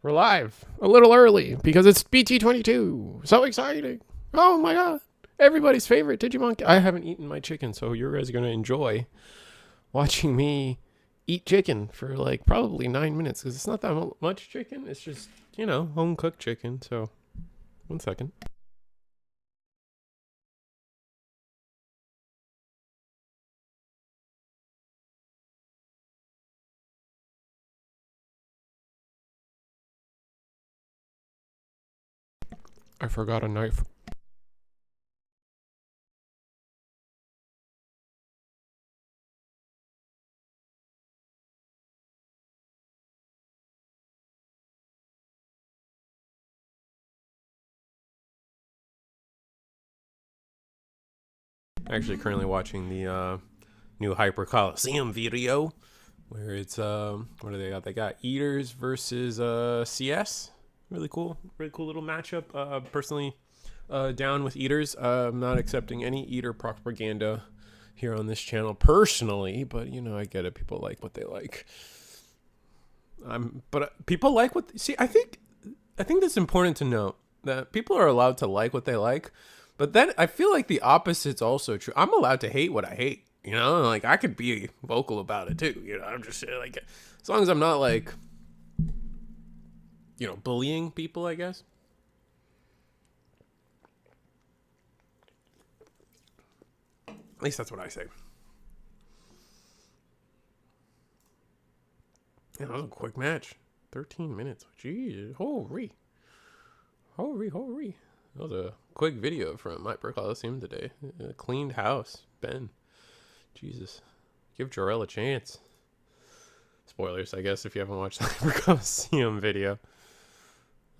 We're live a little early because it's BT22. So exciting. Oh my god. Everybody's favorite Digimon. I haven't eaten my chicken, so you guys are going to enjoy watching me eat chicken for like probably 9 minutes because it's not that much chicken. It's just, you know, home cooked chicken. So, 1 second. I forgot a knife. Actually, currently watching the new Hyper Coliseum video where it's what do they got? They got Eaters versus CS. Really cool little matchup. Personally, down with Eaters. I'm not accepting any Eater propaganda here on this channel personally, but you know, I get it. People like what they like. But people like what. See, I think that's important to note that people are allowed to like what they like, but then I feel like the opposite's also true. I'm allowed to hate what I hate. You know, like I could be vocal about it too. You know, I'm just like, as long as I'm not like, you know, bullying people, I guess. At least that's what I say. Yeah, that was a quick match. 13 minutes. Jeez, holy. That was a quick video from Hyper Coliseum today. A cleaned house. Ben. Jesus. Give Jorel a chance. Spoilers, I guess, if you haven't watched the Hyper Coliseum video.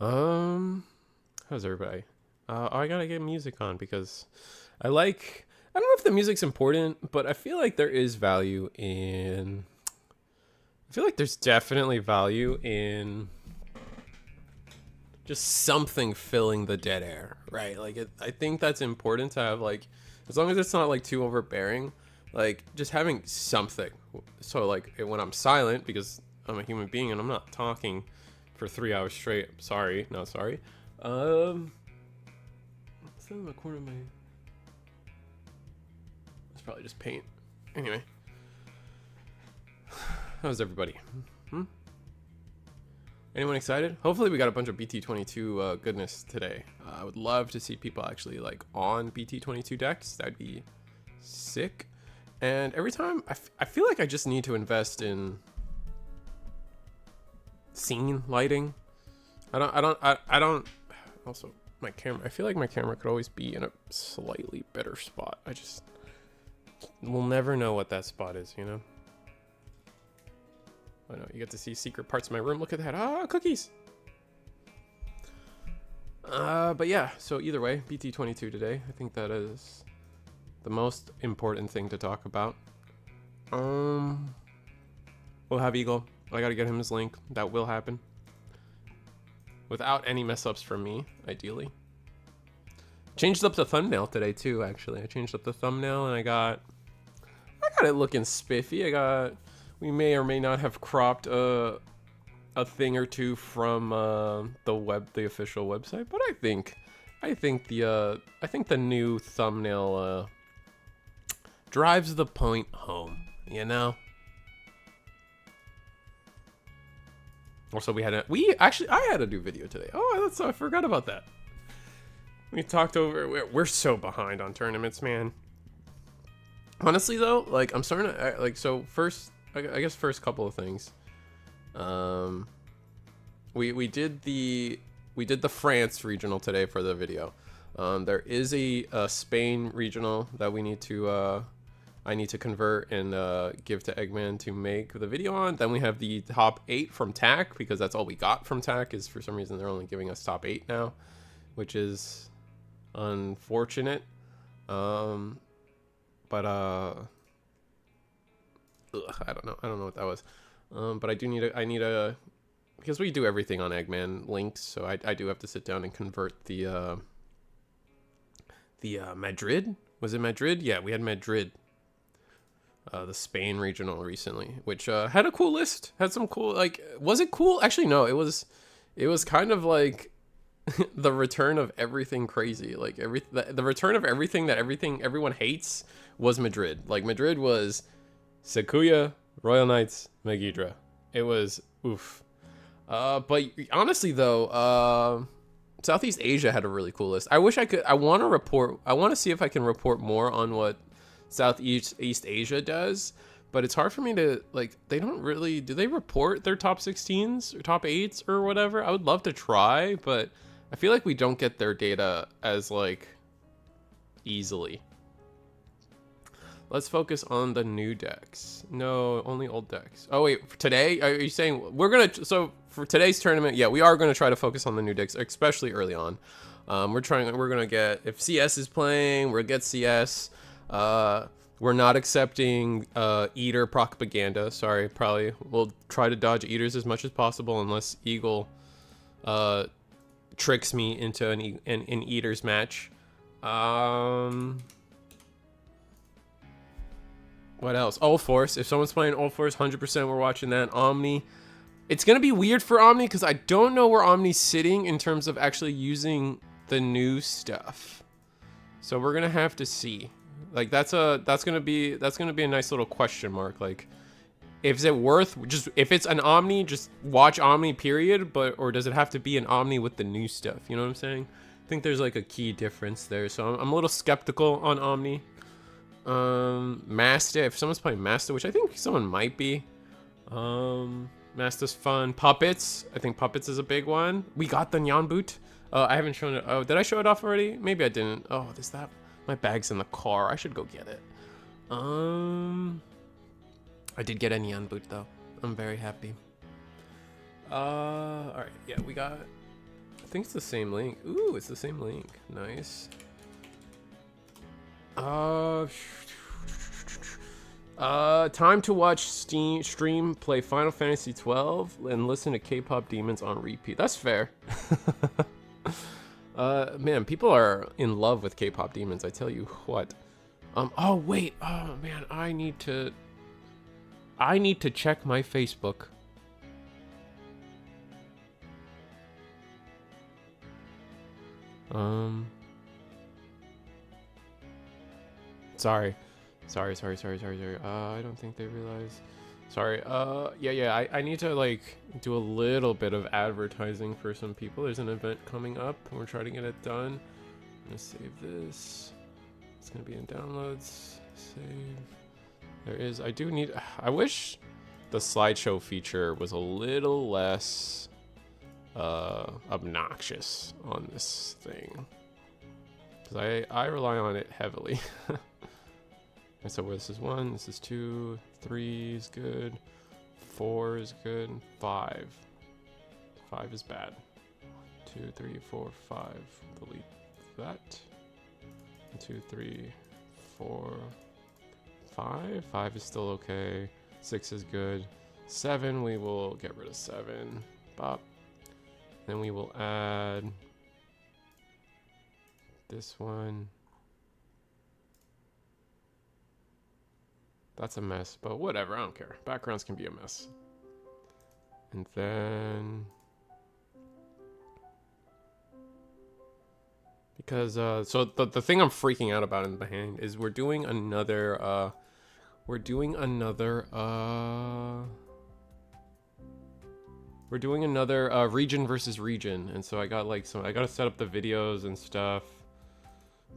How's everybody? I gotta get music on because I don't know if the music's important, but I feel like there is value in, I feel like there's definitely value in just something filling the dead air, right? Like, I think that's important to have, like, as long as it's not, like, too overbearing, like, just having something. So, like, when I'm silent, because I'm a human being and I'm not talking for 3 hours straight, sorry, not sorry. What's that in the corner of my... It's probably just paint. Anyway. How's everybody? Anyone excited? Hopefully we got a bunch of BT22 goodness today. I would love to see people actually like on BT22 decks. That'd be sick. And every time I feel like I just need to invest in scene lighting. I don't also my camera. I feel like my camera could always be in a slightly better spot. I just will never know what that spot is, you know? I know, you get to see secret parts of my room. Look at that. Ah, cookies. But yeah, so either way, BT22 today. I think that is the most important thing to talk about. We'll have Eagle. I gotta get him his link. That will happen. Without any mess ups from me, ideally. Changed up the thumbnail today too, actually. I changed up the thumbnail and I got it looking spiffy. We may or may not have cropped a thing or two from the official website, but I think the new thumbnail drives the point home, you know. Also, I had a new video today. Oh, I forgot about that. We talked over. We're so behind on tournaments, man. Honestly, though, like I'm starting to like. So first, I guess first couple of things. We did the France regional today for the video. There is a Spain regional that we need to I need to convert and give to Eggman to make the video on. Then we have the top 8 from TAC, because that's all we got from TAC. Is for some reason they're only giving us top 8 now, which is unfortunate. But I don't know what that was. But I need a because we do everything on Eggman links, so I do have to sit down and convert the Madrid. Was it Madrid? Yeah, we had Madrid. The Spain regional recently, which had a cool list. Had some cool, like, was it cool? Actually, no, it It was kind of like the return of everything crazy. Like the return of everything that everyone hates was Madrid. Like Madrid was Sakuya, Royal Knights, Megidra. It was oof. But honestly though, Southeast Asia had a really cool list. I wish I could. I want to see if I can report more on what Southeast Asia does. But it's hard for me to, like, they don't really, do they report their top 16s or top 8s or whatever? I would love to try, but I feel like we don't get their data as, like, easily. Let's focus on the new decks. No, only old decks. Oh, wait, for today? Are you saying, so for today's tournament, yeah, we are going to try to focus on the new decks, especially early on. We're going to get, if CS is playing, we'll get CS. We're not accepting Eater propaganda. Sorry, probably. We'll try to dodge Eaters as much as possible unless Eagle tricks me into an Eaters match. What else? Old Force. If someone's playing Old Force, 100% we're watching that. Omni. It's going to be weird for Omni because I don't know where Omni's sitting in terms of actually using the new stuff. So we're going to have to see. Like that's gonna be a nice little question mark. Like, is it worth if it's an Omni, just watch Omni period, or does it have to be an Omni with the new stuff? You know what I'm saying? I think there's like a key difference there. So I'm a little skeptical on Omni. Master, if someone's playing Master, which I think someone might be. Master's fun. Puppets, I think Puppets is a big one. We got the Nyan boot. I haven't shown it. Oh, did I show it off already? Maybe I didn't. Oh, there's that. My bag's in the car. I should go get it. I did get a Nyan boot though. I'm very happy. All right. Yeah, we got. I think it's the same link. Ooh, it's the same link. Nice. Time to watch stream play Final Fantasy 12 and listen to K-pop demons on repeat. That's fair. Man, people are in love with K-pop demons, I tell you what. Oh wait, oh man, I need to check my Facebook. Sorry. I don't think they realize. Sorry. Yeah. I need to like do a little bit of advertising for some people. There's an event coming up, and we're trying to get it done. I'm gonna save this. It's gonna be in downloads. Save. There is. I wish the slideshow feature was a little less obnoxious on this thing, because I rely on it heavily. And so this is 1, this is 2, 3 is good, 4 is good, 5. 5 is bad. 2, 3, 4, 5. Delete that. 2, 3, 4, 5. 5 is still okay. 6 is good. 7, we will get rid of 7. Bop. Then we will add this one. That's a mess, but whatever, I don't care. Backgrounds can be a mess. And then, because so the thing I'm freaking out about in behind is we're doing another region versus region, and so I got to set up the videos and stuff.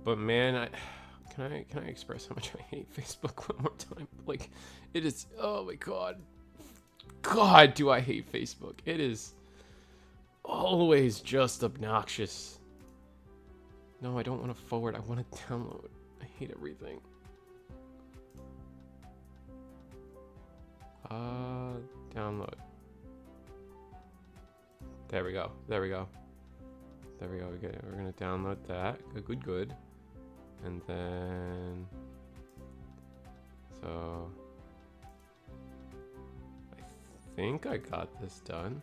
But man, Can I express how much I hate Facebook one more time? Like, it is, oh my god. God, do I hate Facebook. It is always just obnoxious. No, I don't want to forward. I want to download. I hate everything. Download. There we go. We're going to download that. Good. And then, so I think I got this done.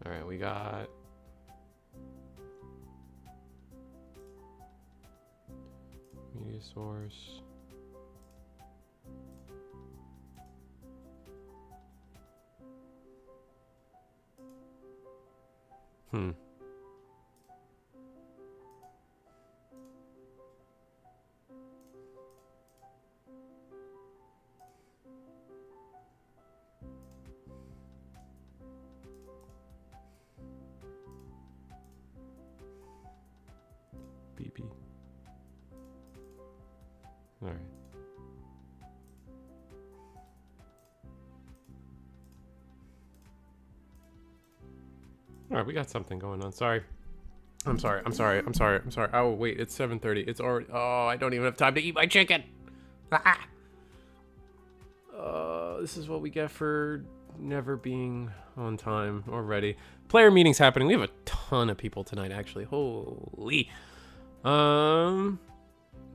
All right, we got media source. Hmm. BB. All right. All right, we got something going on. Sorry. I'm sorry. Oh, wait, it's 7:30. It's already... Oh, I don't even have time to eat my chicken. Ah! This is what we get for never being on time or ready. Player meetings happening. We have a ton of people tonight, actually. Holy.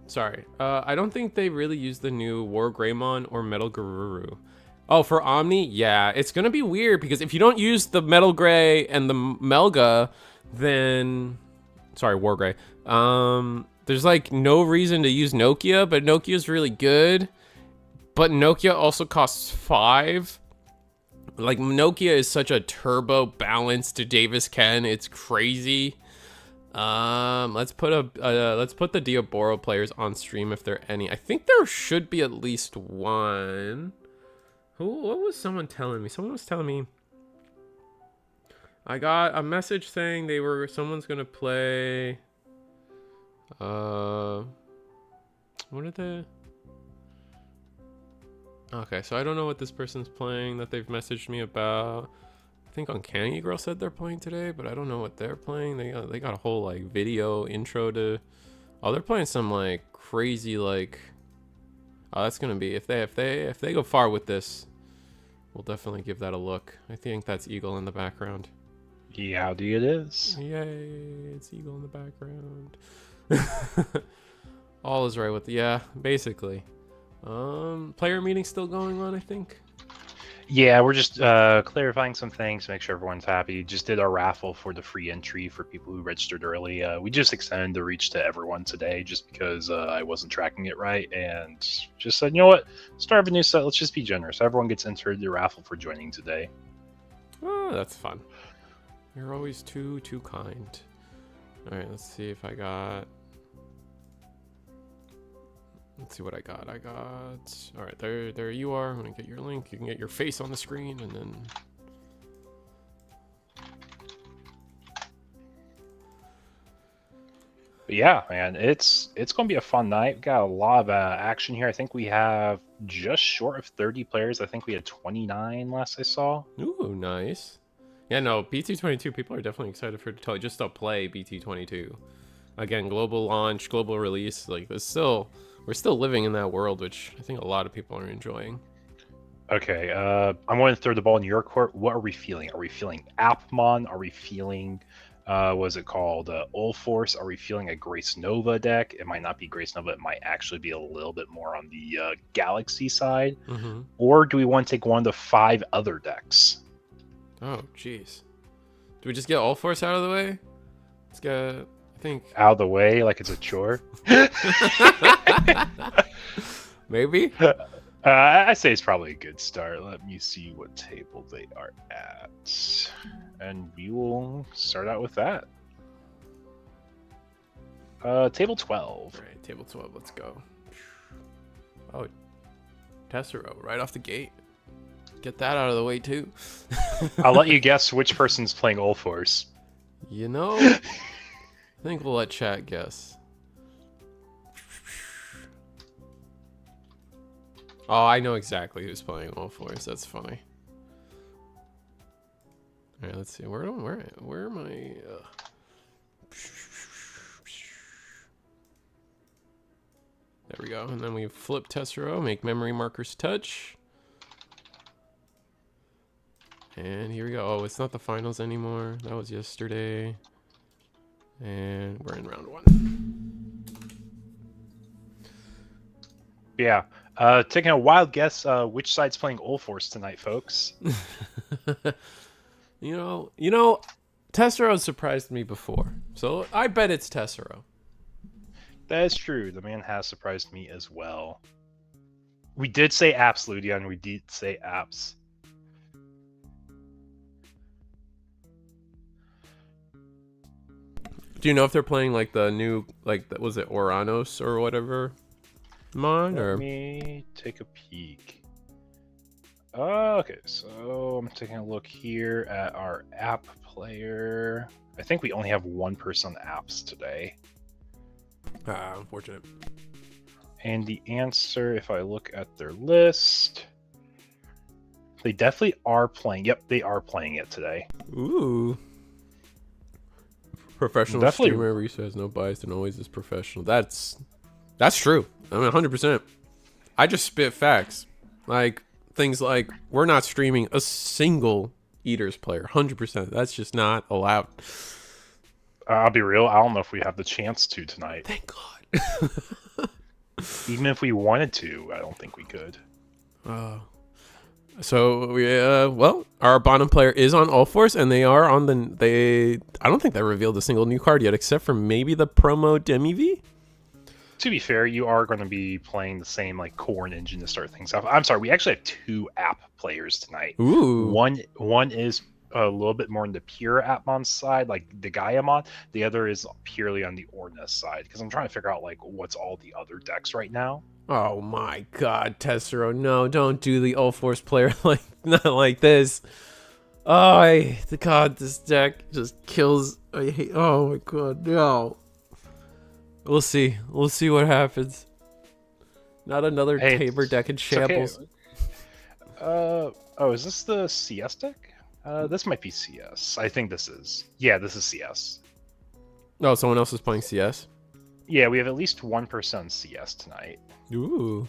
Sorry. I don't think they really use the new Wargreymon or Metal Garuru. Oh, for Omni? Yeah, it's gonna be weird because if you don't use the Metal Gray and the Melga, then... Sorry, Wargray. There's like no reason to use Nokia, but Nokia's really good. But Nokia also costs 5. Like, Nokia is such a turbo balance to Davis Ken. It's crazy. Let's put the Diaboro players on stream if there are any. I think there should be at least one. What was someone telling me? Someone was telling me I got a message saying someone's gonna play what are they? Okay, so I don't know what this person's playing that they've messaged me about. I think Uncanny Girl said they're playing today, but I don't know what they're playing. They got a whole like video intro to... Oh, they're playing some like crazy like... Oh, that's gonna be... If they go far with this, we'll definitely give that a look. I think that's Eagle in the background. Yeah, howdy it is. Yay, it's Eagle in the background. All is right with... Yeah, basically. Player meeting still going on, I think. Yeah, we're just clarifying some things to make sure everyone's happy. Just did our raffle for the free entry for people who registered early. We just extended the reach to everyone today just because I wasn't tracking it right, and just said, you know what, start a new set. Let's just be generous. Everyone gets entered the raffle for joining today. Oh, that's fun. You're always too kind. All right, let's see if I got... Let's see what I got. All right, there you are. I'm gonna get your link. You can get your face on the screen, and then... But yeah, man, it's gonna be a fun night. We got a lot of action here. I think we have just short of 30 players. I think we had 29 last I saw. Ooh, nice. Yeah, no, BT22 people are definitely excited for just to play BT22. Again, global launch, global release. Like, we're still living in that world, which I think a lot of people are enjoying. Okay, I'm going to throw the ball in your court. What are we feeling? Are we feeling Appmon? Are we feeling, what is it called? Ulforce? Are we feeling a Grace Nova deck? It might not be Grace Nova. It might actually be a little bit more on the Galaxy side. Mm-hmm. Or do we want to take one of the 5 other decks? Oh, jeez. Do we just get Ulforce out of the way? Let's get... I think... Out of the way, like it's a chore? Maybe? I say it's probably a good start. Let me see what table they are at. And we will start out with that. Table 12. All right, table 12, let's go. Oh, Tessero, right off the gate. Get that out of the way, too. I'll let you guess which person's playing Ulforce. You know, I think we'll let chat guess. Oh, I know exactly who's playing Ulforce. That's funny. All right, let's see. Where am I? There we go. And then we flip Tessero, make memory markers touch. And here we go. Oh, it's not the finals anymore. That was yesterday. And we're in round 1. Yeah. Taking a wild guess, which side's playing Ulforce tonight, folks? You know, Tessero surprised me before. So I bet it's Tessero. That is true. The man has surprised me as well. We did say apps, Ludion. We did say apps. Do you know if they're playing like the new, like, was it Oranos or whatever mod? Let Or me take a peek. Okay, so I'm taking a look here at our app player. I think we only have one person on apps today. Unfortunate. And the answer, if I look at their list, they definitely are playing. Yep, they are playing it today. Ooh. Professional Definitely. streamer research, no bias and always is professional. That's true. I mean, 100%. I just spit facts. Like, things like, we're not streaming a single Eaters player. 100%. That's just not allowed. I'll be real. I don't know if we have the chance to tonight. Thank God. Even if we wanted to, I don't think we could. So we well, our bottom player is on All Force, and they are on I don't think they revealed a single new card yet, except for maybe the promo Demi V. To be fair, you are going to be playing the same like Corn engine to start things off. I'm sorry, we actually have 2 app players tonight. Ooh. One is a little bit more on the pure Appmon side, like the Gaiamon. The other is purely on the Ornus side, because I'm trying to figure out like what's all the other decks right now. Oh my God, Tessero, no, don't do the All Force player like not like this. Oh, God, this deck just kills. I hate. Oh my God, no. We'll see. We'll see what happens. Not another Tabor deck in shambles. Okay. Oh, is this the CS deck? This might be CS. I think this is. Yeah, this is CS. Oh, someone else is playing CS? Yeah, we have at least 1% CS tonight. Ooh.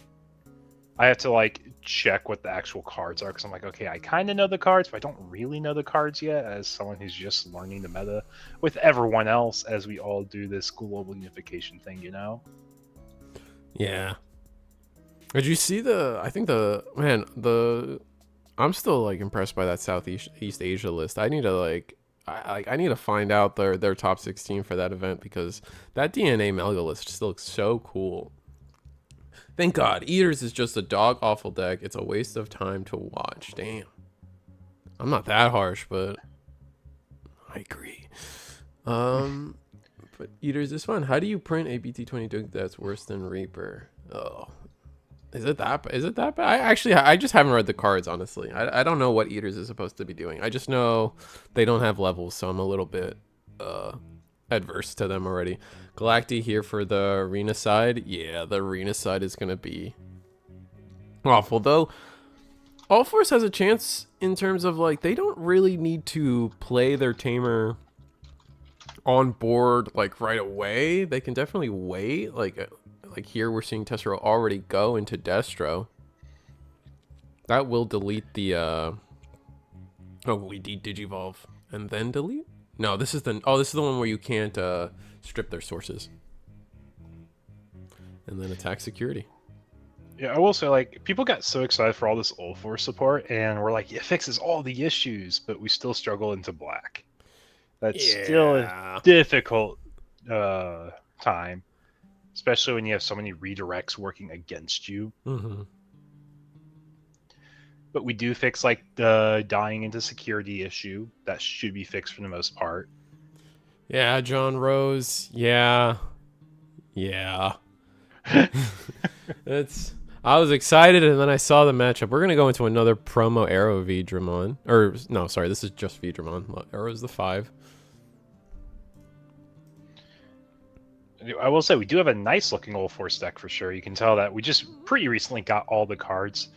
I have to like check what the actual cards are, because I'm like, okay, I kind of know the cards, but I don't really know the cards yet as someone who's just learning the meta with everyone else as we all do this global unification thing, you know? Yeah. Did you see I'm still like impressed by that Southeast Asia list. I need to I need to find out their top 16 for that event, because that DNA Melga list still looks so cool. Thank God, Eaters is just a dog awful deck. It's a waste of time to watch. Damn. I'm not that harsh, but I agree. But Eaters is fun. How do you print a BT22 that's worse than Reaper? Oh. Is it that bad? I just haven't read the cards, honestly. I don't know what Eaters is supposed to be doing. I just know they don't have levels, so I'm a little bit adverse to them already. Galacti here for the arena side. Yeah, the arena side is going to be awful, though. All Force has a chance in terms of, like, they don't really need to play their Tamer on board, like, right away. They can definitely wait. Like here we're seeing Tessero already go into Destro. That will delete the oh, we Digivolve and then delete? No, this is the one where you can't strip their sources. And then attack security. Yeah, I will say, like, people got so excited for all this All Force support, and we're like, it fixes all the issues, but we still struggle into black. That's still a difficult time. Especially when you have so many redirects working against you. Mm-hmm. But we do fix, like, the dying into security issue. That should be fixed for the most part. Yeah, John Rose. Yeah. I was excited, and then I saw the matchup. We're going to go into another promo Arrow Vedramon. Or, no, sorry, this is just Vedramon. Arrow's the 5. I will say we do have a nice looking All Force deck for sure. You can tell that we just pretty recently got all the cards,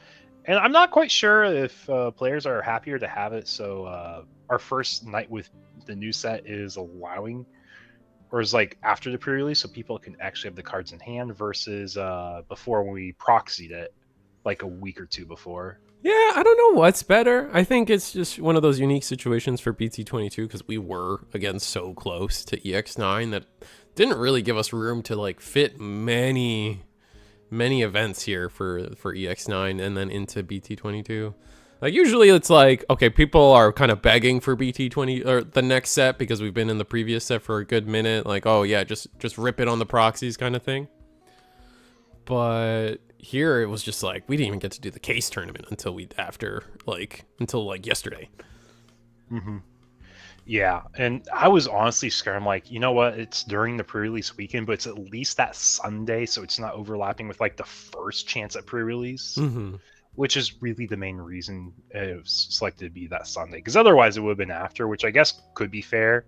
and I'm not quite sure if players are happier to have it. So our first night with the new set is allowing, or is like after the pre-release, so people can actually have the cards in hand versus before when we proxied it like a week or two before. Yeah, I don't know what's better. I think it's just one of those unique situations for BT22 because we were, again, so close to EX9 that didn't really give us room to like fit many events here for EX9 and then into BT22. Like usually it's like, okay, people are kind of begging for BT20 or the next set because we've been in the previous set for a good minute. Like, oh yeah, just rip it on the PROXYS kind of thing. But here it was just like we didn't even get to do the case tournament until yesterday. Mm-hmm. Yeah, and I was honestly scared. I'm like, you know what? It's during the pre-release weekend, but it's at least that Sunday, so it's not overlapping with like the first chance at pre-release, Mm-hmm. which is really the main reason it was selected to be that Sunday. Because otherwise, it would have been after, which I guess could be fair.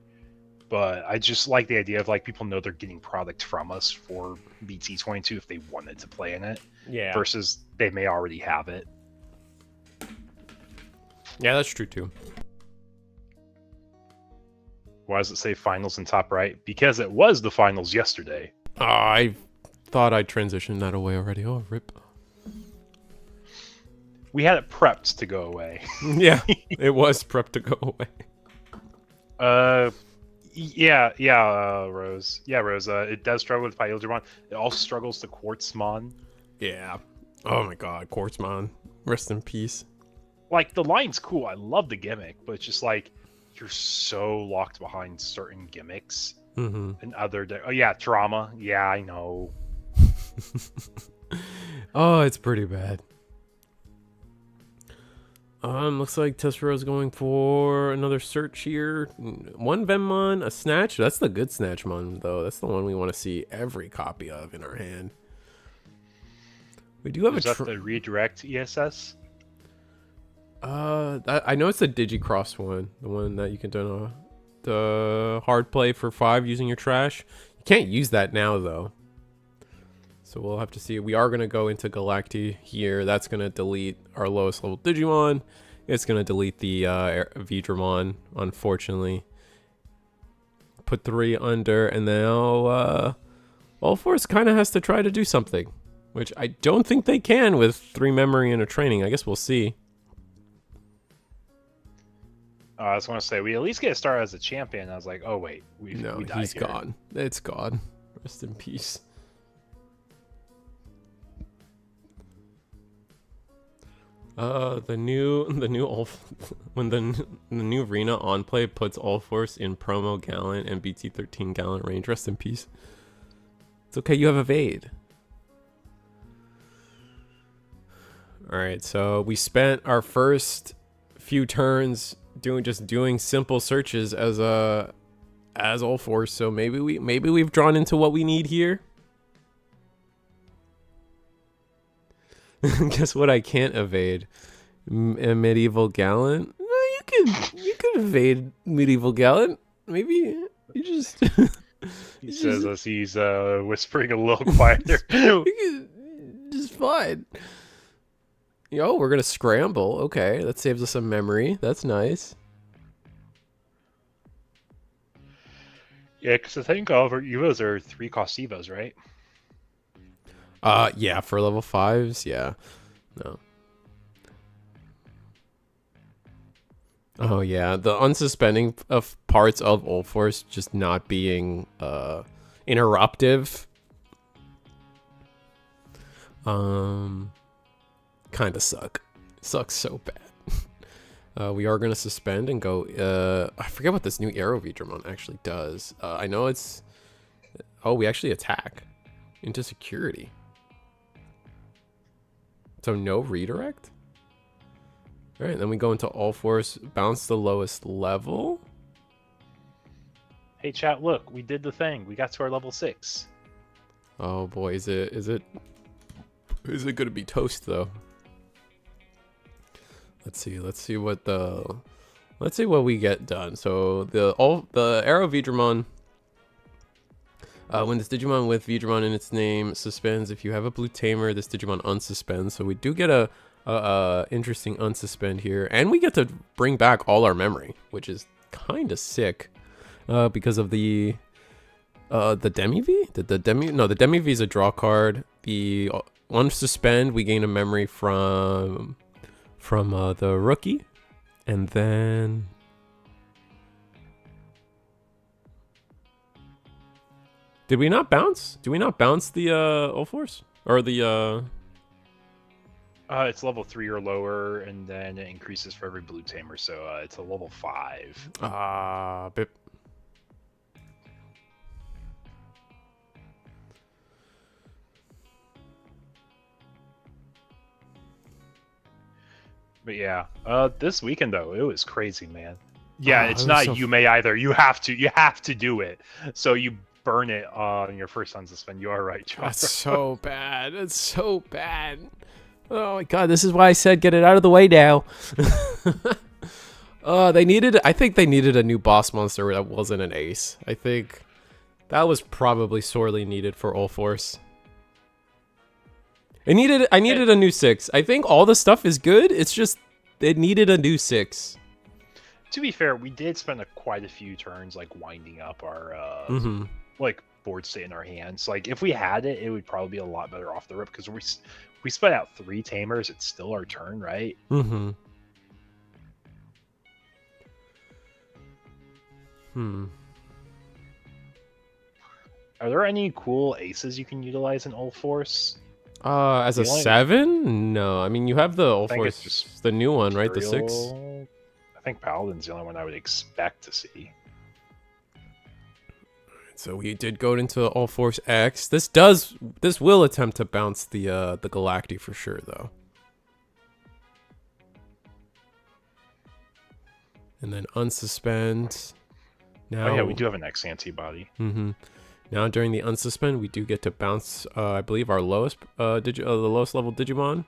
But I just like the idea of like people know they're getting product from us for BT22 if they wanted to play in it, Yeah. versus they may already have it. Yeah, that's true too. Why does it say finals in top right? Because it was the finals yesterday. I thought I transitioned that away already. Oh, rip. We had it prepped to go away. Yeah, it was prepped to go away. Rose. Yeah, Rose. It does struggle with Megidramon. It also struggles to Quartzmon. Yeah. Oh my god, Quartzmon. Rest in peace. Like, the line's cool. I love the gimmick, but it's just like, you're so locked behind certain gimmicks. Mm-hmm. And other... Oh, yeah, Drama. Yeah, I know. Oh, it's pretty bad. Looks like Tessero's going for another search here. One Venmon, a Snatch. That's the good Snatchmon, though. That's the one we want to see every copy of in our hand. We do have Is that the redirect ESS? I know it's the Digicross one, the one that you can do the hard play for 5 using your trash. You can't use that now though, so we'll have to see. We are gonna go into Galacti here. That's gonna delete our lowest level Digimon. It's gonna delete the Megidramon, unfortunately. Put 3 under, and now All Force kind of has to try to do something, which I don't think they can with 3 memory and a training. I guess we'll see. I just want to say, we at least get a start as a champion. I was like, oh, wait. We died he's here. gone. It's gone. Rest in peace. The new when the new arena on play puts All Force in promo Gallant and BT13 Gallant range. Rest in peace. It's okay, you have evade. All right, so we spent our first few turns doing simple searches as All Force, so maybe we've drawn into what we need here. Guess what? I can't evade a Medieval Gallant. No, you can evade Medieval Gallant. Maybe you just. He says as he's whispering a little quieter. Just fine. Yo, we're gonna scramble. Okay, that saves us some memory. That's nice. Yeah, because I think all of our Evos are 3-cost Evos, right? Yeah, for level 5s, yeah. No. Oh yeah, the unsuspending of parts of All Force just not being interruptive. Kind of sucks so bad. We are gonna suspend and go. I forget what this new Arrow Megidramon actually does. I know it's. Oh, we actually attack into security. So no redirect. All right, then we go into All Force, bounce the lowest level. Hey chat, look, we did the thing. We got to our level 6. Oh boy, is it gonna be toast though? Let's see what we get done. So the Arrow Megidramon. When this Digimon with Megidramon in its name suspends, if you have a blue tamer, this Digimon unsuspends. So we do get a interesting unsuspend here, and we get to bring back all our memory, which is kind of sick, because of the Demi V. The Demi V is a draw card. The unsuspend, we gain a memory from the rookie, and then. Did we not bounce? Do we not bounce the All Force? Or the It's level 3 or lower, and then it increases for every blue tamer, so it's a level 5. Bip. But yeah, this weekend though, it was crazy, man. Yeah, Oh, it's it was not so you may either. You have to do it. So you burn it on your first unsuspend. You are right, John. That's so bad. It's so bad. Oh my god, this is why I said get it out of the way now. I think they needed a new boss monster that wasn't an ace. I think that was probably sorely needed for Ulforce. I needed a new 6. I think all the stuff is good. It's just it needed a new 6. To be fair, we did spend quite a few turns like winding up our like board state in our hands. Like if we had it, it would probably be a lot better off the rip because we split out 3 tamers. It's still our turn, right? Are there any cool aces you can utilize in Ulforce? As a 7? No. I mean, you have the Ulforce, just the new one, right? The 6. I think Paladin's the only one I would expect to see. So we did go into Ulforce X. This will attempt to bounce the Galacti for sure, though. And then unsuspend. Now, oh yeah, we do have an X antibody. Now during the unsuspend, we do get to bounce, I believe, our lowest the lowest level Digimon,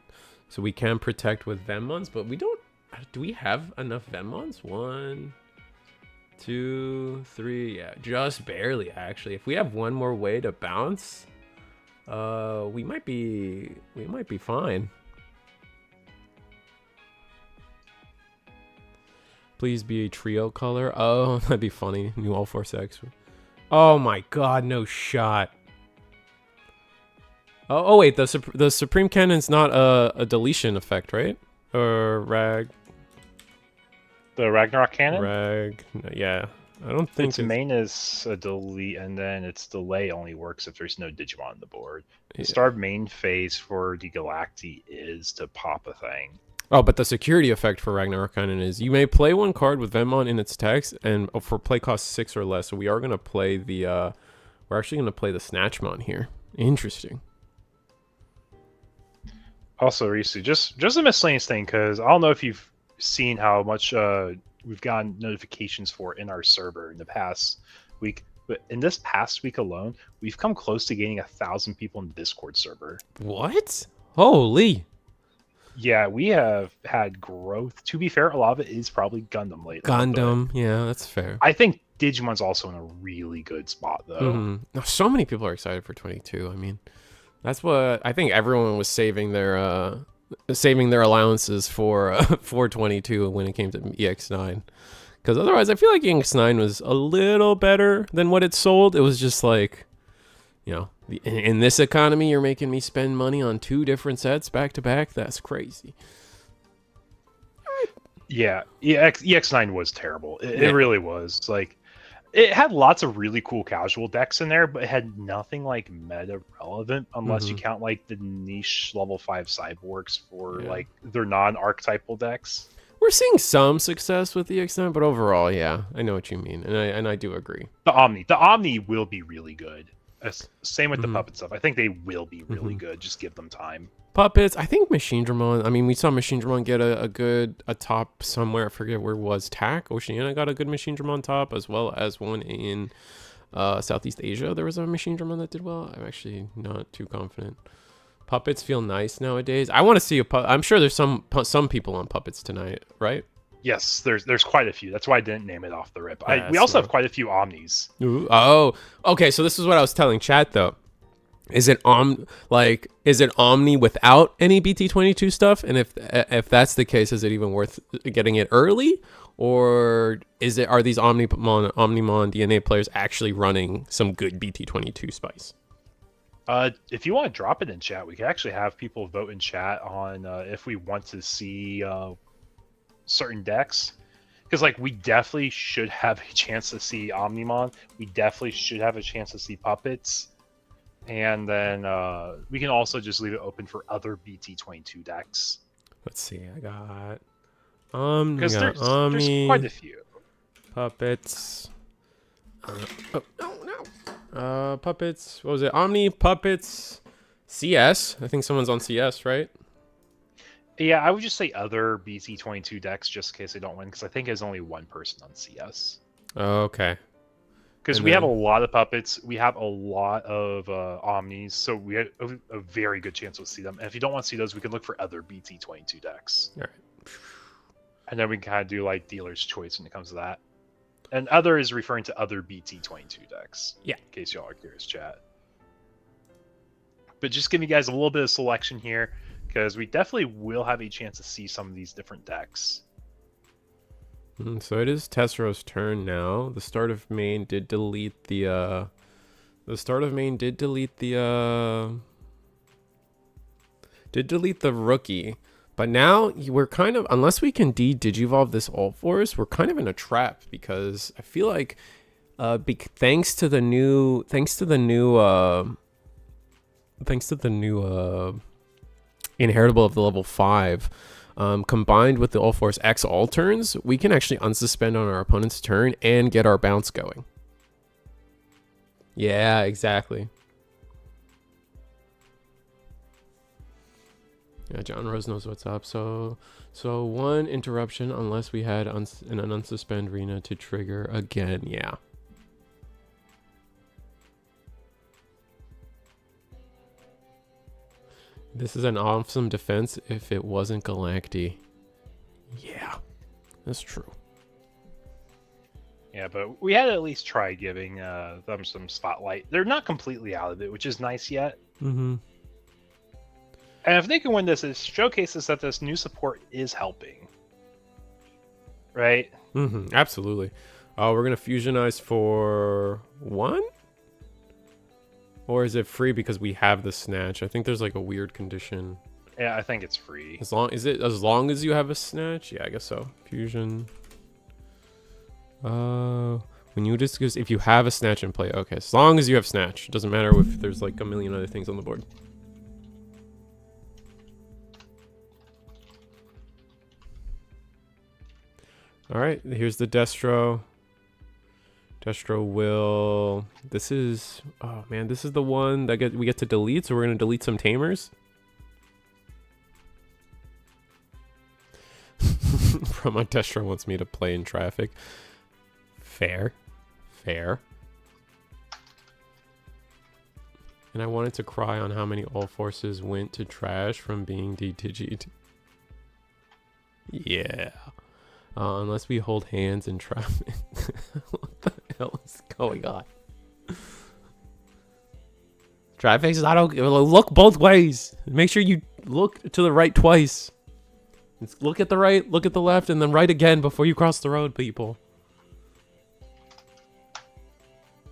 so we can protect with Venmons. But we don't. Do we have enough Venmons? 1, 2, 3. Yeah, just barely actually. If we have one more way to bounce, we might be fine. Please be a trio color. Oh, that'd be funny. New All-Force X. Oh my god, no shot. Oh wait, the Supreme Cannon's not a deletion effect, right? Or The Ragnarok Cannon? Yeah. I don't think its main is a delete, and then its delay only works if there's no Digimon on the board. The start main phase for the Galacti is to pop a thing. Oh, but the security effect for Ragnarok Cannon is you may play one card with Venmon in its text, and for play cost 6 or less. So we are gonna play the we're actually gonna play the Snatchmon here. Interesting. Also, Risu, just a miscellaneous thing, because I don't know if you've seen how much we've gotten notifications for in our server in the past week. But in this past week alone, we've come close to gaining 1,000 people in the Discord server. What? Holy! Yeah, we have had growth. To be fair, a lot of it is probably Gundam lately. Gundam, yeah, that's fair. I think Digimon's also in a really good spot, though. So many people are excited for 22. I mean, that's what I think everyone was saving their allowances for 22 when it came to EX9. Because otherwise, I feel like EX9 was a little better than what it sold. It was just like, you know, in this economy, you're making me spend money on 2 different sets back to back. That's crazy. Yeah, EX9 was terrible. It really was. Like, it had lots of really cool casual decks in there, but it had nothing like meta relevant unless you count like the niche level 5 cyborgs for like their non-archetypal decks. We're seeing some success with EX9, but overall, yeah, I know what you mean, and I do agree. The Omni will be really good. Same with the puppet stuff. I think they will be really good. Just give them time. Puppets, I think Megidramon. I mean, we saw Megidramon get a top somewhere. I forget where it was. TAC Oceania got a good Megidramon top, as well as one in Southeast Asia. There was a Megidramon that did well. I'm actually not too confident. Puppets feel nice nowadays. I want to see a I'm sure there's some people on puppets tonight, right? Yes, there's quite a few. That's why I didn't name it off the rip. We also have quite a few Omnis. Ooh, oh, okay. So this is what I was telling chat though. Is it Omni without any BT22 stuff? And if that's the case, is it even worth getting it early, or are these Omnimon DNA players actually running some good BT22 spice? If you want to drop it in chat, we can actually have people vote in chat on if we want to see certain decks, because like we definitely should have a chance to see Omnimon. We definitely should have a chance to see puppets, and then we can also just leave it open for other BT22 decks. Let's see. I got because there's quite a few puppets. Puppets. What was it? Omni puppets. CS. I think someone's on CS, right? Yeah, I would just say other BT22 decks just in case they don't win, because I think there's only one person on CS. Okay. Because we have a lot of puppets, we have a lot of Omnis, so we have a very good chance we'll see them. And if you don't want to see those, we can look for other BT22 decks. All right. And then we can kind of do like dealer's choice when it comes to that. And other is referring to other BT22 decks. Yeah. In case y'all are curious, chat. But just give you guys a little bit of selection here, because we definitely will have a chance to see some of these different decks. So it is Tessero's turn now. The start of main did delete the rookie. But now we're kind of, unless we can digivolve this All Force, we're kind of in a trap, because I feel like thanks to the new inheritable of the level 5, combined with the All Force X all turns, we can actually unsuspend on our opponent's turn and get our bounce going. Yeah, exactly. Yeah, John Rose knows what's up. So one interruption unless we had an unsuspend arena to trigger again. Yeah. This is an awesome defense if it wasn't Galacti. Yeah, that's true. Yeah, but we had to at least try giving them some spotlight. They're not completely out of it, which is nice yet. Mm-hmm. And if they can win this, it showcases that this new support is helping. Right? Mm-hmm. Absolutely. We're going to fusionize for 1? Or is it free because we have the snatch? I think there's like a weird condition. Yeah, I think it's free. As long as you have a snatch? Yeah, I guess so. Fusion. When you if you have a snatch in play. Okay, as long as you have snatch. It doesn't matter if there's like a million other things on the board. All right, here's the Destro. Destro will. This is. Oh man, this is the one that we get to delete. So we're gonna delete some tamers. Promo Destro wants me to play in traffic. Fair. And I wanted to cry on how many All Forces went to trash from being de-digied. Yeah. Unless we hold hands in traffic. What the hell is going on? Traffic's not okay. Look both ways. Make sure you look to the right twice. Look at the right, look at the left, and then right again before you cross the road, people.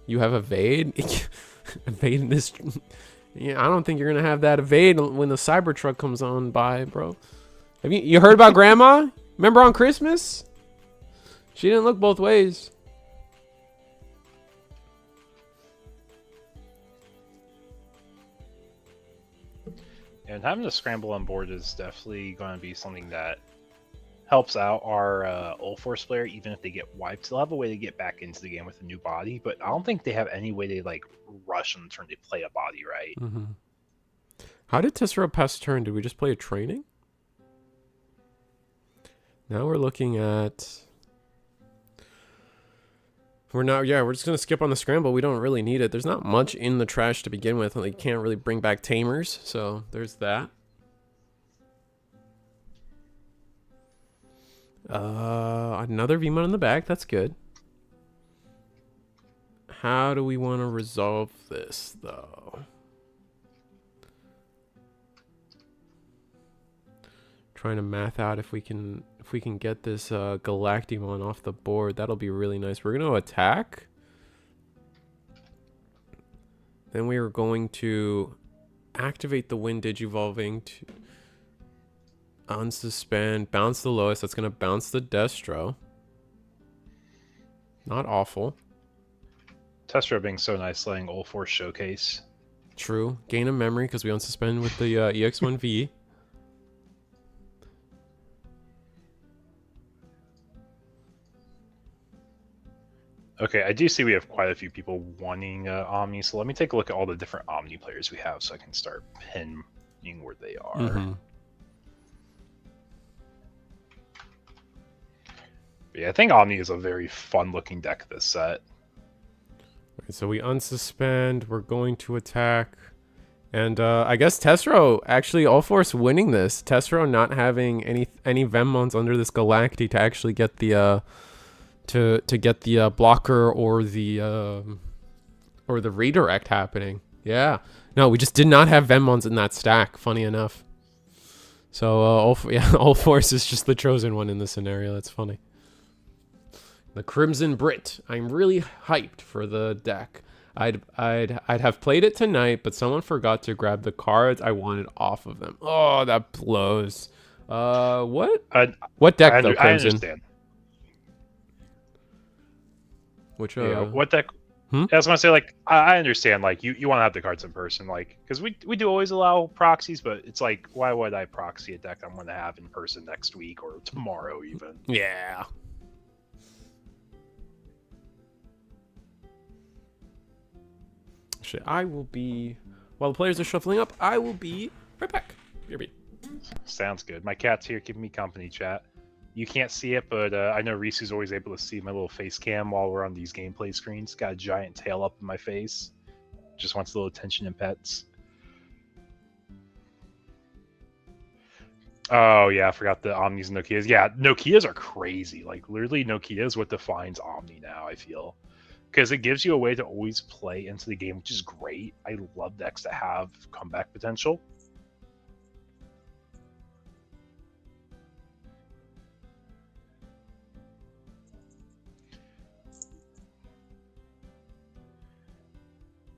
You have evade? Evade in this... Yeah, I don't think you're going to have that evade when the Cybertruck comes on by, bro. Have you heard about Grandma? Remember on Christmas? She didn't look both ways. And having to scramble on board is definitely going to be something that helps out our All Force player, even if they get wiped. They'll have a way to get back into the game with a new body, but I don't think they have any way to like rush on the turn to play a body, right? Mm-hmm. How did Tessera pass turn? Did we just play a training? Now we're looking at... we're just going to skip on the scramble. We don't really need it. There's not much in the trash to begin with. Like, can't really bring back tamers, so there's that. Another VMon in the back. That's good. How do we want to resolve this, though? Trying to math out if we can get this Galactimon off the board. That'll be really nice. We're going to attack. Then we are going to activate the Wind Digivolving to unsuspend, bounce the lowest. That's going to bounce the Destro. Not awful. Testro being so nice, letting All Force showcase. True. Gain a memory because we unsuspend with the EX1V. Okay, I do see we have quite a few people wanting Omni, so let me take a look at all the different Omni players we have so I can start pinning where they are. Mm-hmm. Yeah, I think Omni is a very fun-looking deck this set. Right, so we unsuspend. We're going to attack. And I guess Tessero actually all force winning this. Tessero not having any Venmons under this Galacti to actually get the to get the blocker or the redirect happening. Yeah. No, we just did not have Venmons in that stack, funny enough. So all force is just the chosen one in this scenario. That's funny. The Crimson Brit. I'm really hyped for the deck. I'd have played it tonight, but someone forgot to grab the cards I wanted off of them. Oh, that blows. What deck though, Crimson? I understand. Which what deck? I was gonna say, like, I understand, like, you want to have the cards in person, like, because we do always allow proxies, but it's like, why would I proxy a deck I'm gonna have in person next week or tomorrow even? Yeah. I will be, while the players are shuffling up, I will be right back. BRB. Sounds good. My cat's here keeping me company, chat. You can't see it, but I know Reese is always able to see my little face cam while we're on these gameplay screens. Got a giant tail up in my face. Just wants a little attention and pets. Oh, yeah, I forgot the Omnis and Nokias. Yeah, Nokias are crazy. Like, literally, Nokia is what defines Omni now, I feel. Because it gives you a way to always play into the game, which is great. I love decks that have comeback potential.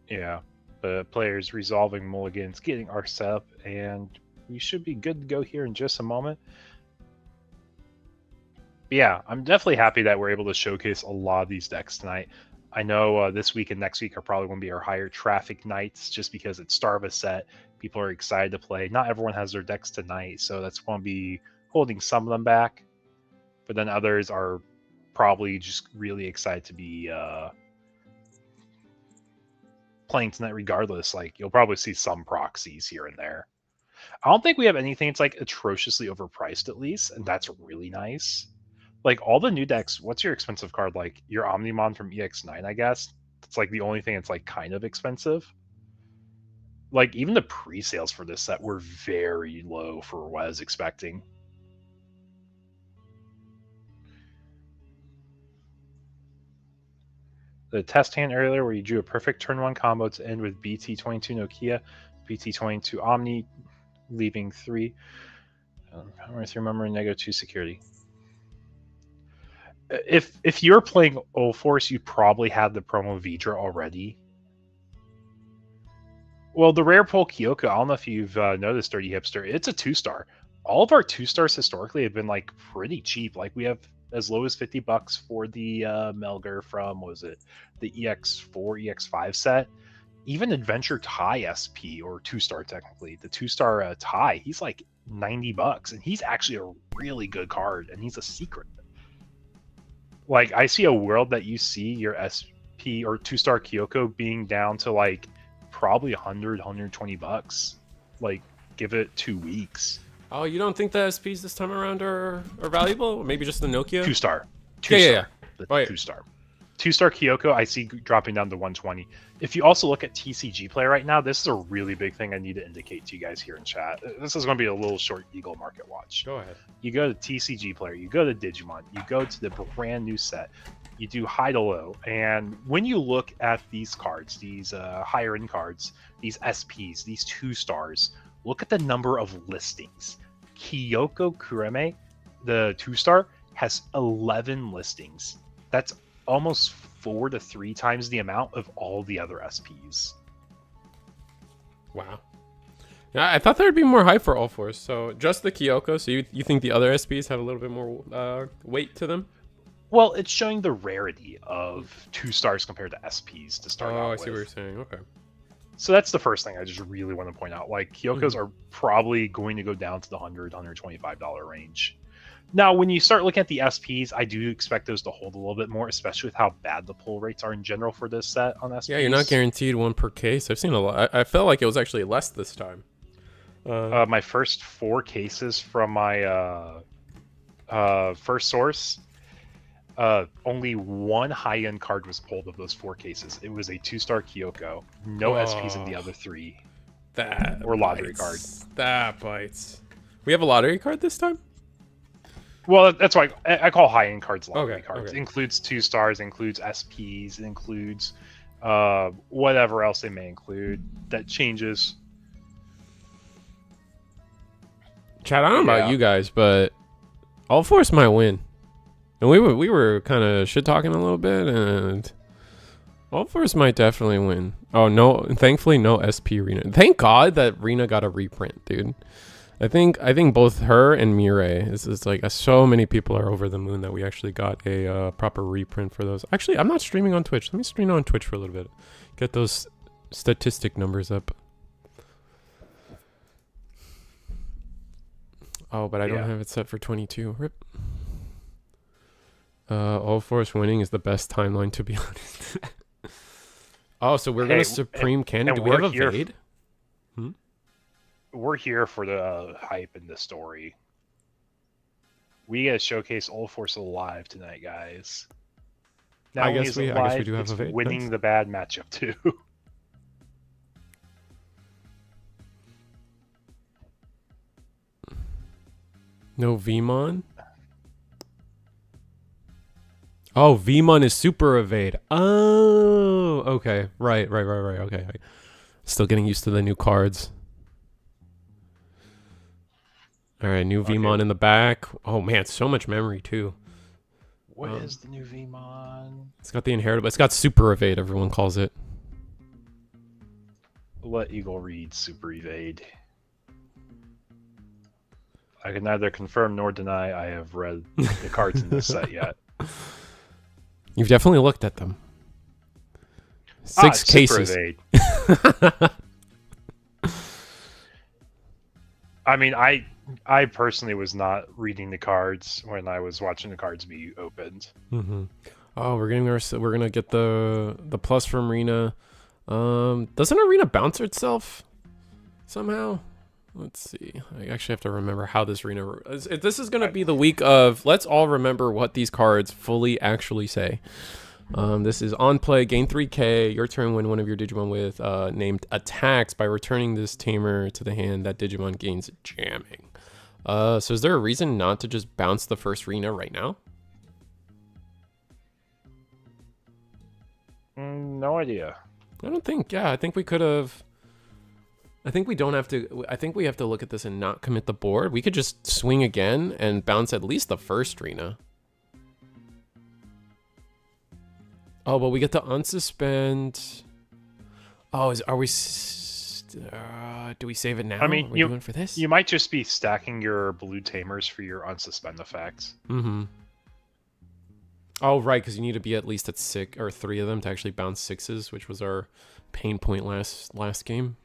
Yeah, the players resolving mulligans, getting our set up, and we should be good to go here in just a moment. But yeah, I'm definitely happy that we're able to showcase a lot of these decks tonight. I know this week and next week are probably going to be our higher traffic nights just because it's start of a set. People are excited to play. Not everyone has their decks tonight, so that's going to be holding some of them back. But then others are probably just really excited to be playing tonight regardless. Like, you'll probably see some proxies here and there. I don't think we have anything that's like atrociously overpriced at least, and that's really nice. Like, all the new decks, what's your expensive card? Like, your Omnimon from EX9, I guess? It's like the only thing that's like kind of expensive. Like, even the pre-sales for this set were very low for what I was expecting. The test hand earlier where you drew a perfect turn 1 combo to end with BT22 Nokia, BT22 Omni, leaving 3. Power 3 member, Nego 2 security. If you're playing Force, you probably had the promo Vidra already. Well, the rare pull Kyoko, I don't know if you've noticed, Dirty Hipster, it's a 2-star. All of our 2-stars historically have been like pretty cheap. Like, we have as low as $50 for the Melger from, what was it, the EX4, EX5 set. Even Adventure Tai SP, or 2-star technically, the 2-star Tai, he's like $90, and he's actually a really good card, and he's a secret. Like, I see a world that you see your SP or 2-star Kyoko being down to like probably $100, $120. Like, give it 2 weeks. Oh, you don't think the SPs this time around are valuable? Maybe just the Nokia? 2-star. Yeah. The 2-star. 2-star Kyoko, I see dropping down to 120. If you also look at TCG play right now, this is a really big thing I need to indicate to you guys here in chat. This is going to be a little short Eagle Market watch. Go ahead. You go to TCG player, you go to Digimon, you go to the brand new set, you do high to low, and when you look at these cards, these higher end cards, these SPs, these 2-stars, look at the number of listings. Kyoko Kureme, the 2-star, has 11 listings. That's almost 4 to 3 times the amount of all the other SPs. Wow. Yeah, I thought there would be more hype for all fours. So just the Kyoko. So you think the other SPs have a little bit more weight to them? Well, it's showing the rarity of 2-stars compared to SPs to start out with. Oh, I see what you're saying. Okay. So that's the first thing I just really want to point out. Like, Kyokos are probably going to go down to the $100, $125 range. Now, when you start looking at the SPs, I do expect those to hold a little bit more, especially with how bad the pull rates are in general for this set on SPs. Yeah, you're not guaranteed one per case. I've seen a lot. I felt like it was actually less this time. My first 4 cases from my first source, only one high-end card was pulled of those 4 cases. It was a 2-star Kyoko. No SPs in the other 3. That or lottery bites. That bites. We have a lottery card this time? Well, that's why I call high-end cards lottery cards. Okay. It includes 2 stars, includes SPs, it includes whatever else they may include. That changes. Chat, I don't know about you guys, but All Force might win. And we were kind of shit talking a little bit, and All Force might definitely win. Oh no! Thankfully, no SP Rena. Thank God that Rena got a reprint, dude. I think both her and Mirai is like so many people are over the moon that we actually got a proper reprint for those. Actually, I'm not streaming on Twitch. Let me stream on Twitch for a little bit. Get those statistic numbers up. Oh, but I don't have it set for 22. Rip. All Force winning is the best timeline, to be honest. Oh, so we're gonna Supreme Cannon. Do we have a Vade? We're here for the hype and the story. We gotta showcase All Force alive tonight, guys. Not I guess we do have a Vade. Winning the bad matchup too. No Vmon? Oh, Vmon is super evade. Oh, okay. Right. Okay. Still getting used to the new cards. All right, new Vmon in the back. Oh man, so much memory too. What is the new Vmon? It's got the inheritable. It's got super evade. Everyone calls it. Let Eagle read super evade. I can neither confirm nor deny I have read the cards in this set yet. You've definitely looked at them. 6 cases. I mean, I personally was not reading the cards when I was watching the cards be opened. Mm-hmm. Oh, we're gonna get the plus from Rena. Doesn't Arena bounce itself somehow? Let's see. I actually have to remember how this arena. This is going to be the week of. Let's all remember what these cards fully actually say. This is on play, gain 3k. Your turn when one of your Digimon with named attacks by returning this tamer to the hand. That Digimon gains jamming. So is there a reason not to just bounce the first arena right now? No idea. I don't think. Yeah, I think we could have. I think we don't have to. I think we have to look at this and not commit the board. We could just swing again and bounce at least the first arena. Oh, but we get to unsuspend. Oh, are we? Do we save it now? I mean, are we doing for this? You might just be stacking your blue tamers for your unsuspend effects. Mm-hmm. Oh, right, because you need to be at least at 6 or 3 of them to actually bounce 6s, which was our pain point last game.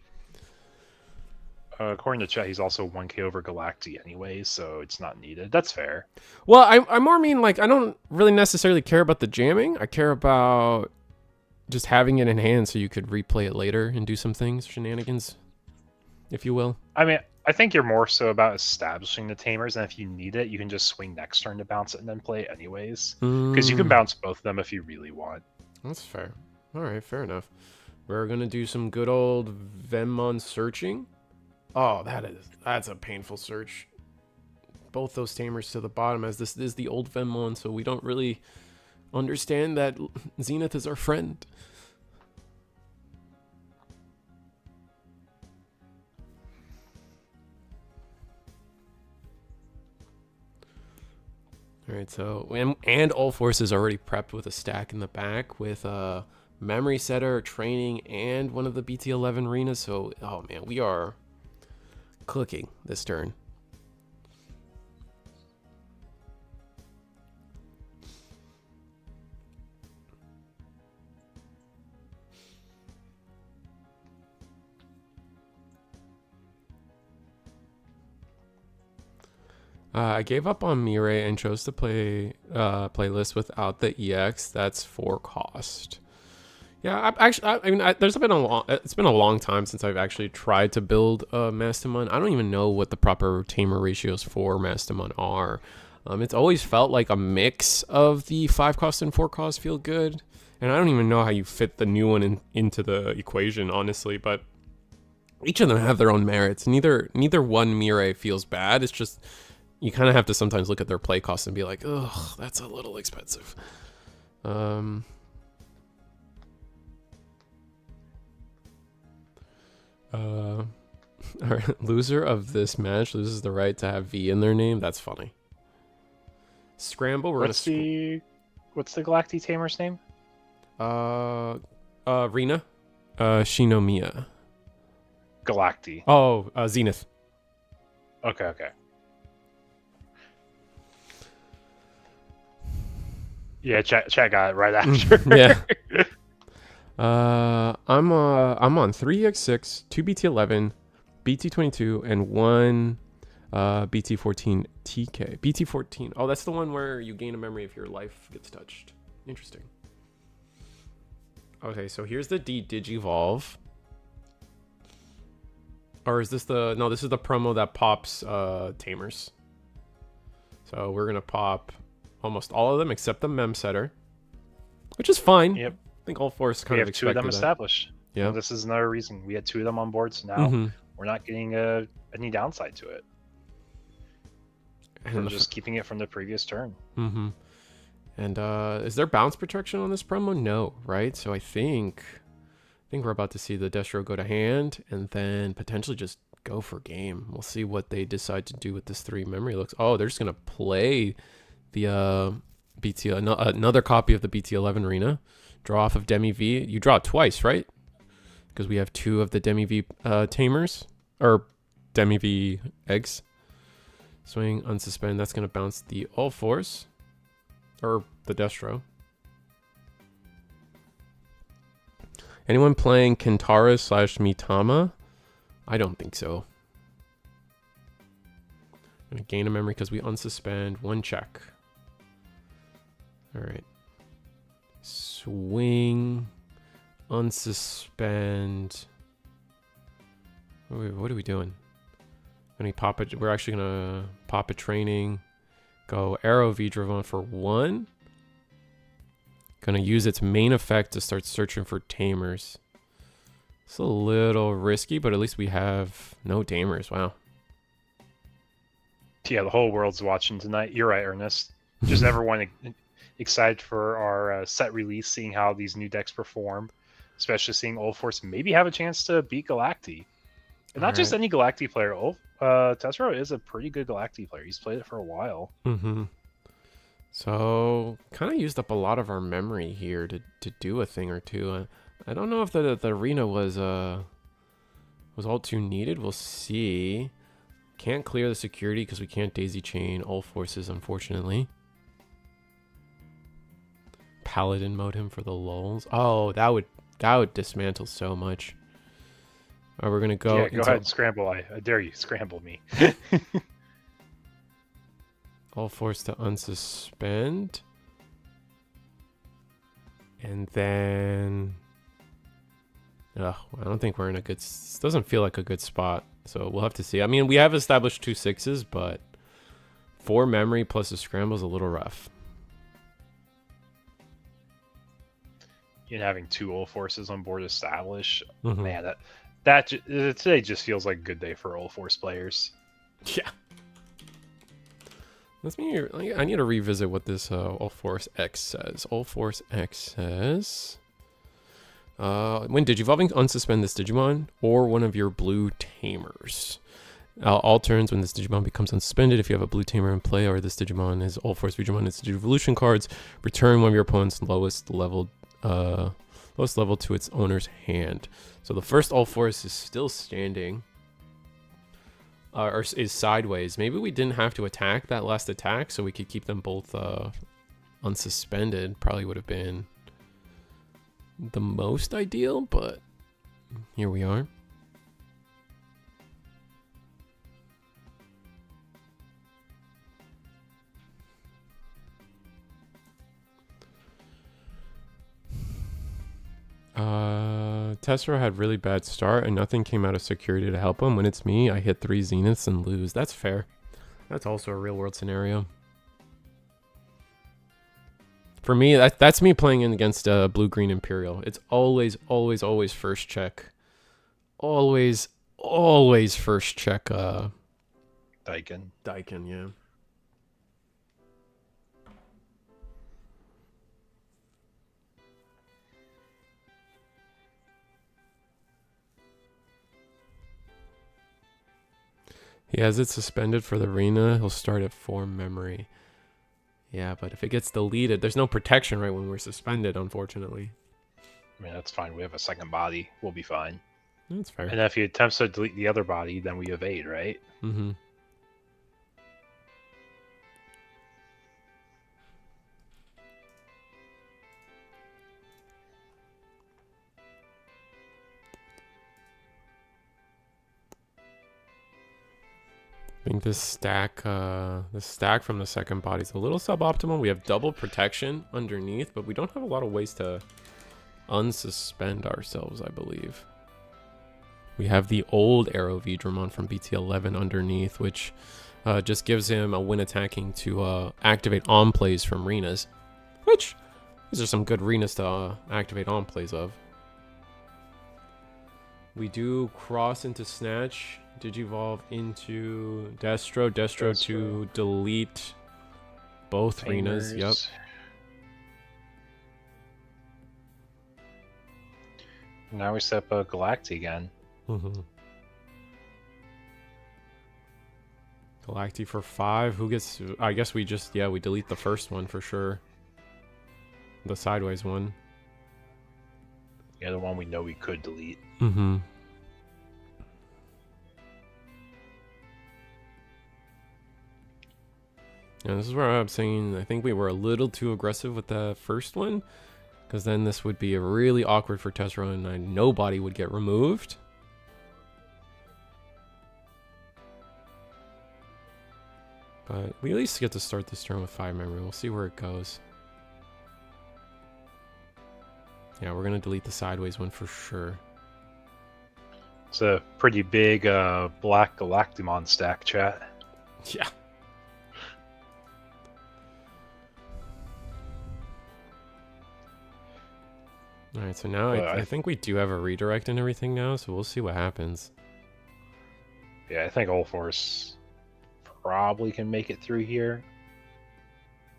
According to chat, he's also 1k over Galacti anyways, so it's not needed. That's fair. Well, I more mean, like, I don't really necessarily care about the jamming. I care about just having it in hand so you could replay it later and do some things, shenanigans, if you will. I mean, I think you're more so about establishing the tamers, and if you need it, you can just swing next turn to bounce it and then play it anyways. Because you can bounce both of them if you really want. That's fair. All right, fair enough. We're going to do some good old Venmon searching. Oh, that's a painful search. Both those tamers to the bottom, as this is the old Venmon, so we don't really understand that Zenith is our friend. All right, so and All Force is already prepped with a stack in the back with a memory setter, training, and one of the BT11 arenas. So, oh man, we are cooking this turn. I gave up on Mirai and chose to play playlist without the EX. That's for cost. Yeah, it's been a long time since I've actually tried to build a Mastamon. I don't even know what the proper tamer ratios for Mastamon are. It's always felt like a mix of the 5 cost and 4 cost feel good. And I don't even know how you fit the new one into the equation, honestly, but each of them have their own merits. Neither one Mirai feels bad. It's just you kind of have to sometimes look at their play costs and be like, ugh, that's a little expensive. All right, loser of this match loses the right to have V in their name. That's funny. Scramble. What's the Galacti Tamer's name? Rina. Shinomiya. Galacti. Oh, Zenith. Okay. Yeah, chat got it right after. Yeah. I'm on 3x6, 2 BT11, BT22, and 1 BT14 TK. BT14. Oh, that's the one where you gain a memory if your life gets touched. Interesting. Okay, so here's the Digivolve. Or is this the... No, this is the promo that pops Tamers. So we're going to pop almost all of them except the Mem Setter. Which is fine. Yep. I think all four kind of expected two of them established. Yeah. This is another reason. We had 2 of them on board, so now we're not getting any downside to it. And we're just keeping it from the previous turn. And is there bounce protection on this promo? No, right? So I think we're about to see the Destro go to hand and then potentially just go for game. We'll see what they decide to do with this 3 memory looks. Oh, they're just gonna play the BT another copy of the BT11 Arena. Draw off of Demi V. You draw it twice, right? Because we have 2 of the Demi V Tamers or Demi V eggs. Swing, unsuspend. That's gonna bounce the All Force. Or the Destro. Anyone playing Kintara / Mitama? I don't think so. Gonna gain a memory because we unsuspend. 1 check. Alright. Swing. Unsuspend. What are we doing? We're actually gonna pop a training. Go Arrow Megidramon for 1. Gonna use its main effect to start searching for Tamers. It's a little risky, but at least we have no Tamers. Wow. Yeah, the whole world's watching tonight. You're right, Ernest. Just everyone excited for our set release, seeing how these new decks perform, especially seeing Old Force maybe have a chance to beat Galacti. And not just any Galacti player. Tessero is a pretty good Galacti player. He's played it for a while. So, kind of used up a lot of our memory here to do a thing or two. I don't know if the arena was all too needed. We'll see. Can't clear the security because we can't daisy chain all forces, unfortunately. Paladin mode him for the lulls. Oh, that would dismantle so much. All right, we're gonna go. Yeah, go ahead and scramble. I dare you, scramble me. All force to unsuspend. And then... I don't think we're in a good... This doesn't feel like a good spot. So we'll have to see. I mean, we have established 2 6s, but 4 memory plus a scramble is a little rough. And having 2 Old Forces on board established, man, that today just feels like a good day for Old Force players. Yeah. I need to revisit what this All Force X says. All Force X says... when Digivolving, unsuspend this Digimon or one of your blue Tamers. All turns when this Digimon becomes unsuspended, if you have a blue Tamer in play or this Digimon is All Force Digimon, its Digivolution cards, return one of your opponent's lowest level to its owner's hand. So the first All Force is still standing. Or is sideways. Maybe we didn't have to attack that last attack, so we could keep them both unsuspended. Probably would have been the most ideal, but here we are. Tessero had really bad start and nothing came out of security to help him. When it's me, I hit 3 Zeniths and lose. That's fair. That's also a real world scenario. For me, that's me playing in against blue-green Imperial. It's always, always, always first check. Always, always first check. Daikin. Daikin, yeah. He has it suspended for the arena. He'll start at 4 memory. Yeah, but if it gets deleted, there's no protection right when we're suspended, unfortunately. I mean, that's fine. We have a second body. We'll be fine. That's fair. And if he attempts to delete the other body, then we evade, right? Mm-hmm. I think this stack from the second body is a little suboptimal. We have double protection underneath, but we don't have a lot of ways to unsuspend ourselves, I believe. We have the old Arrow Vedramon from BT11 underneath, which just gives him a win attacking to activate on plays from Renas, which these are some good Renas to activate on plays of. We do cross into Snatch, Digivolve into Destro to delete both Renas. Yep. Now we step Galacti again. Mm-hmm. Galacti for 5. Who gets... I guess we just... Yeah, we delete the first one for sure. The sideways one. Yeah, the one we know we could delete. Mm-hmm. Yeah, this is where I'm saying I think we were a little too aggressive with the first one. Because then this would be really awkward for test run and nobody would get removed. But we at least get to start this turn with 5 memory. We'll see where it goes. Yeah, we're going to delete the sideways one for sure. It's a pretty big black Galactimon stack, chat. Yeah. Alright, so now I think we do have a redirect and everything now, so we'll see what happens. Yeah, I think Allforce probably can make it through here.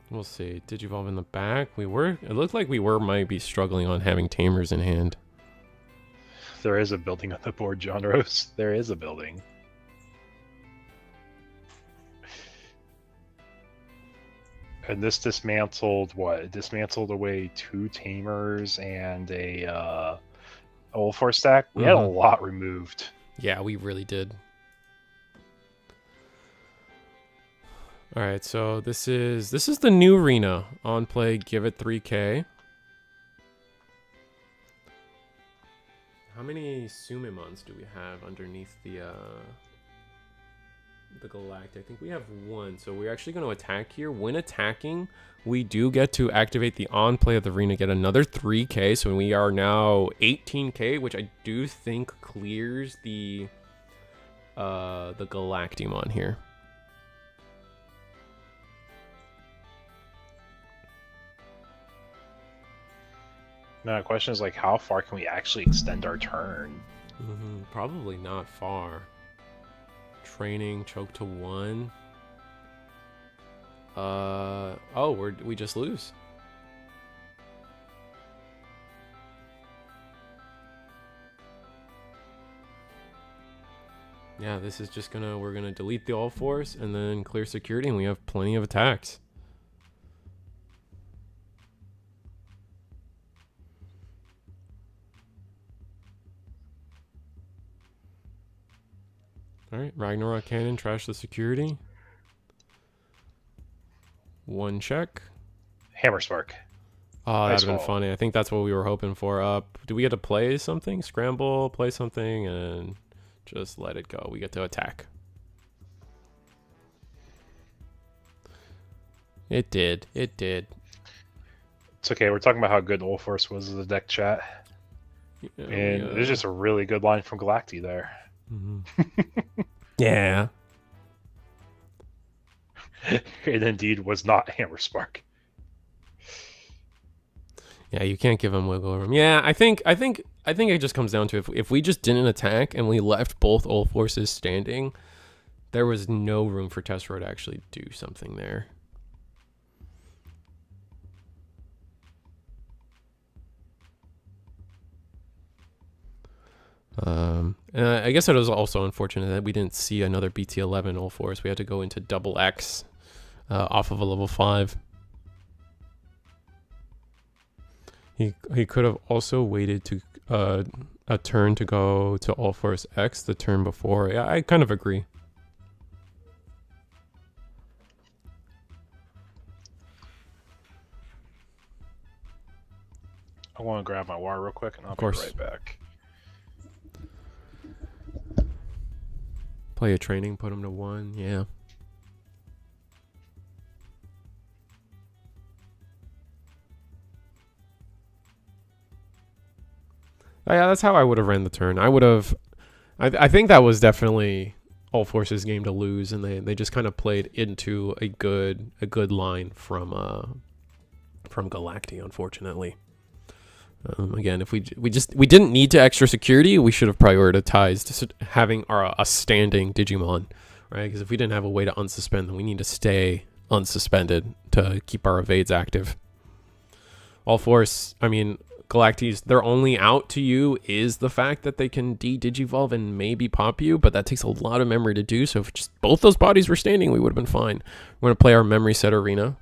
We'll see. Digivolve in the back. It looked like we might be struggling on having Tamers in hand. There is a building on the board, John Rose. There is a building. And this dismantled what? It dismantled away 2 Tamers and a Allforce stack. We had a lot removed. Yeah, we really did. All right, so this is the new arena on play. Give it 3K. How many Sumimons do we have underneath the Galactic? I think we have 1. So we're actually going to attack here. When attacking, we do get to activate the on play of the arena, get another 3K. So we are now 18K, which I do think clears the Galactimon here. Now the question is, like, how far can we actually extend our turn? Probably not far. Training, choke to 1. Oh, we just lose. Yeah, this is just we're gonna delete the Allforce and then clear security, and we have plenty of attacks. Alright, Ragnarok Cannon, trash the security. 1 check. Hammer Spark. Oh, that'd have been funny. I think that's what we were hoping for. Do we get to play something? Scramble, play something, and just let it go. We get to attack. It did. It did. It's okay. We're talking about how good Allforce was as a deck, chat. Yeah, and there's just a really good line from Galacti there. Yeah. It indeed was not Hammer Spark. Yeah, you can't give him wiggle room. Yeah, I think it just comes down to if we just didn't attack and we left both all forces standing, there was no room for Tessero to actually do something there. And I guess it was also unfortunate that we didn't see another BT11 all force. We had to go into double X off of a level 5. He could have also waited to a turn to go to all force X the turn before. Yeah, I kind of agree. I want to grab my wire real quick, and I'll be right back. Play a training, put him to 1. Yeah. Yeah, that's how I would have ran the turn. I would have. I think that was definitely all forces game to lose, and they just kind of played into a good line from Galacti, unfortunately. Again, if we didn't need to extra security, we should have prioritized having a standing Digimon, right? Because if we didn't have a way to unsuspend, then we need to stay unsuspended to keep our evades active. All force, I mean, Galacti's, their only out to you is the fact that they can de-digivolve and maybe pop you, but that takes a lot of memory to do. So if just both those bodies were standing, we would have been fine. We're going to play our memory set arena.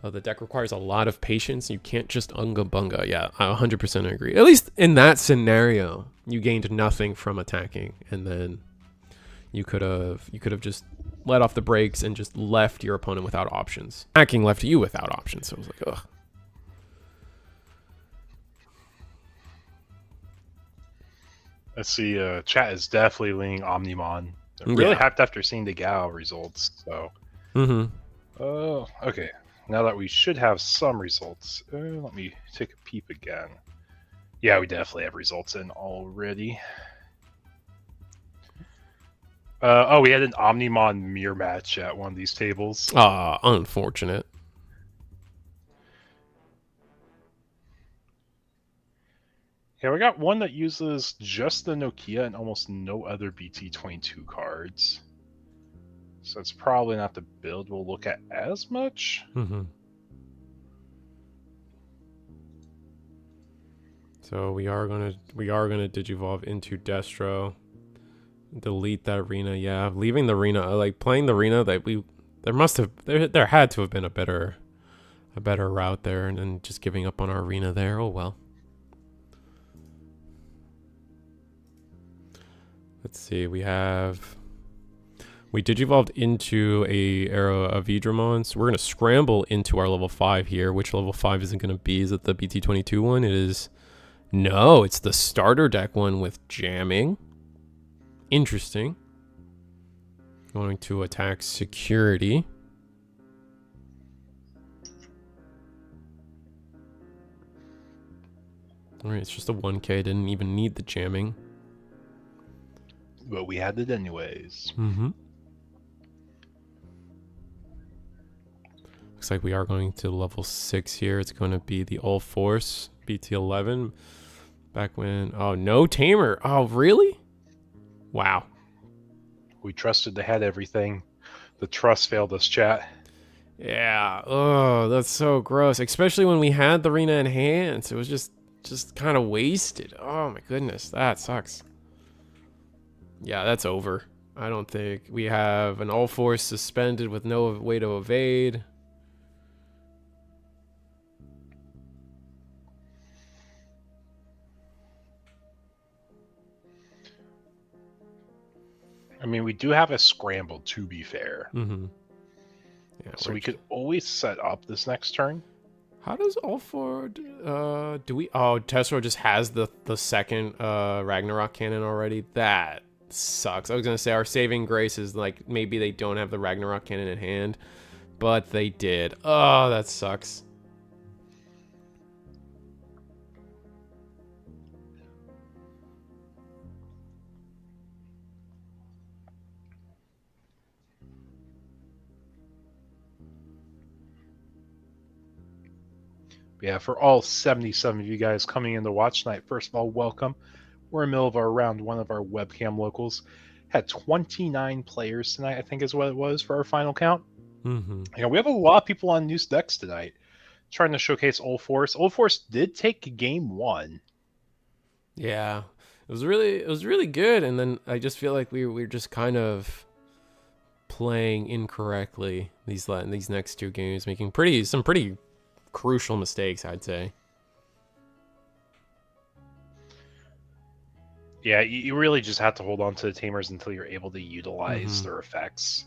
The deck requires a lot of patience. You can't just unga bunga. Yeah, I 100% agree. At least in that scenario, you gained nothing from attacking, and then you could have just let off the brakes and just left your opponent without options. Attacking left you without options. So it was like, ugh. Let's see. Chat is definitely leaning Omnimon. I'm really hyped after seeing the Gal results. So. Oh, okay. Now that we should have some results, let me take a peep again. Yeah, we definitely have results in already. Oh, we had an Omnimon mirror match at one of these tables. Unfortunate. Yeah, we got one that uses just the Nokia and almost no other BT22 cards. So it's probably not the build we'll look at as much. So we are gonna digivolve into Destro. Delete that arena. Yeah, leaving the arena, like playing the arena. That there had to have been a better route there, and then just giving up on our arena there. Oh well. Let's see. We digivolved into a era of Megidramon, so we're gonna scramble into our level 5 here. Which level 5 is it gonna be? Is it the BT22 one? It is. No, it's the starter deck one with jamming. Interesting. Going to attack security. Alright, it's just a 1k. Didn't even need the jamming. But we had it anyways. Looks like we are going to level 6 here. It's going to be the All Force BT11. Back when... Oh, no Tamer. Oh, really? Wow. We trusted they had everything. The trust failed us, chat. Yeah. Oh, that's so gross. Especially when we had the arena in hand. So it was just kind of wasted. Oh, my goodness. That sucks. Yeah, that's over. I don't think we have an All Force suspended with no way to evade. I mean, we do have a scramble, to be fair. Yeah, so we could always set up this next turn. How does All Force... do we... Oh, Tessero just has the second Ragnarok cannon already? That sucks. I was going to say our saving grace is like maybe they don't have the Ragnarok cannon in hand, but they did. Oh, that sucks. Yeah, for all 77 of you guys coming in to watch tonight, first of all, welcome. We're in the middle of our round one of our webcam locals. Had 29 players tonight, I think is what it was for our final count. Mm-hmm. We have a lot of people on new decks tonight trying to showcase Old Force. Old Force did take game one. Yeah, it was really good, and then I just feel like we're just kind of playing incorrectly these next two games, making some pretty crucial mistakes, I'd say. Yeah, you really just have to hold on to the tamers until you're able to utilize their effects,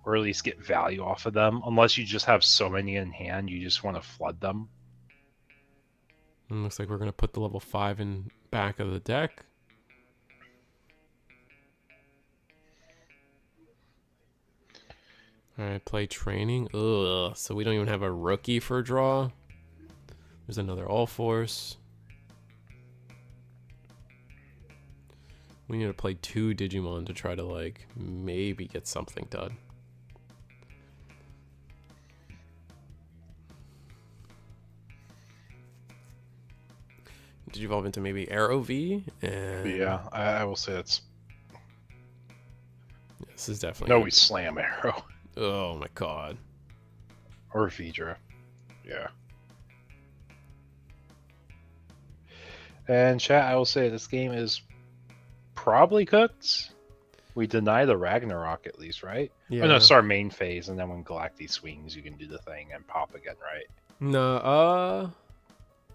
or at least get value off of them. Unless you just have so many in hand, you just want to flood them. And looks like we're gonna put the level 5 in back of the deck. All right, play training. Ugh, so we don't even have a rookie for a draw. There's another All Force. We need to play 2 Digimon to try to, like, maybe get something done. Digivolve into maybe Arrow V? And Yeah, I will say it's... This is definitely... No, we slam Arrow. Oh my god. Or Vidra. Yeah. And chat, I will say this game is probably cooked. We deny the Ragnarok at least, right? Yeah. Oh, no, it's our main phase, and then when Galacti swings, you can do the thing and pop again, right? No,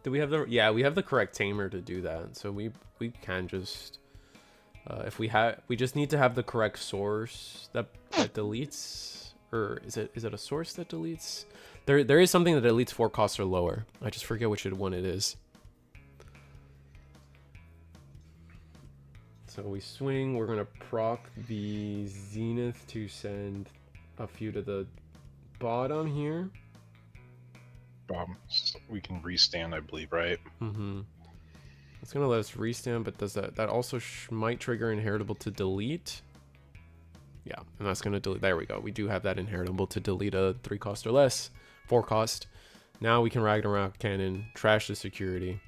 do we have the... Yeah, we have the correct tamer to do that. So we can just... if we just need to have the correct source that deletes... Or is it a source that deletes? There is something that deletes 4 costs or lower. I just forget which one it is. So we swing. We're gonna proc the Zenith to send a few to the bottom here. So we can restand, I believe, right? Mm-hmm. It's gonna let us restand, but does that also might trigger inheritable to delete? Yeah, and that's gonna delete. There we go. We do have that inheritable to delete a 3 cost or less, 4 cost. Now we can Ragnarok Cannon, trash the security.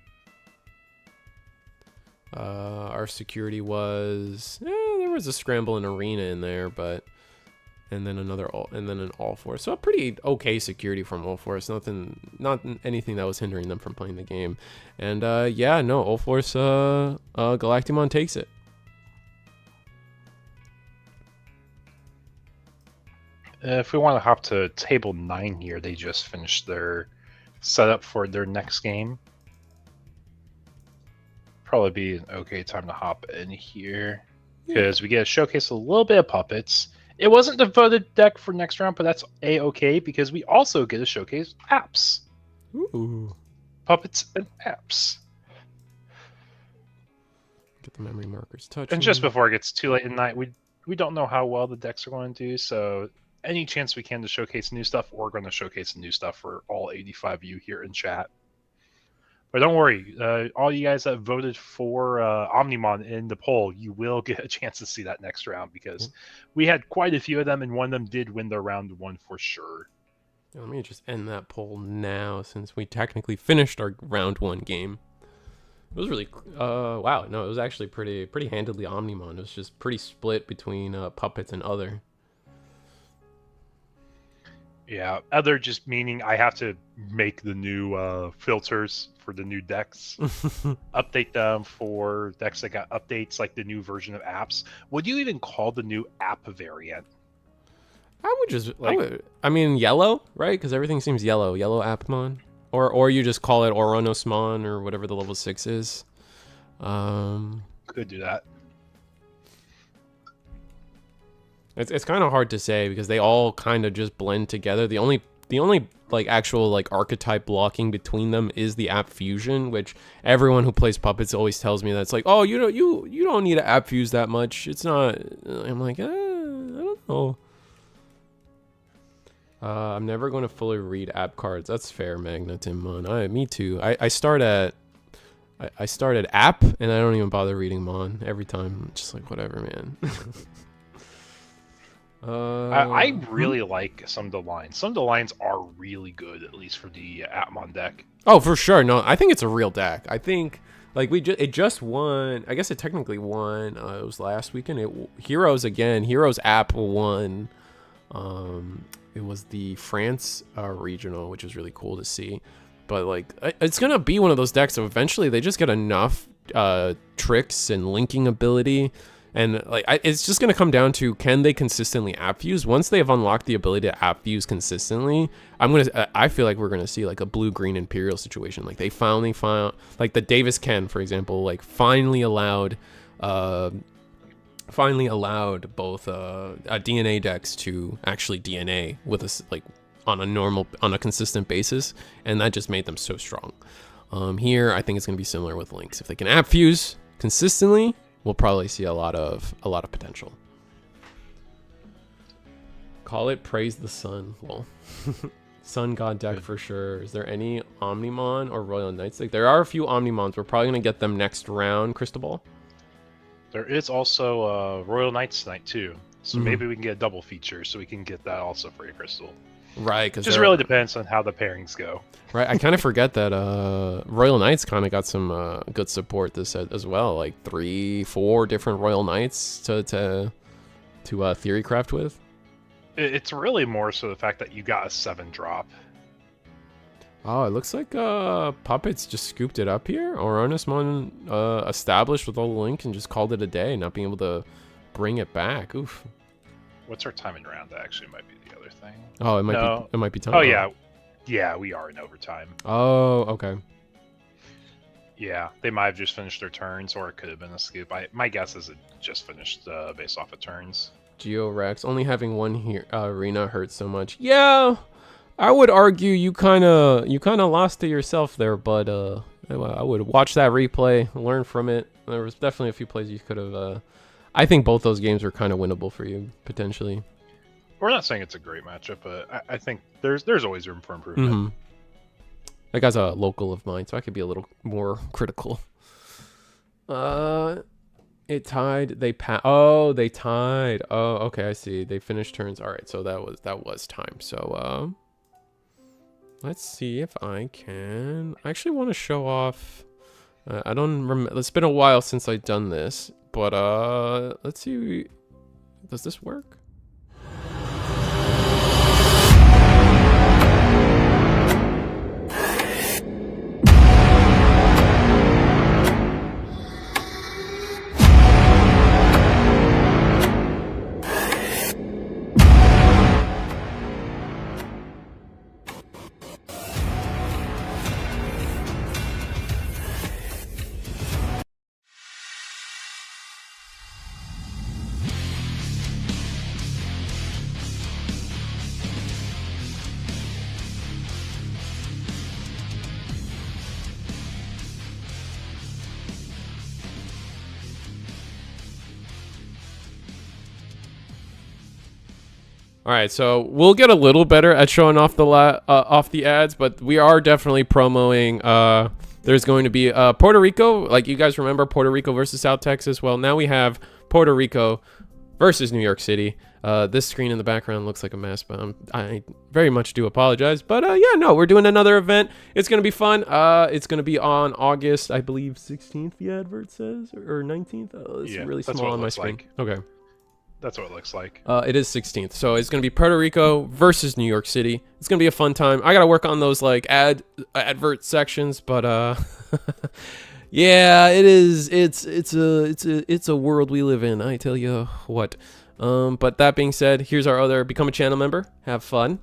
Our security was there was a scramble and arena in there, but and then an All Force. So a pretty okay security from All Force. Not anything that was hindering them from playing the game. And yeah, no, All Force Galactimon takes it. If we want to hop to table 9 here, they just finished their setup for their next game. Probably be an okay time to hop in here, because we get to showcase a little bit of puppets. It wasn't the voted deck for next round, but that's a-okay, because we also get to showcase apps. Ooh. Puppets and apps. Get the memory markers touching. And just before it gets too late at night, we don't know how well the decks are going to do, so any chance we can to showcase new stuff, we're going to showcase new stuff for all 85 of you here in chat. But don't worry, all you guys that voted for Omnimon in the poll, you will get a chance to see that next round, because we had quite a few of them, and one of them did win their round 1 for sure. Let me just end that poll now, since we technically finished our round 1 game. It was really wow. No, it was actually pretty handedly Omnimon. It was just pretty split between puppets and other. Yeah, other just meaning I have to make the new filters for the new decks, update them for decks that got updates, like the new version of apps. What do you even call the new app variant? I would just I mean yellow, right? Because everything seems yellow Appmon, or you just call it Oronosmon or whatever the level 6 is. Could do that. It's kind of hard to say because they all kind of just blend together. The only like actual like archetype blocking between them is the app fusion, which everyone who plays puppets always tells me that it's like, oh, you don't need to app fuse that much. It's not. I'm like, I don't know. I'm never going to fully read app cards. That's fair, Magnetimon. Me too. I start at app and I don't even bother reading Mon every time. I'm just like, whatever, man. I really like some of the lines. Some of the lines are really good, at least for the Atmon deck. Oh, for sure. No, I think it's a real deck. I think like it just won. I guess it technically won. It was last weekend. Heroes again. Heroes app won. It was the France regional, which was really cool to see. But like, it's gonna be one of those decks. So eventually, they just get enough tricks and linking ability. And like, it's just gonna come down to, can they consistently app fuse? Once they have unlocked the ability to app fuse consistently, I feel like we're gonna see like a blue-green Imperial situation. Like they finally found, like the Davis Ken, for example, like finally allowed both DNA decks to actually DNA with us, like on a consistent basis, and that just made them so strong. Here, I think it's gonna be similar with Lynx. If they can app fuse consistently, we'll probably see a lot of potential. Call it praise the sun. Well, sun god deck for sure. Is there any Omnimon or Royal Knights deck? There are a few Omnimons. We're probably gonna get them next round. Cristobal. There is also Royal Knights tonight too, so maybe we can get a double feature, so we can get that also for your Crystal. Right, because just really depends on how the pairings go. Right, I kind of forget that Royal Knights kind of got some good support this set as well, like 3-4 different Royal Knights to theory craft with. It's really more so the fact that you got a 7-drop. Oh, it looks like Puppets just scooped it up here. Oranusmon established with all the link and just called it a day, not being able to bring it back. Oof. What's our time in round? That actually might be the other thing. Oh, it might be time. Oh yeah, we are in overtime. Oh, okay. Yeah, they might have just finished their turns, or it could have been a scoop. My guess is it just finished based off of turns. Georex only having one here arena hurts so much. Yeah, I would argue you kind of lost to yourself there, but I would watch that replay, learn from it. There was definitely a few plays you could have. I think both those games were kind of winnable for you potentially. We're not saying it's a great matchup, but I think there's always room for improvement. Mm-hmm. That guy's a local of mine, so I could be a little more critical. It tied. They tied. Oh, okay, I see. They finished turns. All right, so that was time. So let's see if I can. I actually want to show off. I don't remember. It's been a while since I've done this, but let's see. Does this work? All right, so we'll get a little better at showing off the ads, but we are definitely promoting. There's going to be Puerto Rico, like you guys remember Puerto Rico versus South Texas. Well, now we have Puerto Rico versus New York City. This screen in the background looks like a mess, but I very much do apologize. But yeah, no, we're doing another event. It's going to be fun. It's going to be on August, I believe, 16th, the advert says, or 19th. Oh, it's really small on my screen. Okay. That's what it looks like. It is 16th. So it's going to be Puerto Rico versus New York City. It's going to be a fun time. I got to work on those like advert sections, but yeah, it is. It's a world we live in. I tell you what. But that being said, here's our other become a channel member. Have fun.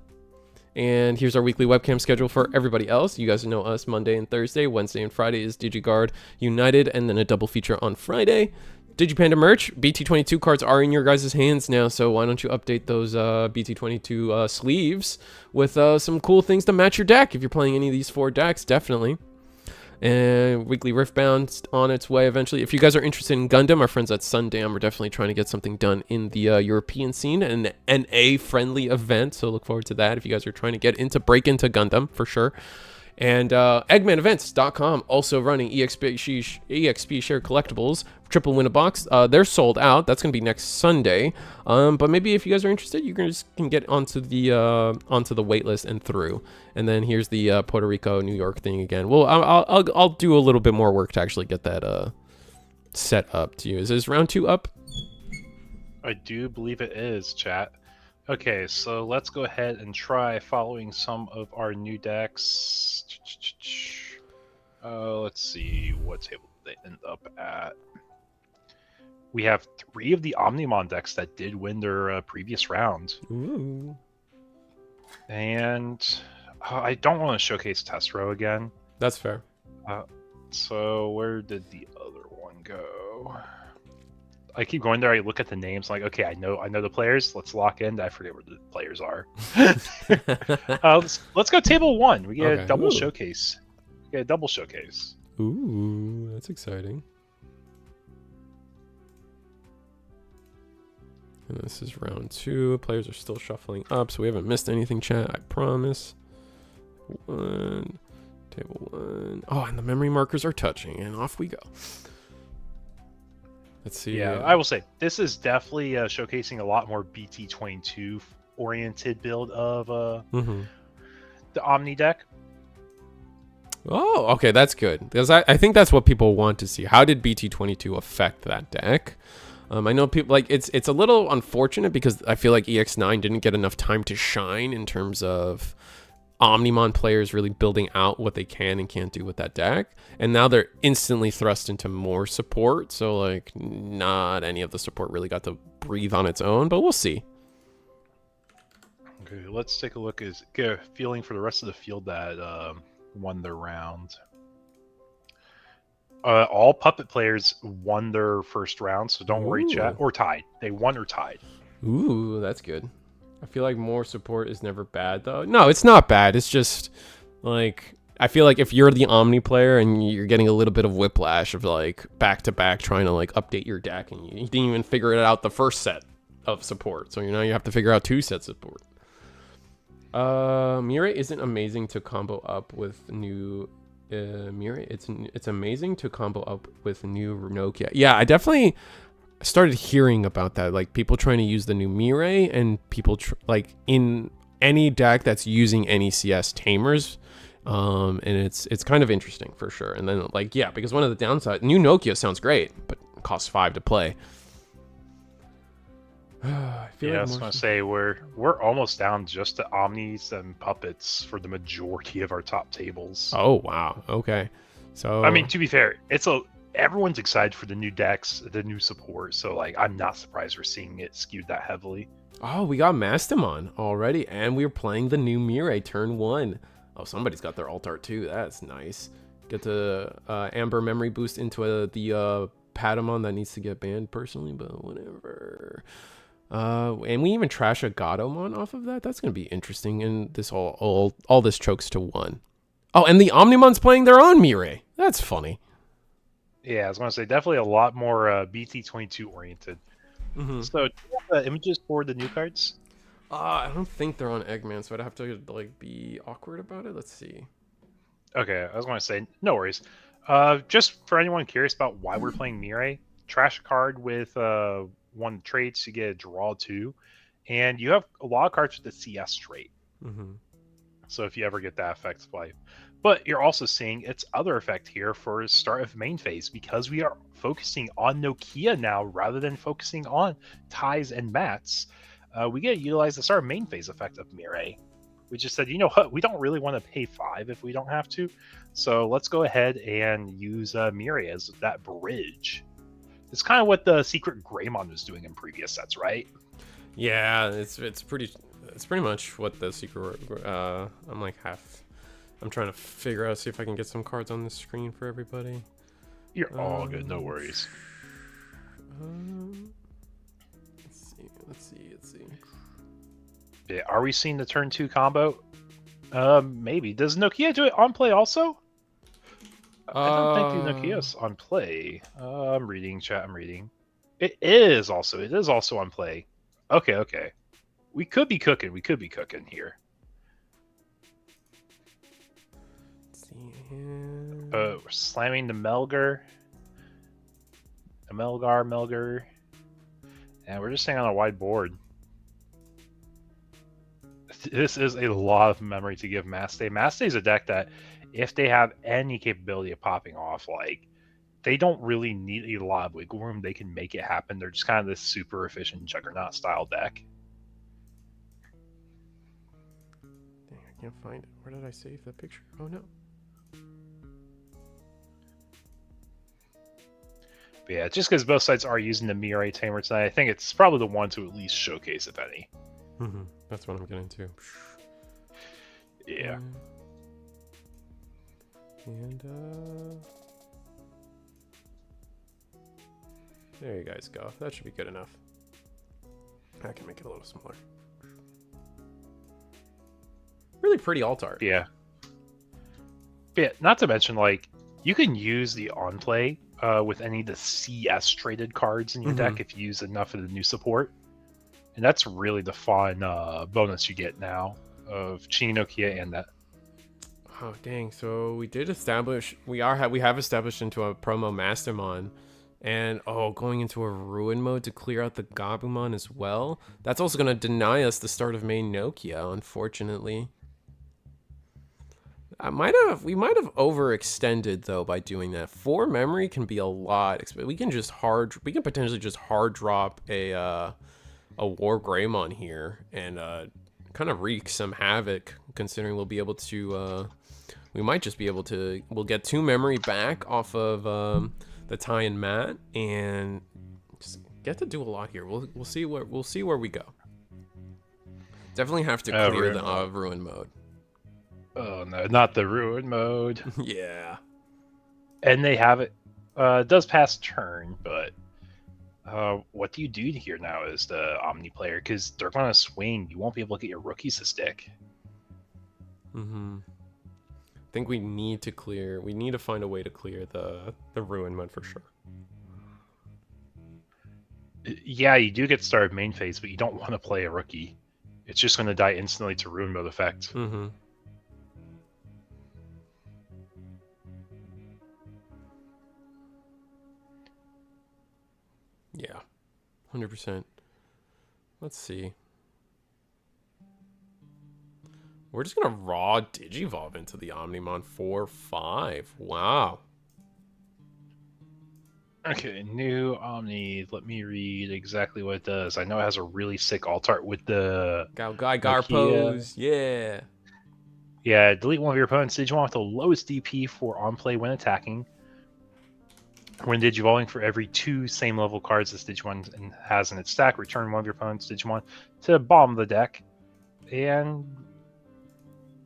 And here's our weekly webcam schedule for everybody else. You guys know us Monday and Thursday. Wednesday and Friday is DigiGuard United, and then a double feature on Friday. Digipanda merch, BT22 cards are in your guys' hands now, so why don't you update those BT22 sleeves with some cool things to match your deck if you're playing any of these 4 decks, definitely. And weekly Riftbound on its way eventually. If you guys are interested in Gundam, our friends at Sundam are definitely trying to get something done in the European scene, an NA-friendly event, so look forward to that if you guys are trying to break into Gundam, for sure. And EggmanEvents.com also running EXP share collectibles, triple win a box. They're sold out. That's gonna be next Sunday. But maybe if you guys are interested, you can get onto the wait list and through. And then here's the Puerto Rico, New York thing again. Well, I'll do a little bit more work to actually get that set up to you. Is this round 2 up? I do believe it is, chat. Okay, so let's go ahead and try following some of our new decks. Let's see, what table did they end up at? We have 3 of the Omnimon decks that did win their previous round. Ooh. And I don't want to showcase Testro again. That's fair. So where did the other one go? I keep going there. I look at the names, like, okay, I know the players. Let's lock in. I forget where the players are. Let's go table 1. We get a double showcase. We get a double showcase. Ooh, that's exciting. And this is round 2. Players are still shuffling up, so we haven't missed anything, chat. I promise. Table 1. Oh, and the memory markers are touching, and off we go. Let's see. Yeah, I will say this is definitely showcasing a lot more BT22 oriented build of the Omni deck. Oh, okay, that's good, because I think that's what people want to see. How did BT22 affect that deck? I know people like it's a little unfortunate because I feel like EX9 didn't get enough time to shine in terms of Omnimon players really building out what they can and can't do with that deck, and now they're instantly thrust into more support, so like not any of the support really got to breathe on its own, but we'll see. Okay, let's take a look. Get a feeling for the rest of the field that won their round. All puppet players won their first round, so don't worry, chat. Or tied. They won or tied. Ooh, that's good. I feel like more support is never bad, though. No, it's not bad. It's just, like, I feel like if you're the Omni player and you're getting a little bit of whiplash of, like, back-to-back trying to, like, update your deck, and you didn't even figure it out the first set of support. So, you have to figure out 2 sets of support. Mirai isn't amazing to combo up with new... Mirai, it's amazing to combo up with new Nokia. Yeah, I definitely... started hearing about that, like people trying to use the new Mirai and people like in any deck that's using NECS tamers, and it's kind of interesting for sure. And then like, yeah, because one of the downsides, new Nokia sounds great, but it costs 5 to play. I was gonna say we're almost down just to Omnis and Puppets for the majority of our top tables. Oh wow, okay. So I mean, to be fair, everyone's excited for the new decks, the new support, so like I'm not surprised we're seeing it skewed that heavily. Oh, we got Mastamon already, and we're playing the new Mirai turn 1. Oh, somebody's got their alt art too. That's nice. Get the Amber memory boost into the Patamon that needs to get banned personally, but whatever. And we even trash a Gatomon off of that. That's gonna be interesting. And this all this chokes to 1. Oh, and the Omnimon's playing their own Mirai. That's funny. Yeah, I was going to say, definitely a lot more BT22 oriented. Mm-hmm. So, do you have images for the new cards? I don't think they're on Eggman, so I'd have to like be awkward about it. Let's see. Okay, I was going to say, no worries. Just for anyone curious about why we're playing Mirai, trash a card with 1 traits, you get a draw 2, and you have a lot of cards with the CS trait. Mm-hmm. So if you ever get that effect play. But you're also seeing its other effect here for start of main phase, because we are focusing on Nokia now rather than focusing on ties and mats. We get to utilize the start of main phase effect of Mirai. We just said, you know what, we don't really want to pay 5 if we don't have to. So let's go ahead and use Mirai as that bridge. It's kind of what the Secret Greymon was doing in previous sets, right? Yeah, it's pretty much what the Secret... I'm trying to figure out, see if I can get some cards on the screen for everybody. You're all good, no worries. Let's see. Yeah, are we seeing the turn 2 combo? Maybe. Does Nokia do it on play also? I don't think the Nokia's on play. I'm reading, chat, I'm reading. It is also on play. Okay. We could be cooking here. And We're slamming the Melgar. The Melgar. And we're just staying on a wide board. This is a lot of memory to give Mastay. Mastay is a deck that, if they have any capability of popping off, like, they don't really need a lot of wiggle room. They can make it happen. They're just kind of this super efficient Juggernaut style deck. dang, I can't find it. Where did I save the picture? Oh no. But yeah, just because both sides are using the Mirai Tamer tonight, I think it's probably the one to at least showcase, if any. That's what I'm getting to. Yeah. And there you guys go. That should be good enough. I can make it a little smaller. Really pretty alt art. Yeah. But yeah, not to mention, like, you can use the on play with any of the CS traded cards in your deck if you use enough of the new support. And that's really the fun bonus you get now of Chinokia and that. Oh dang! So we did establish we have established into a promo Mastermon, and going into a ruin mode to clear out the Gabumon as well. That's also gonna deny us the start of main Nokia, unfortunately. We might have overextended though by doing that. 4 memory can be a lot. We can potentially just hard drop a War Greymon here and kind of wreak some havoc, considering we'll be able to we might just be able to we'll get 2 memory back off of the Ty and Matt and just get to do a lot here. We'll see where we go. Definitely have to clear the ruin mode. Oh no, not the ruin mode. Yeah. And they have it. It does pass turn, but what do you do here now as the Omni player? Because they're going to swing. You won't be able to get your rookies to stick. I think we need to find a way to clear the ruin mode for sure. Yeah, you do get started main phase, but you don't want to play a rookie. It's just going to die instantly to ruin mode effect. Yeah, 100%. Let's see. We're just gonna raw Digivolve into the Omnimon 4/5. Wow. Okay, new Omni. Let me read exactly what it does. I know it has a really sick alt art with the Gar pose. Yeah. Yeah, delete one of your opponent's Digimon with the lowest DP for on play when attacking. When Digivolving, for every 2 same level cards this Digimon has in its stack, return one of your opponent's Digimon to the bottom of the deck. And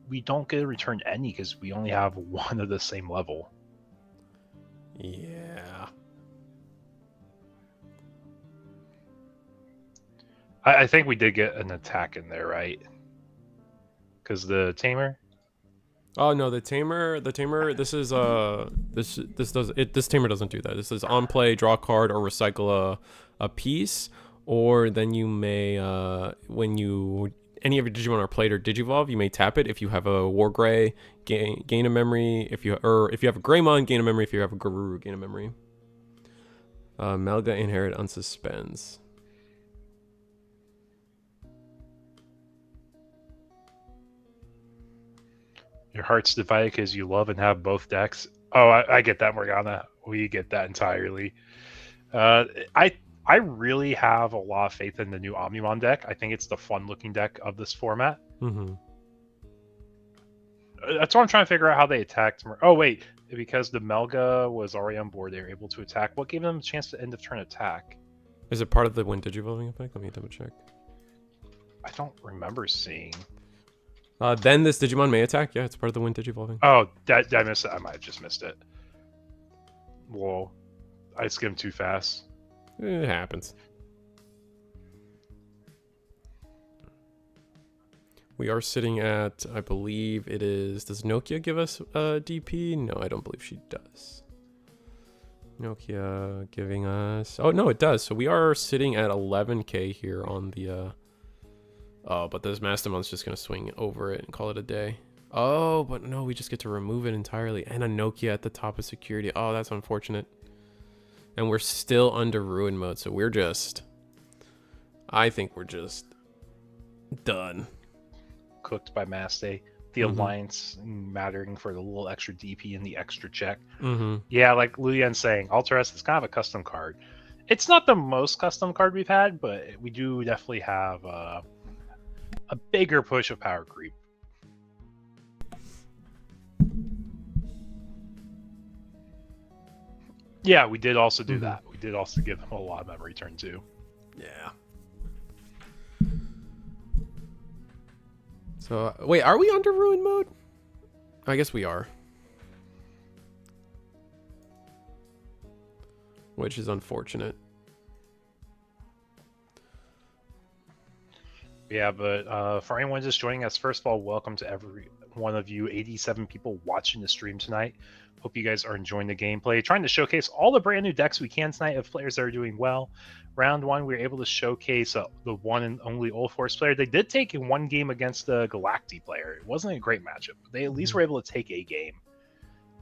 we don't get to return any because we only have 1 of the same level. Yeah. I think we did get an attack in there, right? Because the Tamer? Oh no, the tamer. This is this tamer doesn't do that. This is on play, draw a card, or recycle a piece, or then you may when any of your Digimon are played or Digivolve, you may tap it. If you have a War Grey, gain a memory. If you have a Greymon, gain a memory. If you have a Garuru, gain a memory. Melga inherit unsuspends. Your heart's divided because you love and have both decks. Oh, I get that, Morgana. We get that entirely. I really have a lot of faith in the new Omnimon deck. I think it's the fun-looking deck of this format. That's what I'm trying to figure out how they attacked. Oh, wait. Because the Melga was already on board, they were able to attack. What gave them a chance to end of turn attack? Is it part of the when Digivolving effect? Let me double check. I don't remember seeing. Then this Digimon may attack. Yeah, it's part of the when Digivolving. Oh, did I miss it? I might have just missed it. Whoa. I skimmed too fast. It happens. We are sitting at, I believe it is, does Nokia give us a DP? No, I don't believe she does. Nokia giving us, oh no, it does. So we are sitting at 11k here on the, oh, but this Mastermon's just going to swing over it and call it a day. Oh, but no, we just get to remove it entirely. And a Nokia at the top of security. Oh, that's unfortunate. And we're still under ruin mode, so we're just... I think we're just done. Cooked by Mass Day. The Alliance mattering for the little extra DP and the extra check. Yeah, like Luyan's saying, Alterus is kind of a custom card. It's not the most custom card we've had, but we do definitely have a bigger push of power creep. Yeah, we did also do that. We did also give them a lot of memory turn too. Yeah. So, wait, are we under ruin mode? I guess we are. Which is unfortunate. Yeah, but for anyone just joining us, first of all, welcome to every one of you 87 people watching the stream tonight. Hope you guys are enjoying the gameplay. Trying to showcase all the brand new decks we can tonight of players that are doing well. Round one, we were able to showcase the one and only Old Force player. They did take in one game against the Galacti player. It wasn't a great matchup, but they at least were able to take a game.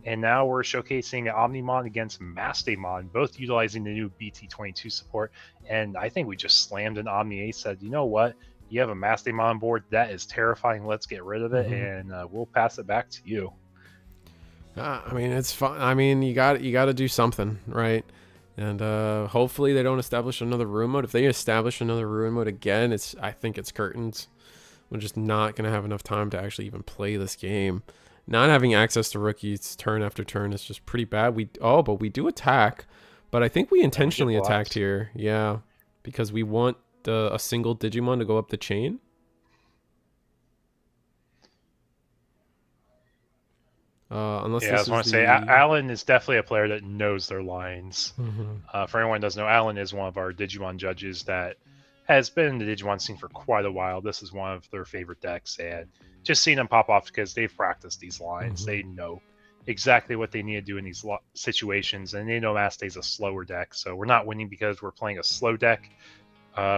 And now we're showcasing Omnimon against Mastemon, both utilizing the new BT22 support. And I think we just slammed an Omni Ace, said, you know what? You have a Mastemon board. That is terrifying. Let's get rid of it, and we'll pass it back to you. I mean, it's fine. I mean, you got to do something, right? And hopefully they don't establish another ruin mode. If they establish another ruin mode again, I think it's curtains. We're just not going to have enough time to actually even play this game. Not having access to rookies turn after turn is just pretty bad. But we do attack. But I think we intentionally attacked here. Yeah, because we want a single Digimon to go up the chain. Unless I was want to say Alan is definitely a player that knows their lines. For anyone who doesn't know, Alan is one of our Digimon judges that has been in the Digimon scene for quite a while. This is one of their favorite decks, and just seeing them pop off because they've practiced these lines. They know exactly what they need to do in these situations, and they know Mastay's a slower deck, so we're not winning because we're playing a slow deck.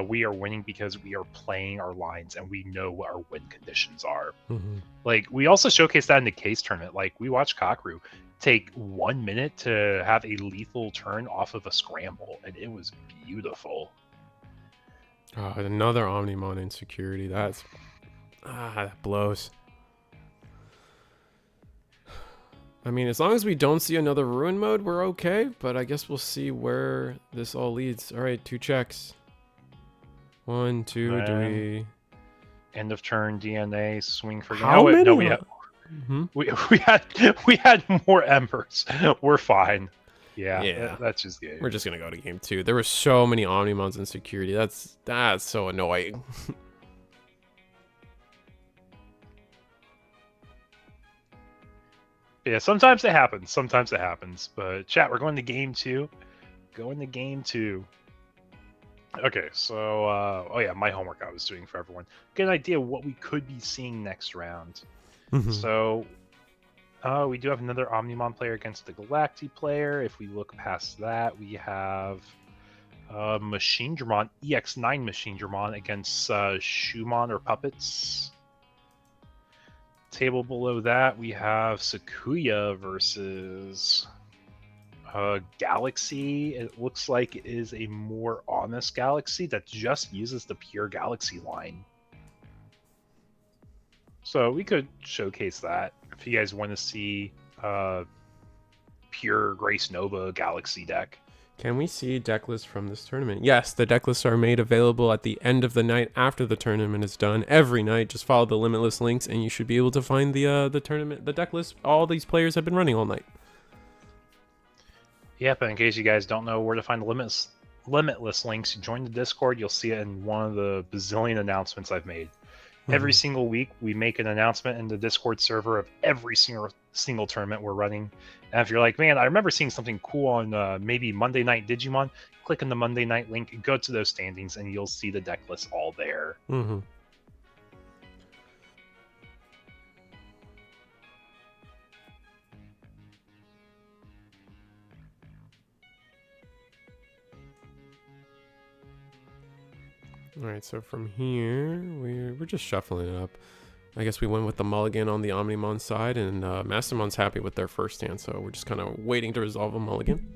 We are winning because we are playing our lines and we know what our win conditions are. Like, we also showcased that in the case tournament. Like, we watched Kakru take 1 minute to have a lethal turn off of a scramble, and it was beautiful. Another Omnimon insecurity. That blows. I mean, as long as we don't see another ruin mode, we're okay, but I guess we'll see where this all leads. All right, 2 checks. 1, 2, do we... End of turn DNA swing for... How many? No, we had more embers. We're fine. Yeah. That's just game. We're just gonna go to game 2. There were so many Omnimons in security. That's so annoying. Yeah, sometimes it happens. But chat, we're going to game 2. Okay, so my homework I was doing for everyone. Get an idea of what we could be seeing next round. So we do have another Omnimon player against the Galacti player. If we look past that, we have Megidramon, EX9 Megidramon against Shumon or Puppets. Table below that, we have Sakuya versus Galaxy. It looks like it is a more honest Galaxy that just uses the pure Galaxy line. So we could showcase that if you guys want to see pure Grace Nova Galaxy deck. Can we see deck lists from this tournament? Yes, the deck lists are made available at the end of the night after the tournament is done. Every night, just follow the Limitless links and you should be able to find the deck list all these players have been running all night. Yeah, but in case you guys don't know where to find the Limitless links, join the Discord. You'll see it in one of the bazillion announcements I've made. Every single week, we make an announcement in the Discord server of every single tournament we're running. And if you're like, man, I remember seeing something cool on maybe Monday Night Digimon, click on the Monday Night link, go to those standings, and you'll see the deck list all there. All right, so from here, we're just shuffling it up. I guess we went with the mulligan on the Omnimon side, and Mastermon's happy with their first hand, so we're just kind of waiting to resolve a mulligan.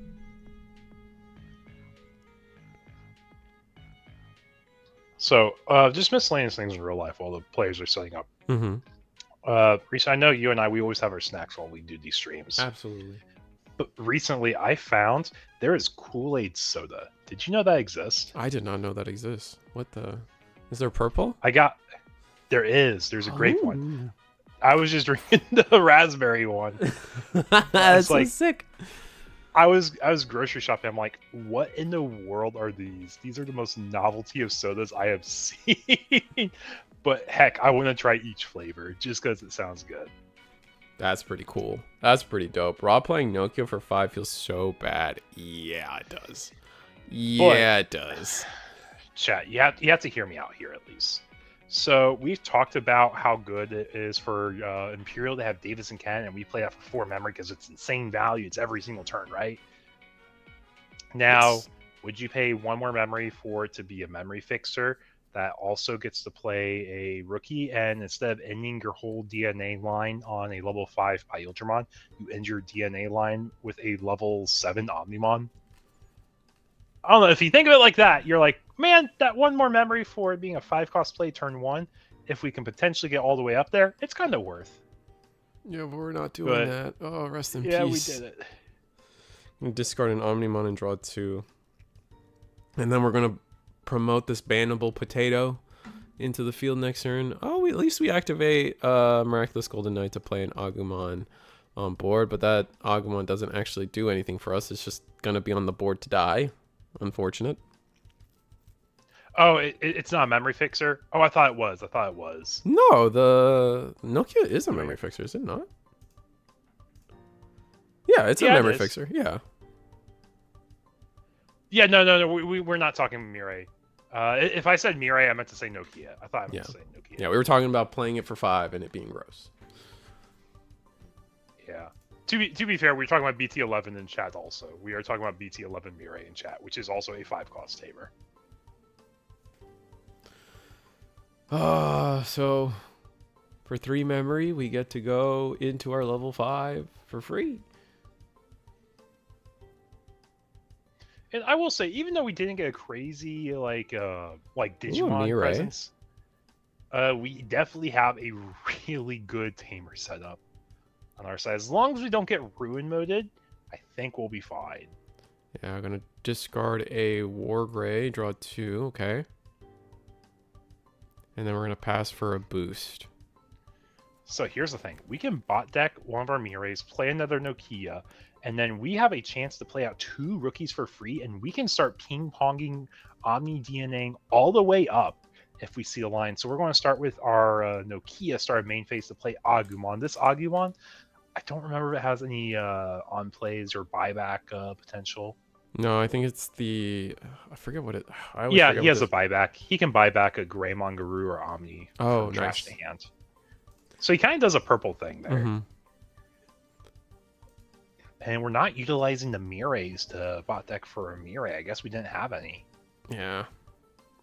So, just miscellaneous things in real life while the players are setting up. Reese, I know you and we always have our snacks while we do these streams. Absolutely. But recently, I found there is Kool-Aid soda. Did you know that exists? I did not know that exists. What the? Is there purple? There is. There's a grape one. I was just drinking the raspberry one. That's so sick. I was grocery shopping. I'm like, what in the world are these? These are the most novelty of sodas I have seen. But heck, I want to try each flavor just because it sounds good. That's pretty cool. That's pretty dope. Rob playing Nokia for 5 feels so bad. Yeah, it does. Yeah, it does. Chat, you have to hear me out here at least. So we've talked about how good it is for Imperial to have Davis and Ken, and we play that for 4 memory because it's insane value. It's every single turn, right? Now, would you pay 1 more memory for it to be a memory fixer that also gets to play a rookie, and instead of ending your whole DNA line on a level 5 Megidramon, you end your DNA line with a level 7 Omnimon? I don't know, if you think of it like that, you're like, man, that 1 more memory for it being a 5-cost play turn 1, if we can potentially get all the way up there, it's kind of worth. Yeah, but we're not doing that. Oh, rest in peace. Yeah, we did it. You discard an Omnimon and draw 2. And then we're going to promote this bannable potato into the field next turn. Oh, at least we activate Miraculous Golden Knight to play an Agumon on board, but that Agumon doesn't actually do anything for us. It's just going to be on the board to die. Unfortunate. Oh, it's not a memory fixer? Oh, I thought it was. No, the Nokia is a memory fixer, is it not? Yeah, it's a memory fixer. Yeah. Yeah, no. We're not talking Mirai. If I said Mirai, I meant to say Nokia. I thought I meant to say Nokia. Yeah, we were talking about playing it for 5 and it being gross. Yeah. To be fair, we were talking about BT11 in chat also. We are talking about BT11 Mirai in chat, which is also a 5-cost tamer. So for 3 memory, we get to go into our level 5 for free. And I will say, even though we didn't get a crazy like Digimon presence, we definitely have a really good tamer setup on our side. As long as we don't get ruin moded, I think we'll be fine. Yeah, I'm gonna discard a War Gray, draw 2, okay. And then we're gonna pass for a boost. So here's the thing. We can bot deck one of our Mirais, play another Nokia, and then we have a chance to play out 2 rookies for free, and we can start ping-ponging Omni DNAing all the way up if we see a line. So we're going to start with our Nokia, start main phase to play Agumon. This Agumon, I don't remember if it has any on plays or buyback potential. No, I think it's the... I forget what it... He has a buyback. He can buy back a Greymon Garou or Omni from trash to hand. So he kind of does a purple thing there. Mm-hmm. And we're not utilizing the Mirais to bot deck for a Mirai. I guess we didn't have any. Yeah.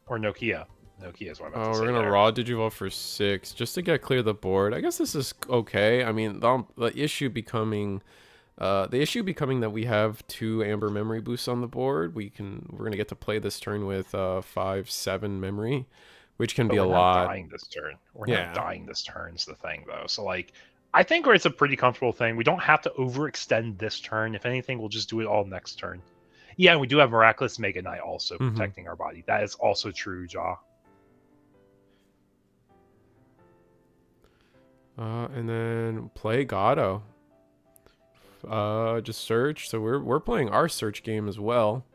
Or Nokia. Nokia is what I'm about to say. We're going to raw Digivolve for 6 just to get clear the board. I guess this is okay. I mean, the issue becoming... that we have 2 Amber memory boosts on the board. We're gonna get to play this turn with 5-7 memory, which can be a lot. We're not dying this turn. We're not dying this turn is the thing, though. So like, I think it's a pretty comfortable thing. We don't have to overextend this turn. If anything, we'll just do it all next turn. Yeah, and we do have Miraculous Mega Knight also protecting our body. That is also true, Jaw. And then play Gato. Just search. So we're playing our search game as well.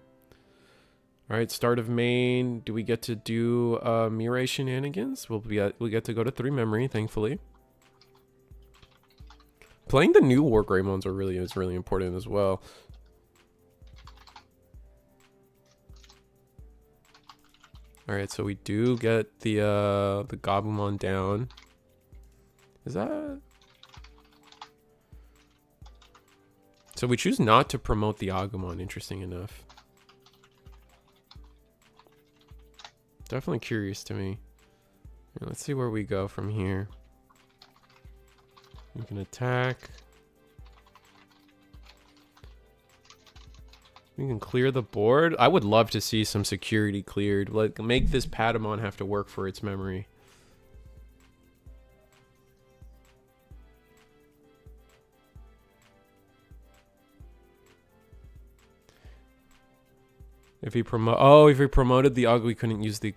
All right, start of main. Do we get to do Mirai shenanigans? We'll get to go to 3 memory, thankfully. Playing the new War Greymons is really important as well. All right, so we do get the Gabumon down. Is that? So we choose not to promote the Agumon, interesting enough. Definitely curious to me. Let's see where we go from here. You can attack. We can clear the board. I would love to see some security cleared. Like, make this Patamon have to work for its memory. If he promoted the Og, we couldn't use the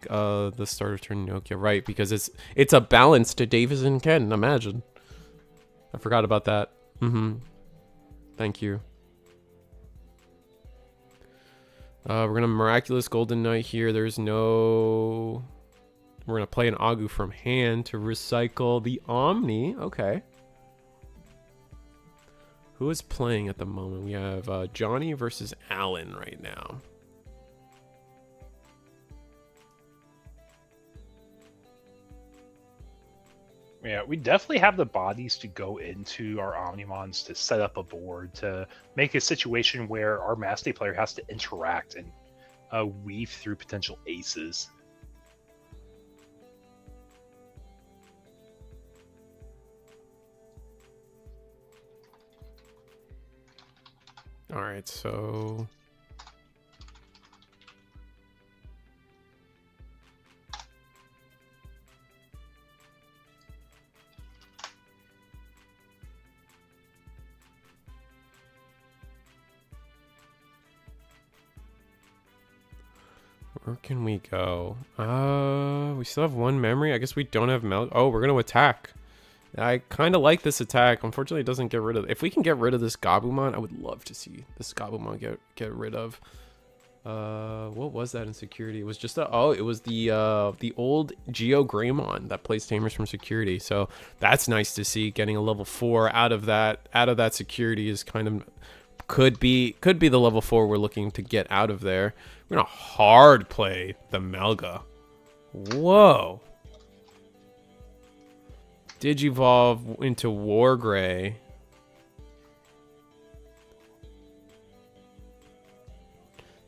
start of turn Nokia, right? Because it's a balance to Davis and Ken. Imagine. I forgot about that. Thank you. We're gonna Miraculous Golden Knight here. There's no. We're gonna play an Agu from hand to recycle the Omni. Okay. Who is playing at the moment? We have Johnny versus Alan right now. Yeah, we definitely have the bodies to go into our Omnimons to set up a board to make a situation where our Master player has to interact and weave through potential aces. All right, so where can we go? We still have one memory. I guess we don't have Oh, we're gonna attack. I kind of like this attack. Unfortunately, it doesn't get rid of. If we can get rid of this Gabumon, I would love to see this Gabumon get rid of. What was that in security? It was just it was the old Geo Greymon that plays Tamers from security. So that's nice to see. Getting a level 4 out of that security is kind of could be the level 4 we're looking to get out of there. We're gonna hard play the Melga. Whoa. Digivolve into Wargrey.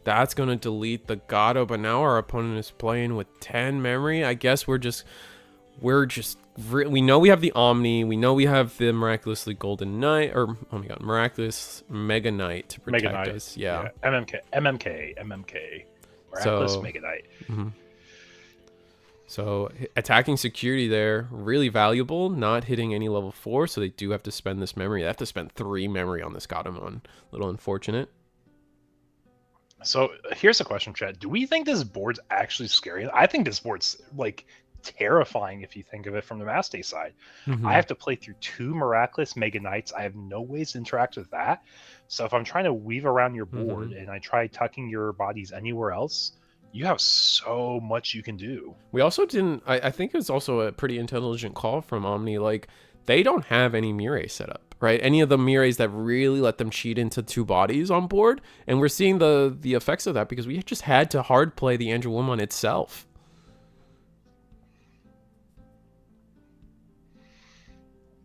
That's going to delete the Gato, but now our opponent is playing with 10 memory. I guess we know we have the Omni. We know we have the Miraculously Golden Knight, or, oh my god, Miraculous Mega Knight to protect us. Yeah. MMK. Miraculous Mega Knight. So attacking security there, really valuable, not hitting any level 4, so they do have to spend this memory. They have to spend 3 memory on this Gatomon. A little unfortunate. So here's a question, Chad. Do we think this board's actually scary? I think this board's like terrifying if you think of it from the Master side. I have to play through 2 Miraculous Mega Knights. I have no ways to interact with that. So if I'm trying to weave around your board and I try tucking your bodies anywhere else, you have so much you can do. We also didn't. I think it's also a pretty intelligent call from Omni. Like, they don't have any Mirai set up, right? Any of the Mirais that really let them cheat into 2 bodies on board, and we're seeing the effects of that because we just had to hard play the Andrew Woman itself.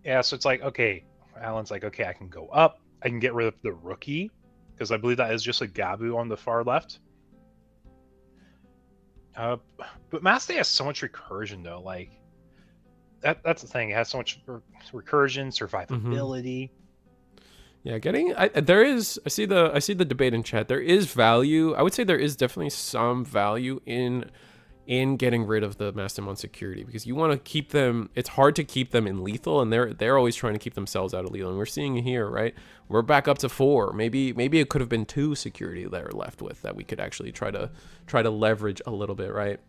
Yeah, so it's like, okay, Alan's like, okay, I can go up. I can get rid of the rookie because I believe that is just a Gabu on the far left. But Master has so much recursion though. Like that's the thing. It has so much recursion, survivability. Yeah, there is. I see the debate in chat. There is value. I would say there is definitely some value in getting rid of the Mastermon security because you want to keep them. It's hard to keep them in lethal, and they're always trying to keep themselves out of lethal. And we're seeing here, right? We're back up to 4. Maybe it could have been 2 security they're left with that we could actually try to leverage a little bit, right?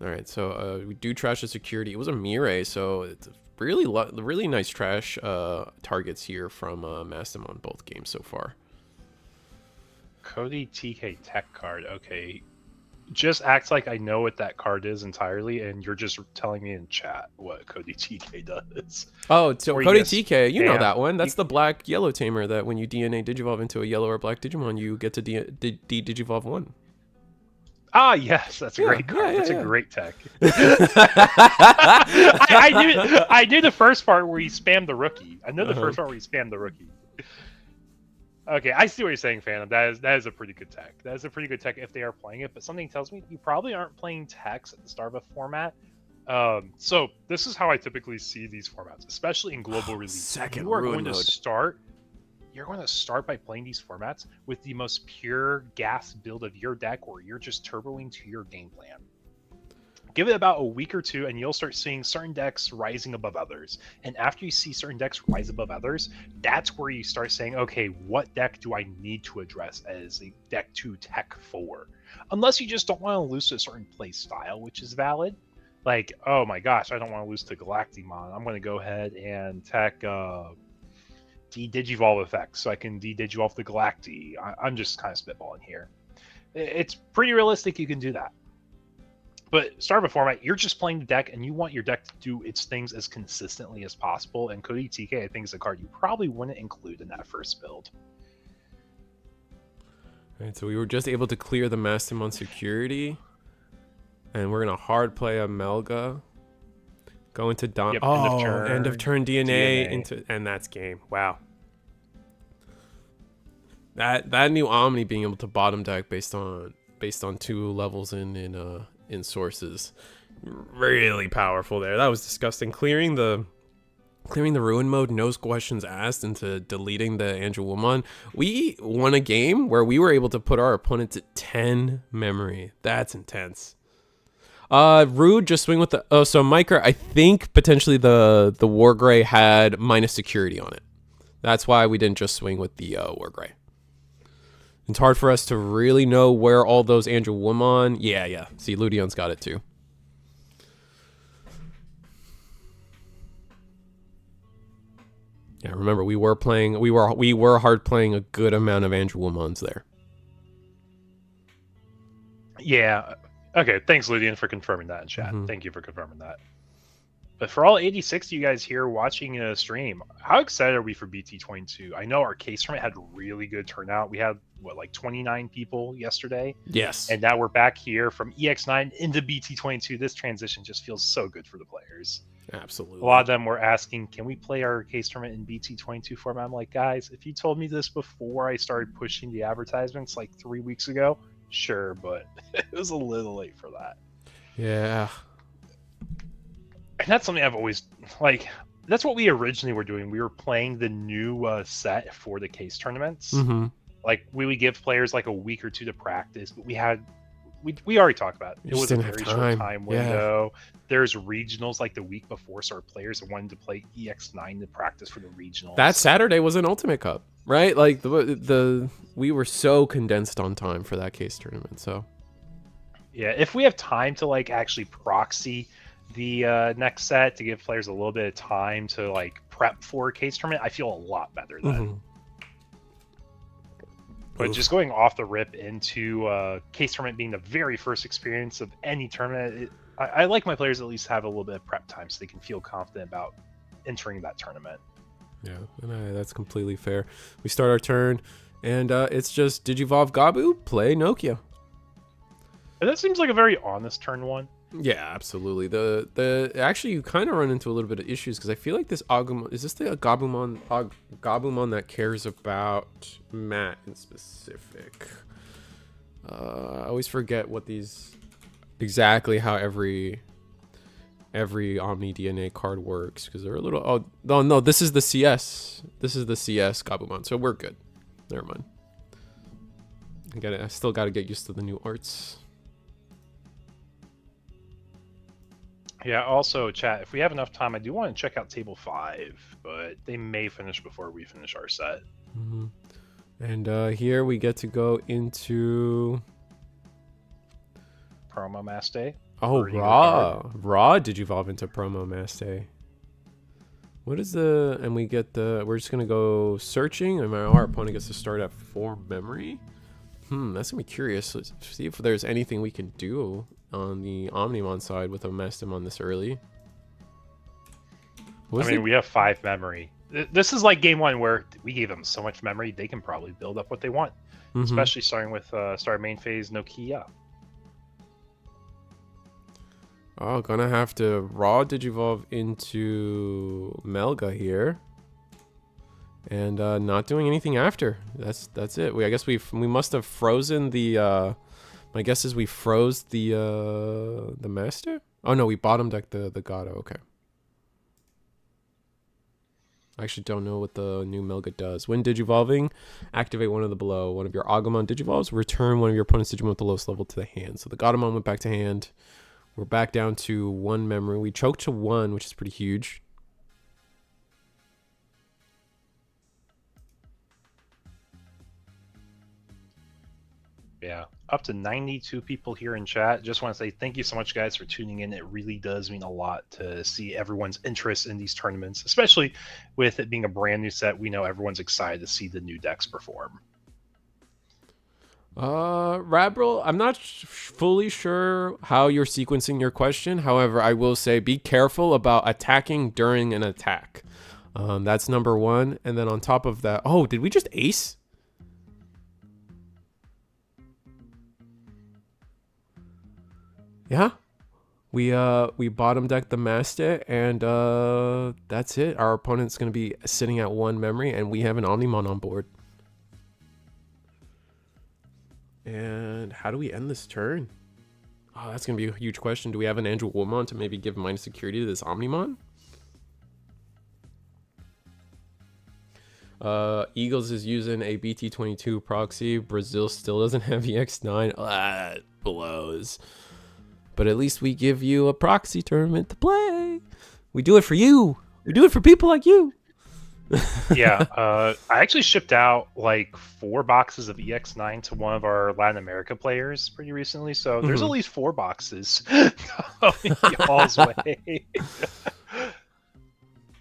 All right, so we do trash the security. It was a Mirai, so it's really nice trash targets here from Mastermon both games so far. Cody TK tech card. Okay, just acts like I know what that card is entirely, and you're just telling me in chat what Cody TK does. Oh, so Cody TK, you know that one. That's the black yellow tamer that when you DNA Digivolve into a yellow or black Digimon, you get to Digivolve 1. Ah, yes, that's a great card. That's a great tech. I knew the first part where he spammed the rookie. I know the first part where he spammed the rookie. Okay, I see what you're saying, Phantom. That is a pretty good tech. That is a pretty good tech if they are playing it, but something tells me you probably aren't playing techs at the start of a format So this is how I typically see these formats, especially in global release. Second You are ruin going to mode. start. You're going to start by playing these formats with the most pure gas build of your deck, or you're just turboing to your game plan. Give it about a week or two, and you'll start seeing certain decks rising above others. And after you see certain decks rise above others, that's where you start saying, okay, what deck do I need to address as a deck 2 tech 4? Unless you just don't want to lose to a certain play style, which is valid. Like, oh my gosh, I don't want to lose to Galactimon. I'm going to go ahead and tech de-Digivolve effects so I can de-Digivolve the Galacti. I'm just kind of spitballing here. It's pretty realistic you can do that. But start with a format, you're just playing the deck, and you want your deck to do its things as consistently as possible. And Cody TK, I think, is a card you probably wouldn't include in that first build. All right, so we were just able to clear the Mastamon security, and we're gonna hard play a Melga. Go into Dom. Yep, oh, end of turn DNA, DNA into, and that's game. Wow. That new Omni being able to bottom deck based on 2 levels in sources, really powerful there. That was disgusting. Clearing the ruin mode, no questions asked, into deleting the Andrew Woolmon. We won a game where we were able to put our opponents at 10 memory. That's intense. Rude, just swing with the... Oh, so Micro, I think potentially the Wargrey had minus security on it. That's why we didn't just swing with the Wargrey. It's hard for us to really know where all those Andrew Woolmon... Yeah. See, Ludion's got it too. Yeah, remember, we were hard playing a good amount of Andrew Woolmons there. Yeah. Okay, thanks, Ludian, for confirming that in chat. Thank you for confirming that. But for all 86 of you guys here watching a stream, how excited are we for BT22? I know our case from it had really good turnout. We had, like 29 people yesterday? Yes. And now we're back here from EX9 into BT22. This transition just feels so good for the players. Absolutely. A lot of them were asking, can we play our case tournament in BT22 format? I'm like, guys, if you told me this before I started pushing the advertisements like 3 weeks ago, sure, but it was a little late for that. Yeah. And that's something I've always, like, that's what we originally were doing. We were playing the new set for the case tournaments. Like, we would give players like a week or two to practice, but we already talked about it. It was a very short time window. Yeah. There's regionals like the week before, so our players wanted to play EX9 to practice for the regionals. That Saturday was an Ultimate Cup, right? Like we were so condensed on time for that case tournament. So yeah, if we have time to like actually proxy the next set to give players a little bit of time to like prep for a case tournament, I feel a lot better then. But just going off the rip into case tournament being the very first experience of any tournament, I like my players at least have a little bit of prep time so they can feel confident about entering that tournament. Yeah, and that's completely fair. We start our turn, and it's just Digivolve Gabu, play Nokia. And that seems like a very honest turn one. Yeah, absolutely. Actually, you kind of run into a little bit of issues because I feel like this Agumon, is this the Gabumon that cares about Matt in specific? I always forget what these exactly how every Omni DNA card works because they're a little. Oh no, this is the CS. This is the CS Gabumon, so we're good. Never mind. I still got to get used to the new arts. Yeah, also, chat, if we have enough time, I do want to check out Table 5, but they may finish before we finish our set. And here we get to go into... Promo Mass Day. Oh, Raw Digivolve into Promo Mass Day. What is the... And we get the... We're just going to go searching, and our opponent gets to start at 4 memory. That's going to be curious. Let's see if there's anything we can do on the Omnimon side with a Mastamon this early. We have 5 memory. This is like game 1 where we gave them so much memory, they can probably build up what they want. Especially starting with start main phase Nokia. Oh, gonna have to Raw Digivolve into Melga here. And not doing anything after. That's it. I guess we must have frozen the... my guess is we froze the master. Oh no, we bottom decked the Gato. Okay. I actually don't know what the new Melga does. When digivolving, activate one of the below. One of your Agumon digivolves, return one of your opponent's Digimon with the lowest level to the hand. So the Gatomon went back to hand. We're back down to 1 memory. We choked to 1, which is pretty huge. Yeah, up to 92 people here in chat. Just want to say thank you so much, guys, for tuning in. It really does mean a lot to see everyone's interest in these tournaments, especially with it being a brand new set. We know everyone's excited to see the new decks perform. Rabril, I'm not fully sure how you're sequencing your question. However, I will say be careful about attacking during an attack. That's number 1. And then on top of that, oh, did we just ace? Yeah, we bottom decked the Mastet, and that's it. Our opponent's gonna be sitting at 1 memory, and we have an Omnimon on board. And how do we end this turn? Oh, that's gonna be a huge question. Do we have an Andrew Woolmon to maybe give minus security to this Omnimon? Eagles is using a BT22 proxy. Brazil still doesn't have EX9. That blows. But at least we give you a proxy tournament to play. We do it for you. We do it for people like you. Yeah, I actually shipped out like 4 boxes of EX9 to one of our Latin America players pretty recently. So there's at least 4 boxes going y'all's way.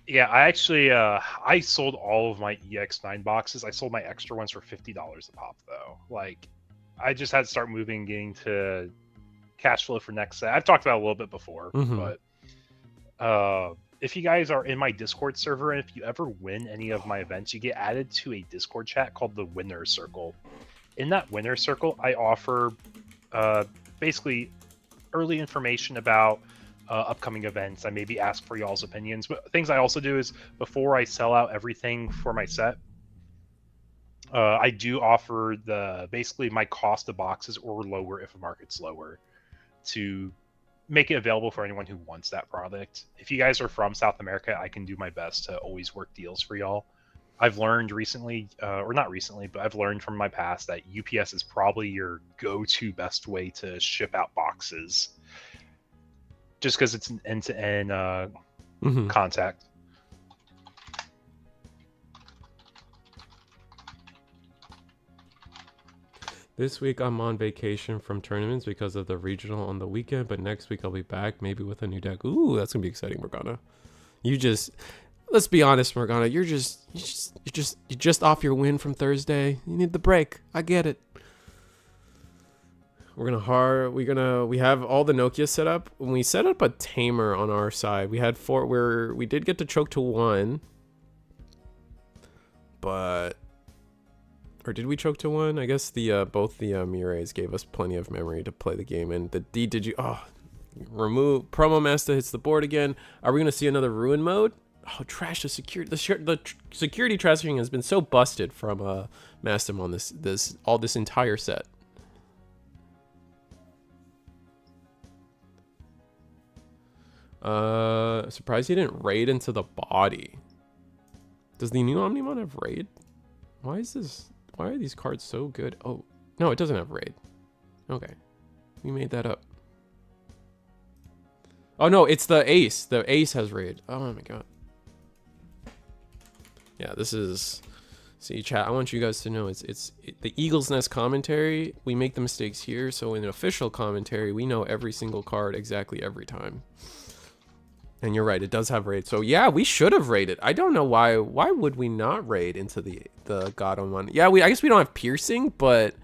Yeah, I actually I sold all of my EX9 boxes. I sold my extra ones for $50 a pop, though. Like, I just had to start moving, getting to cash flow for next set. I've talked about it a little bit before, but if you guys are in my Discord server, and if you ever win any of my events, you get added to a Discord chat called the Winner Circle. In that Winner Circle, I offer basically early information about upcoming events. I maybe ask for y'all's opinions, but things I also do is before I sell out everything for my set, I do offer basically my cost of boxes or lower if a market's lower, to make it available for anyone who wants that product. If you guys are from South America, I can do my best to always work deals for y'all. I've learned recently, or not recently, but I've learned from my past that UPS is probably your go-to best way to ship out boxes, just because it's an end-to-end contact. This week I'm on vacation from tournaments because of the regional on the weekend, but next week I'll be back, maybe with a new deck. Ooh, that's gonna be exciting, Morgana. Let's be honest, Morgana. You're just off your win from Thursday. You need the break. I get it. We have all the Nokia set up. When we set up a tamer on our side, we had 4 where we did get to choke to 1, but. Or did we choke to 1? I guess both the Mires gave us plenty of memory to play the game. And the remove Promo Master hits the board again. Are we going to see another Ruin mode? Oh, trash the security. The security trashing has been so busted from Mastem on this entire set. Surprised he didn't raid into the body. Does the new Omnimon have raid? Why are these cards so good? Oh, no, it doesn't have raid. Okay. We made that up. Oh, no, it's the ace. The ace has raid. Oh, my God. Yeah, this is... See, chat, I want you guys to know it's the Eagle's Nest commentary. We make the mistakes here, so in an official commentary, we know every single card exactly every time. And you're right, it does have raid. So yeah, we should have raided. I don't know why. Why would we not raid into the Godon one? Yeah, I guess we don't have piercing, but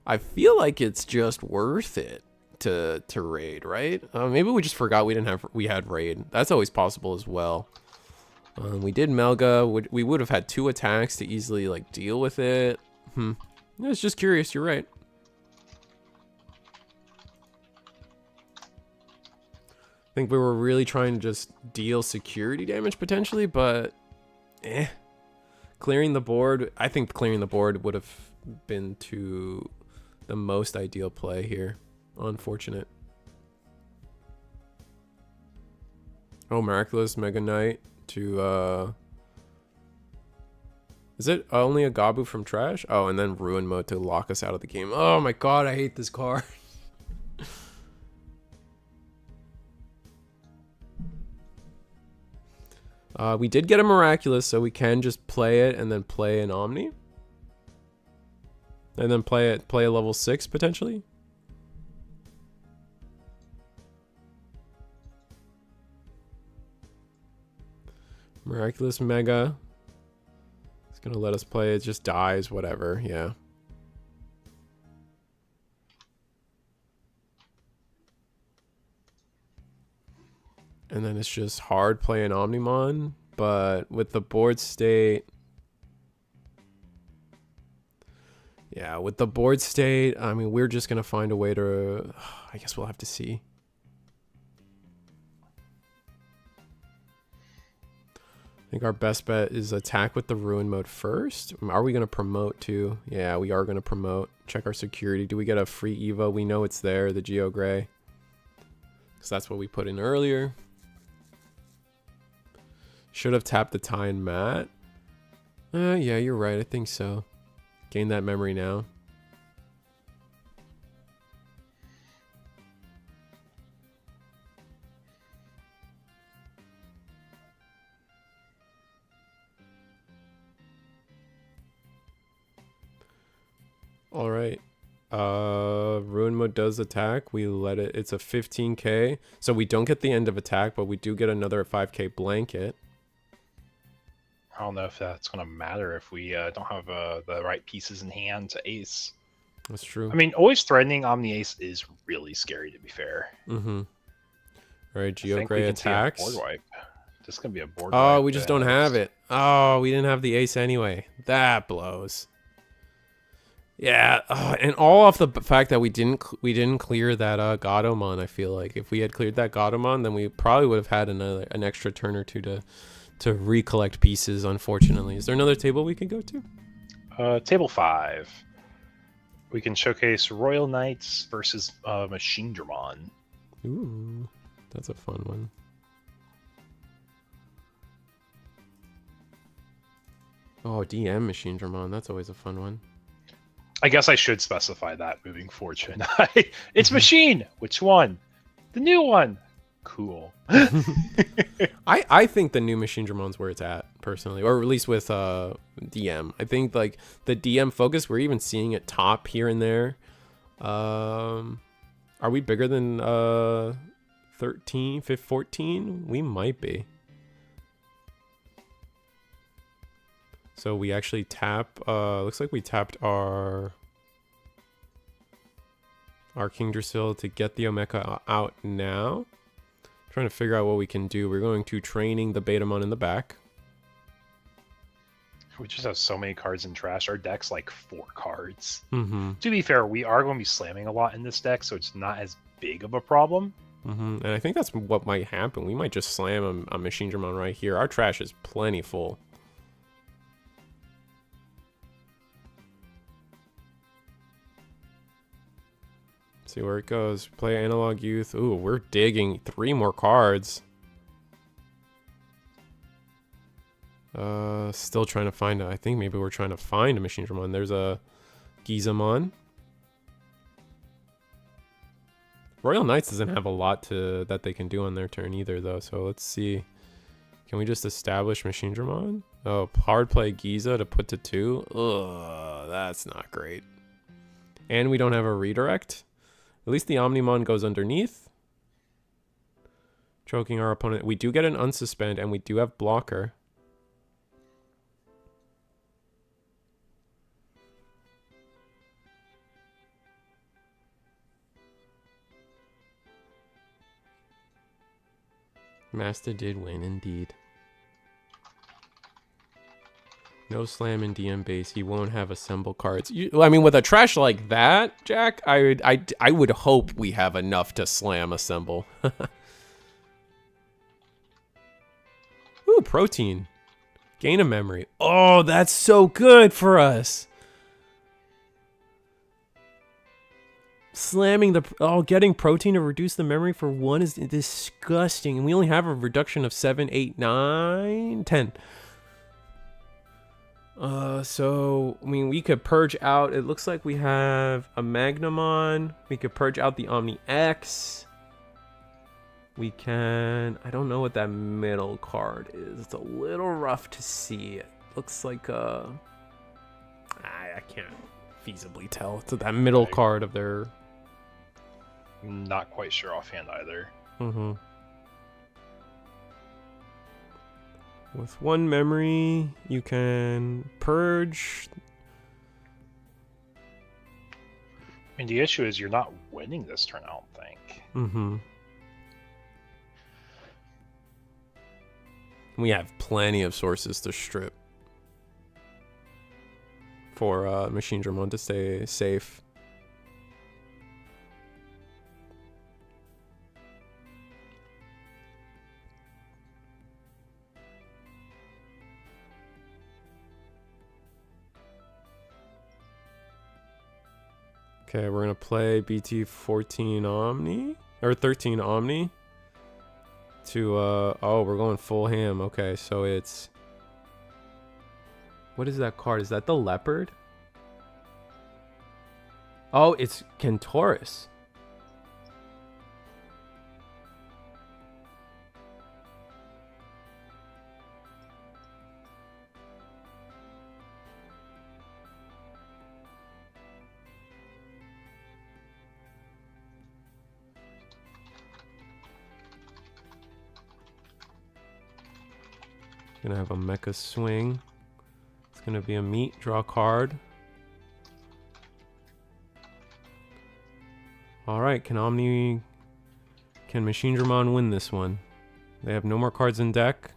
I feel like it's just worth it to raid, right? Maybe we just forgot we had raid. That's always possible as well. We did Melga. We would have had 2 attacks to easily like deal with it. I was just curious. You're right. I think we were really trying to just deal security damage potentially, but clearing the board. I think clearing the board would have been the most ideal play here. Unfortunate. Oh, Miraculous Mega Knight to is it only a Gabu from trash? Oh, and then Ruin Mode to lock us out of the game. Oh my god, I hate this card. We did get a Miraculous, so we can just play it and then play an Omni. And then play a level 6 potentially. Miraculous Mega. It's gonna let us play it, just dies, whatever, yeah. And then it's just hard playing Omnimon, but with the board state. Yeah, with the board state, I mean, we're just gonna find a way to, I guess we'll have to see. I think our best bet is attack with the Ruin Mode first. Are we going to promote too? Yeah, we are going to promote. Check our security. Do we get a free Evo? We know it's there, the Geo Gray. Because that's what we put in earlier. Should have tapped the Tie and Mat. Yeah, you're right. I think so. Gain that memory now. All right. Ruin Mode does attack. We let it. It's a 15k. So we don't get the end of attack, but we do get another 5k blanket. I don't know if that's going to matter if we don't have the right pieces in hand to ace. That's true. I mean, always threatening Omni Ace is really scary, to be fair. Mm-hmm. All right, Geo Gray attacks. Board wipe. This is going to be a board wipe. Oh, we just don't have it. Oh, we didn't have the ace anyway. That blows. Yeah, and all off the fact that we didn't clear that Gundam. I feel like if we had cleared that Gundam, then we probably would have had an extra turn or two to recollect pieces. Unfortunately, is there another table we could go to? Table 5. We can showcase Royal Knights versus Megidramon. Ooh, that's a fun one. Oh, DM Megidramon. That's always a fun one. I guess I should specify that moving forward, shouldn't I? It's Machine! Which one? The new one! Cool. I think the new Megidramon's where it's at, personally. Or at least with DM. I think, like, the DM focus, we're even seeing it top here and there. Are we bigger than 13, 14? We might be. So we actually tap, looks like we tapped our Kingdrasil to get the Omeka out now. Trying to figure out what we can do. We're going to training the Betamon in the back. We just have so many cards in trash. Our deck's like 4 cards. Mm-hmm. To be fair, we are going to be slamming a lot in this deck, so it's not as big of a problem. Mm-hmm. And I think that's what might happen. We might just slam a Megidramon right here. Our trash is plenty full. See where it goes. Play Analog Youth. Ooh, we're digging 3 more cards. Still trying to find. I think maybe we're trying to find a Megidramon. There's a Gizamon. Royal Knights doesn't have a lot that they can do on their turn either, though. So let's see. Can we just establish Megidramon? Oh, hard play Giza to put to 2. Ugh, that's not great. And we don't have a redirect. At least the Omnimon goes underneath. Choking our opponent. We do get an unsuspend, and we do have blocker. Master did win, indeed. No slam in DM base. He won't have assemble cards. I mean, with a trash like that, Jack, I would hope we have enough to slam assemble. Ooh, protein. Gain a memory. Oh, that's so good for us. Slamming the... Oh, getting protein to reduce the memory for 1 is disgusting. And we only have a reduction of 7, 8, 9, 10. So, I mean, we could purge out... It looks like we have a Megidramon. We could purge out the Omni X. We can... I don't know what that middle card is. It's a little rough to see. It looks like a... I can't feasibly tell. It's that middle card of their... Not quite sure offhand either. Mm-hmm. With 1 memory, you can purge. I mean, the issue is you're not winning this turn, I don't think. Mm-hmm. We have plenty of sources to strip for Megidramon to stay safe. Okay, we're gonna play BT14 Omni or 13 Omni to oh, we're going full ham. Okay, so it's, what is that card? Is that the leopard? Oh, it's Kentaurus. Gonna have a mecha swing. It's gonna be a meat, draw a card. Alright, can Megidramon win this one? They have no more cards in deck.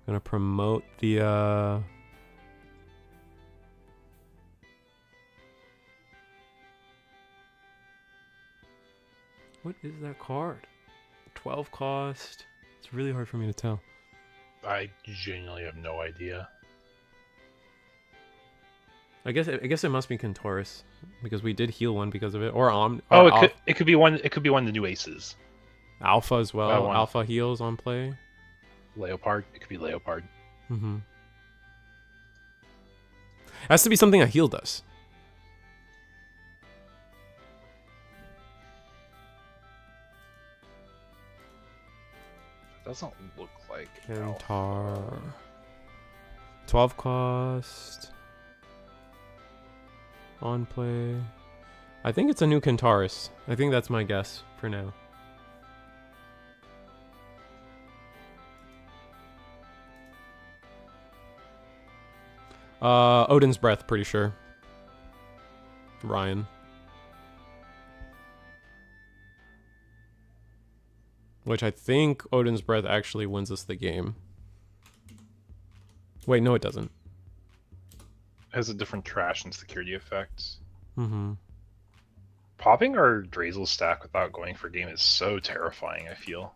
Gonna promote the what is that card? 12 cost. It's really hard for me to tell. I genuinely have no idea. I guess it must be Kentaurus because we did heal one because of it, or it could be one. It could be one of the new aces. Alpha as well. Alpha heals on play. Leopard. It could be Leopard. Mm-hmm. Has to be something that healed us. Doesn't look like Kentar. 12 cost. On play. I think it's a new Kentaurus. I think that's my guess for now. Odin's Breath, pretty sure. Ryan. Which I think Odin's Breath actually wins us the game. Wait, no it doesn't. Has a different trash and security effect. Mm-hmm. Popping our Drazel stack without going for game is so terrifying, I feel.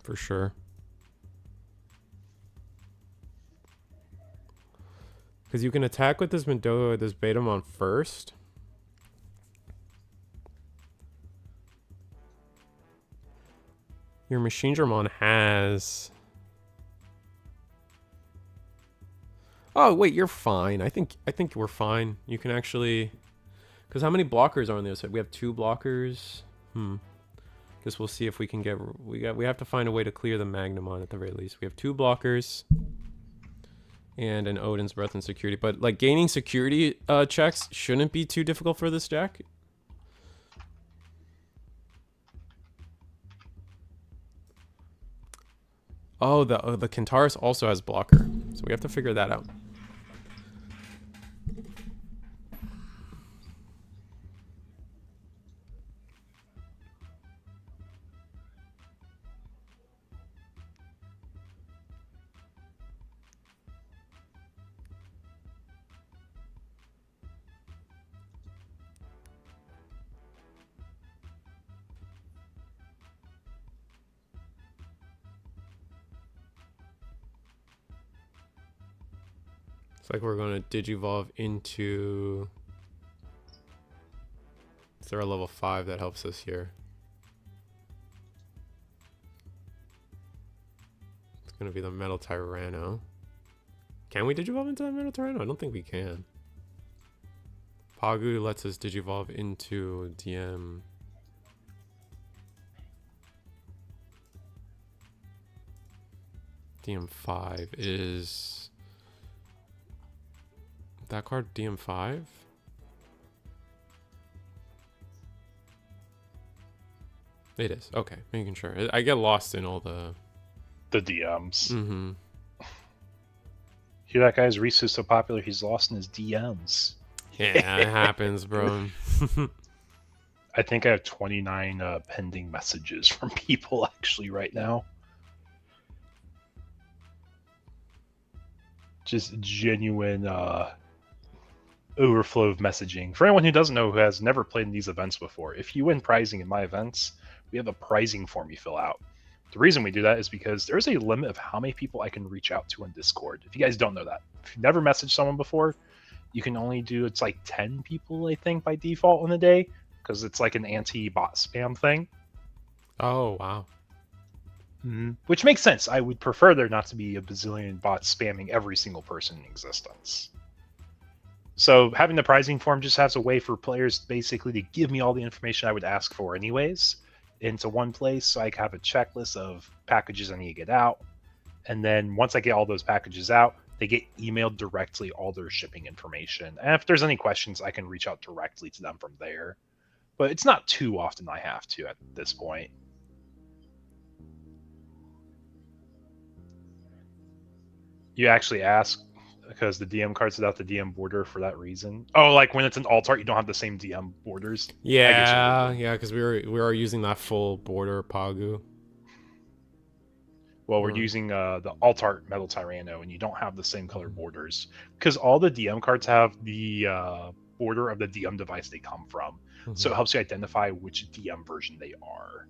For sure. Because you can attack with this Betamon first. Your Megidramon has... Oh, wait, you're fine. I think we're fine. You can actually... Because how many blockers are on the other side? We have 2 blockers. Guess we'll see if we can get... We have to find a way to clear the Megidramon at the very least. We have 2 blockers. And an Odin's Breath and security. But, like, gaining security checks shouldn't be too difficult for this deck. Oh, the Kentaurus also has blocker. So we have to figure that out. It's like we're going to digivolve into Is there a level 5 that helps us here? It's gonna be the Metal Tyranno. Can we digivolve into that Metal Tyranno? I don't think we can. Pagu lets us digivolve into DM. DM5 is that card DM5? It is. Okay, making sure. I get lost in all the DMs. Mm-hmm. Hear that, guys? Reese is so popular, he's lost in his DMs. Yeah, it happens, bro. I think I have 29 pending messages from people actually right now. Just genuine overflow of messaging. For anyone who doesn't know, who has never played in these events before, if you win prizing in my events, we have a prizing form you fill out. The reason we do that is because there's a limit of how many people I can reach out to on Discord. If you guys don't know that, if you've never messaged someone before, you can only do, it's like 10 people, I think, by default in a day, because it's like an anti-bot spam thing. Oh, wow. Which makes sense. I would prefer there not to be a bazillion bots spamming every single person in existence. So having the prizing form just has a way for players basically to give me all the information I would ask for anyways into one place, so I can have a checklist of packages I need to get out. And then once I get all those packages out, they get emailed directly all their shipping information. And if there's any questions, I can reach out directly to them from there. But it's not too often I have to at this point. You actually ask because the DM card's without the DM border for that reason. Oh, like when it's an alt art, you don't have the same DM borders. Yeah, because we were using that full border Pagu. Well, we're using the alt art Metal Tyranno, and you don't have the same color borders because all the DM cards have the border of the DM device they come from, so it helps you identify which DM version they are.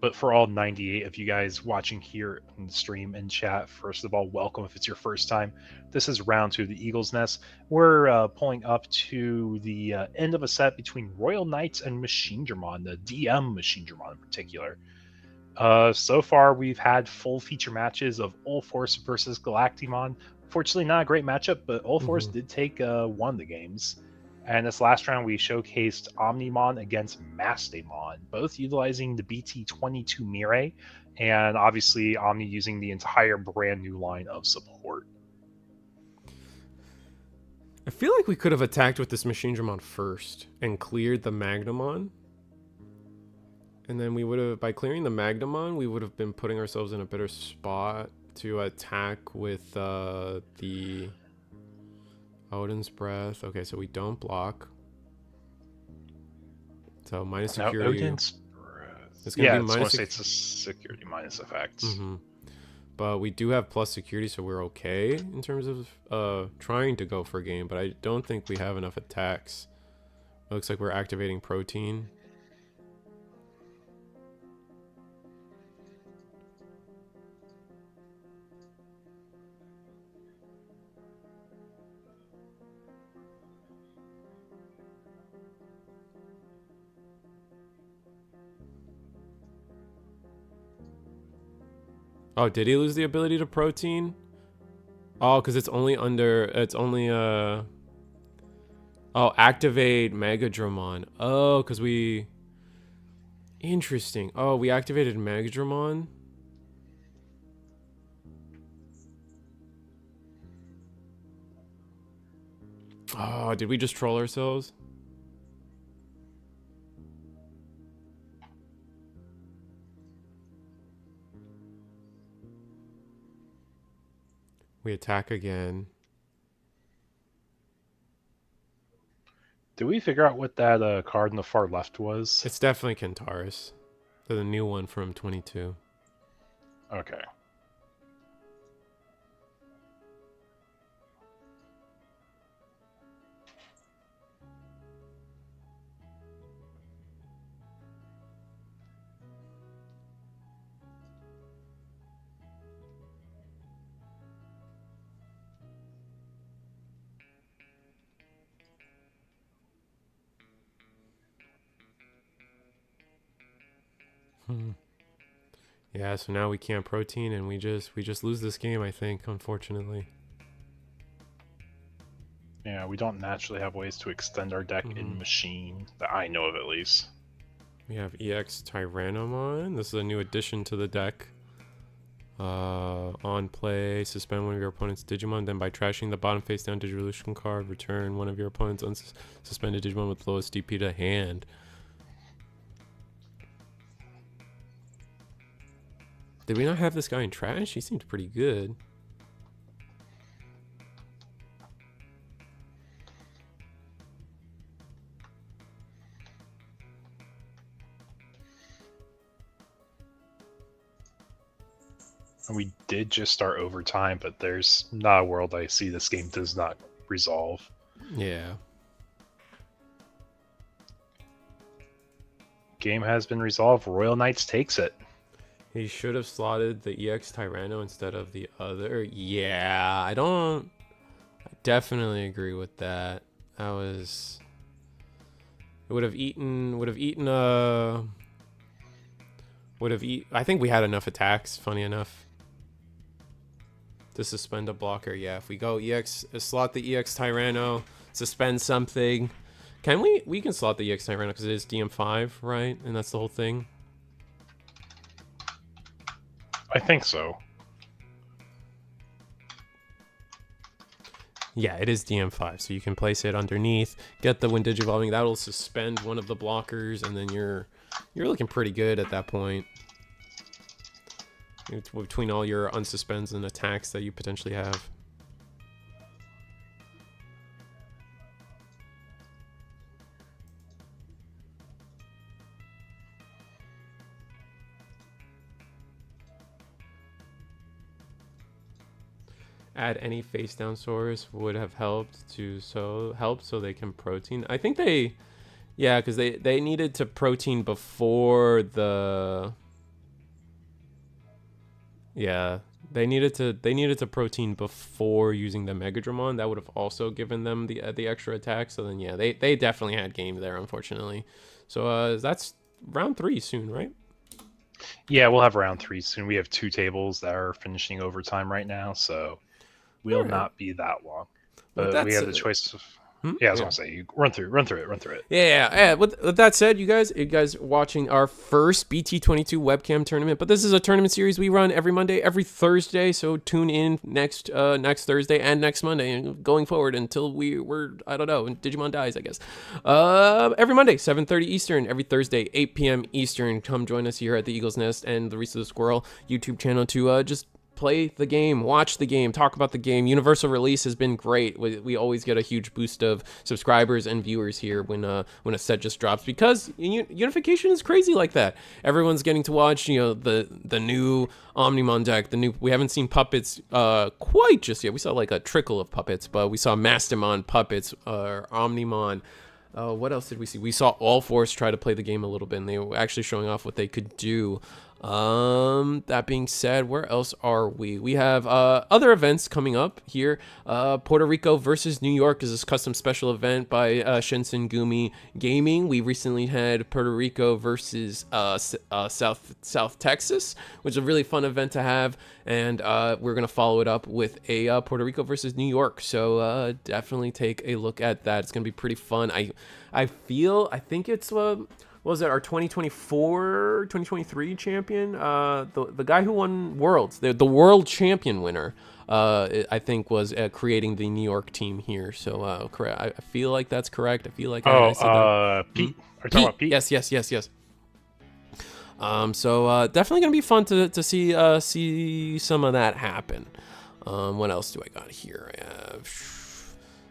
But for all 98 of you guys watching here in the stream and chat, first of all, welcome if it's your first time. This is round 2 of the Eagle's Nest. We're pulling up to the end of a set between Royal Knights and Megidramon, the DM Megidramon in particular. So far, we've had full feature matches of Ulforce versus Galactimon. Fortunately, not a great matchup, but Ulforce did take one of the games. And this last round, we showcased Omnimon against Mastamon, both utilizing the BT22 Mirai, and obviously Omni using the entire brand new line of support. I feel like we could have attacked with this Megidramon first and cleared the Magnamon. And then we would have, by clearing the Magnamon, we would have been putting ourselves in a better spot to attack with the Odin's Breath. Okay, so we don't block. So minus security. Now, Odin's Breath. It's gonna be minus it's a security minus effects. But we do have plus security, so we're okay in terms of trying to go for a game. But I don't think we have enough attacks. It looks like we're activating Protein. Oh, did he lose the ability to Protein? Oh, because it's only oh, activate Megidramon. Oh, because we... Interesting. Oh, we activated Megidramon? Oh, did we just troll ourselves? We attack again. Did we figure out what that card in the far left was? It's definitely Kentaurus. The new one from 22. Okay. Yeah, so now we can't protein, and we just lose this game, I think, unfortunately. Yeah, we don't naturally have ways to extend our deck in machine, that I know of at least. We have EX Tyrannomon. This is a new addition to the deck. On play, suspend one of your opponent's Digimon, then by trashing the bottom face down Digivolution card, return one of your opponent's unsuspended Digimon with lowest DP to hand. Did we not have this guy in trash? He seemed pretty good. We did just start overtime, but there's not a world I see this game does not resolve. Yeah. Game has been resolved. Royal Knights takes it. He should have slotted the EX Tyranno instead of the other. Yeah, I definitely agree with that. That was... It would have eaten I think we had enough attacks, funny enough, to suspend a blocker. Yeah, if we go EX, slot the EX Tyranno, suspend something. Can we can slot the EX Tyranno because it is DM5, right? And that's the whole thing. I think so. Yeah, it is DM5, so you can place it underneath, get the Wind Digivolving. That'll suspend one of the blockers, and then you're looking pretty good at that point. It's between all your unsuspends and attacks that you potentially have. Add any face down source would have helped so they can protein. I think yeah, because they needed to protein before the... Yeah, they needed to protein before using the Megidramon. That would have also given them the extra attack. So then yeah, they definitely had game there, unfortunately. So that's round 3 soon, right? Yeah, we'll have round 3 soon. We have 2 tables that are finishing overtime right now, so will not be that long. But we have the choice of... Yeah, I was gonna say, you run through it. Yeah. With that said, you guys watching our first BT22 webcam tournament, but this is a tournament series we run every Monday, every Thursday. So tune in next Thursday and next Monday, and going forward until we're I don't know, Digimon dies, I guess. Every Monday, 7:30 Eastern. Every Thursday, 8 p.m. Eastern. Come join us here at the Eagle's Nest and the Reese of the Squirrel YouTube channel to just play the game, watch the game, talk about the game. Universal release has been great. We always get a huge boost of subscribers and viewers here when a set just drops, because unification is crazy like that. Everyone's getting to watch, the new Omnimon deck. We haven't seen puppets quite just yet. We saw like a trickle of puppets, but we saw Mastermon puppets, Omnimon. What else did we see? We saw All Force try to play the game a little bit, and they were actually showing off what they could do. That being said, where else are we? We have other events coming up here. Puerto Rico versus New York is this custom special event by Shinsen Gumi Gaming. We recently had Puerto Rico versus South Texas, which is a really fun event to have, and we're gonna follow it up with a Puerto Rico versus New York. So definitely take a look at that. It's gonna be pretty fun. I think it's what was it, our 2023 champion? The guy who won Worlds, the world champion winner, I think was creating the New York team here. So correct. I feel like that's correct. I feel like I said that. Pete. Are you talking about Pete? Yes. So definitely gonna be fun to see some of that happen. What else do I got here?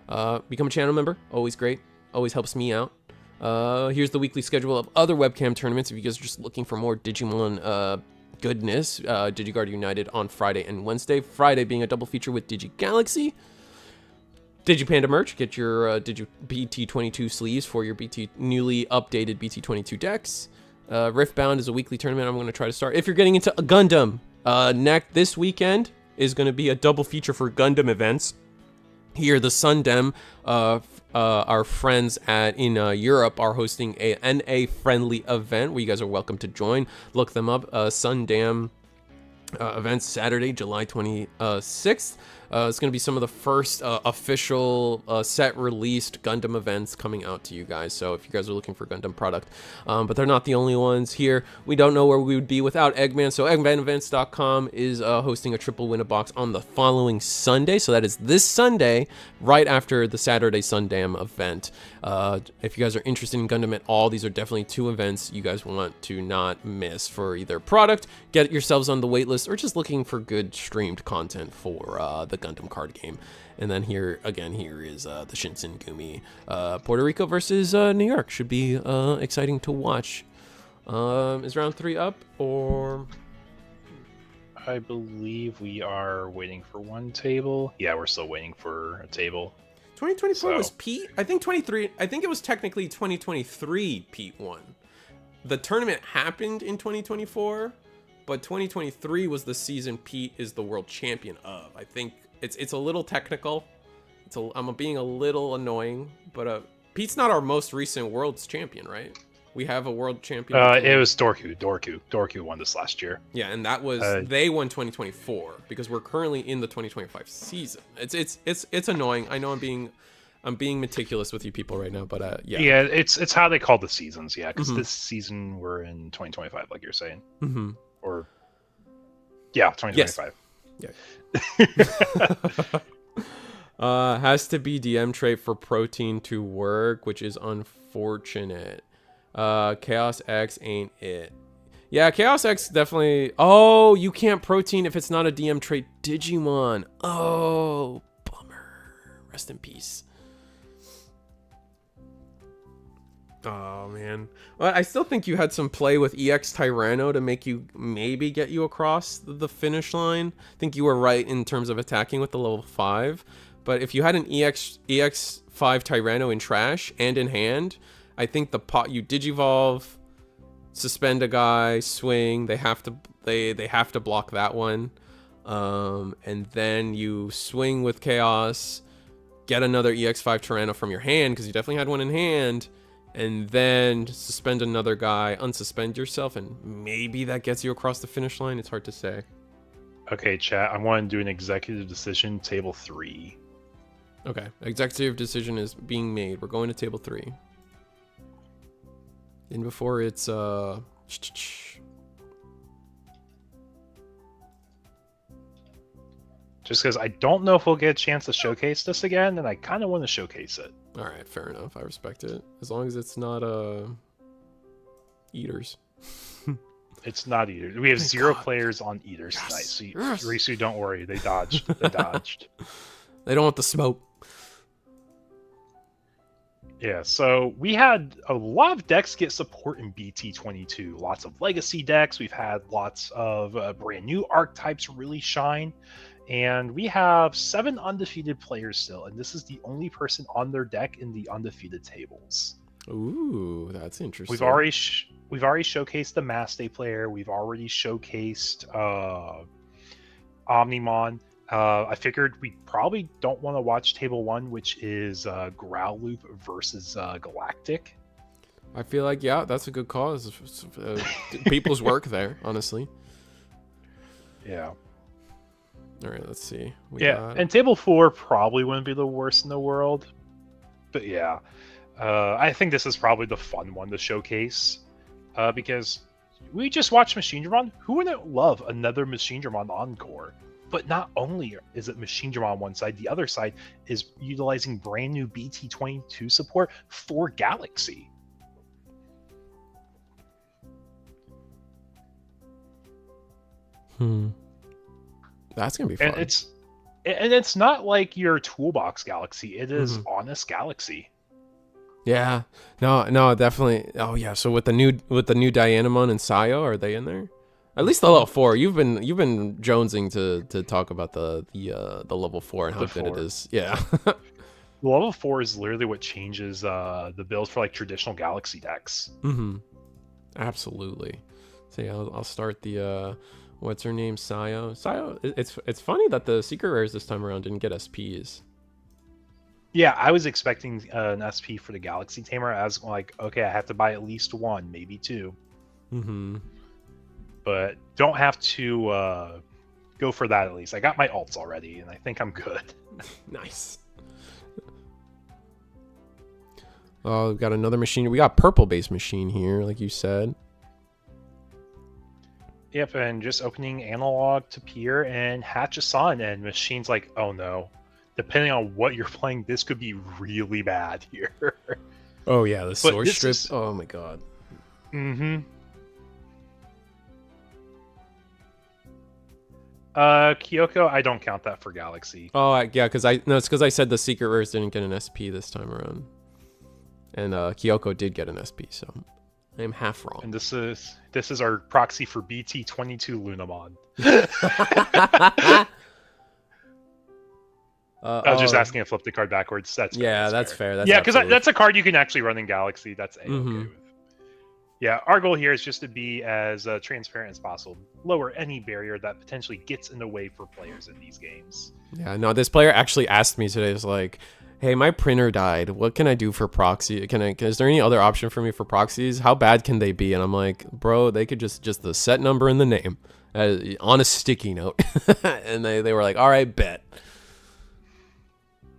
Become a channel member. Always great. Always helps me out. Here's the weekly schedule of other webcam tournaments if you guys are just looking for more Digimon goodness. DigiGuard United on Friday and Wednesday. Friday being a double feature with DigiGalaxy. DigiPanda merch. Get your BT22 sleeves for your newly updated BT22 decks. Riftbound is a weekly tournament I'm going to try to start. If you're getting into a Gundam, this weekend is going to be a double feature for Gundam events. Here, the Sundem our friends in Europe are hosting a NA friendly event where you guys are welcome to join. Look them up. Sundam events Saturday, July 26th. It's going to be some of the first official set released Gundam events coming out to you guys. So if you guys are looking for Gundam product, but they're not the only ones here. We don't know where we would be without Eggman. So eggmanevents.com is hosting a triple win a box on the following Sunday. So that is this Sunday, right after the Saturday Sundam event. If you guys are interested in Gundam at all, these are definitely two events you guys want to not miss for either product, get yourselves on the wait list, or just looking for good streamed content for the Gundam card game. And then here is the Shinsen Gumi Puerto Rico versus New York. Should be exciting to watch. Is round 3 up, or? I believe we are waiting for one table. Yeah, we're still waiting for a table. 2024 was Pete. I think 23. I think it was technically 2023 Pete won. The tournament happened in 2024, but 2023 was the season Pete is the world champion of. I think it's a little technical. I'm being a little annoying, but Pete's not our most recent world's champion, right? We have a world champion. It was Dorku. Dorku won this last year. Yeah, and that was they won 2024 because we're currently in the 2025 season. It's annoying. I know I'm being meticulous with you people right now, but yeah. Yeah, it's how they call the seasons. Yeah, because this season we're in 2025, like you're saying. Mm-hmm. Or yeah, 2025. Yes. Yeah. Has to be DM trait for protein to work, which is unfortunate. Chaos X ain't it. Yeah, Chaos X definitely. Oh, you can't protein if it's not a DM trait Digimon. Oh, bummer. Rest in peace. Oh man. Well, I still think you had some play with EX Tyranno to make you maybe get you across the finish line. I think you were right in terms of attacking with the level 5. But if you had an EX5 Tyranno in trash and in hand, I think you Digivolve, suspend a guy, swing. They have to block that one, and then you swing with Chaos, get another EX5 Tyranno from your hand because you definitely had one in hand, and then suspend another guy, unsuspend yourself, and maybe that gets you across the finish line. It's hard to say. Okay, chat. I want to do an executive decision. Table 3. Okay, executive decision is being made. We're going to table 3. And before it's just because I don't know if we'll get a chance to showcase this again, and I kind of want to showcase it. All right, fair enough. I respect it as long as it's not eaters. It's not eaters. We have Thank 0 God. Players on eaters tonight. So Risu, don't worry. They dodged. They dodged. They don't want the smoke. Yeah, so we had a lot of decks get support in BT22. Lots of legacy decks. We've had lots of brand new archetypes really shine. And we have 7 undefeated players still. And this is the only person on their deck in the undefeated tables. Ooh, that's interesting. We've already showcased the Maste player. We've already showcased Omnimon. I figured we probably don't want to watch Table 1, which is Growloop versus Galactic. I feel like, yeah, that's a good cause. People's work there, honestly. Yeah. All right, let's see. And Table 4 probably wouldn't be the worst in the world. But yeah, I think this is probably the fun one to showcase. Because we just watched Megidramon. Who wouldn't love another Megidramon Encore? But not only is it Megidramon on one side, the other side is utilizing brand new BT22 support for Galaxy. That's gonna be fun. And it's not like your toolbox Galaxy. It is honest Galaxy. Yeah. No, definitely. Oh yeah. So with the new Dianamon and Sayo, are they in there? At least the level 4. You've been jonesing to talk about the level 4 and how good it is. Yeah. The level 4 is literally what changes the builds for like traditional Galaxy decks. Absolutely. So yeah, I'll start the what's her name, Sayo. It's funny that the secret rares this time around didn't get SPs. Yeah, I was expecting an SP for the Galaxy Tamer. I was like, okay, I have to buy at least one, maybe two. Mm-hmm. But don't have to go for that at least. I got my alts already, and I think I'm good. Nice. Oh, we've got another machine. We got purple-based machine here, like you said. Yep, and just opening analog to peer and hatch a sun, and machine's like, oh no. Depending on what you're playing, this could be really bad here. Oh yeah, the source strip. Oh my god. Mm-hmm. Kyoko, I don't count that for Galaxy. Oh yeah, it's because I said the secret rares didn't get an SP this time around, and Kyoko did get an SP, so I'm half wrong. And this is our proxy for BT22 Lunamon. I was just asking to flip the card backwards. That's fair, that's fair. That's yeah, because that's a card you can actually run in Galaxy. That's A-okay with. Yeah, our goal here is just to be as transparent as possible. Lower any barrier that potentially gets in the way for players in these games. Yeah, no, this player actually asked me today, was like, hey, my printer died. What can I do for proxy? Is there any other option for me for proxies? How bad can they be? And I'm like, bro, they could just the set number in the name on a sticky note. And they were like, all right, bet.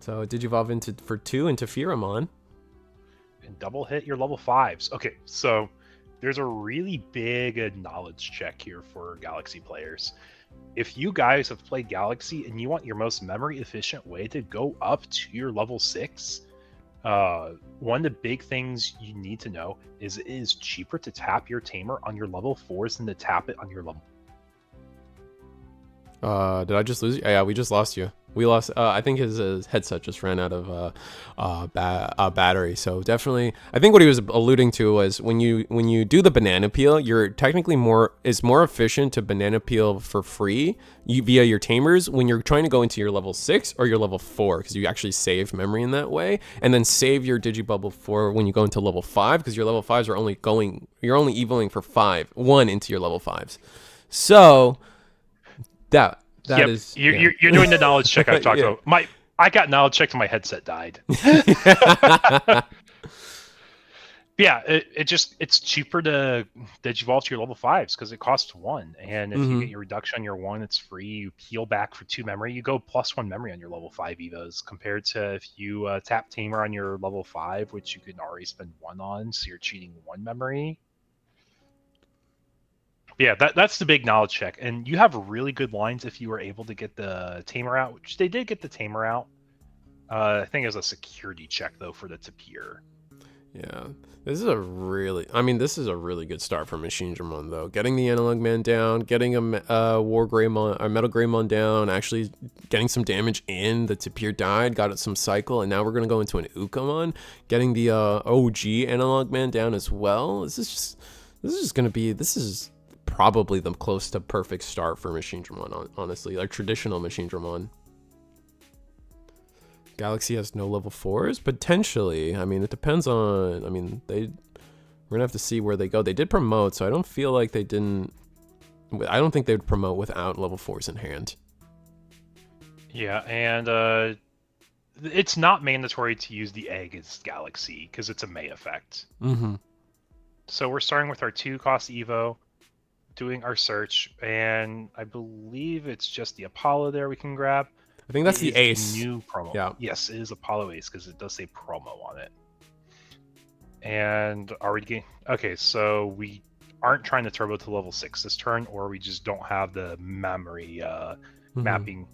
So Digivolve into Pheramon. And double hit your level 5s. Okay, so there's a really big knowledge check here for Galaxy players. If you guys have played Galaxy and you want your most memory efficient way to go up to your level 6, one of the big things you need to know is it is cheaper to tap your tamer on your level 4s than to tap it on your level. Did I just lose you? Yeah, we just lost you. We lost. I think his headset just ran out of battery. So definitely, I think what he was alluding to was when you do the banana peel, you're technically more efficient to banana peel for free via your tamers when you're trying to go into your level 6 or your level 4, because you actually save memory in that way, and then save your digibubble for when you go into level 5, because your level 5s are you're only evoing for 1 into your level 5s. So that is you're doing the knowledge check I've talked about. I got knowledge checked and my headset died. Yeah, it's cheaper to digivolve to your level 5s because it costs 1, and if you get your reduction on your 1, it's free. You heal back for 2 memory. You go +1 memory on your level 5 evos compared to if you tap tamer on your level 5, which you can already spend 1 on, so you're cheating 1 memory. Yeah, that's the big knowledge check, and you have really good lines if you were able to get the tamer out, which they did get the tamer out. I think it was a security check though for the Tapir. Yeah, this is a really good start for Megidramon though. Getting the Analog Man down, getting a War Greymon or Metal Greymon down, actually getting some damage in. The Tapir died, got it some cycle, and now we're gonna go into an Ukamon, getting the OG Analog Man down as well. This is probably the close to perfect start for Megidramon, honestly, like traditional Megidramon. Galaxy has no level 4s, potentially. I mean, it depends on. I mean, we're gonna have to see where they go. They did promote, so I don't feel like they didn't. I don't think they would promote without level 4s in hand. Yeah, and it's not mandatory to use the egg as Galaxy because it's a May effect. So we're starting with our 2-cost Evo, doing our search, and I believe it's just the Apollo there we can grab. I think that's the Ace. New promo. Yeah. Yes, it is Apollo Ace because it does say promo on it. And are we getting... Okay, so we aren't trying to turbo to level 6 this turn, or we just don't have the memory mapping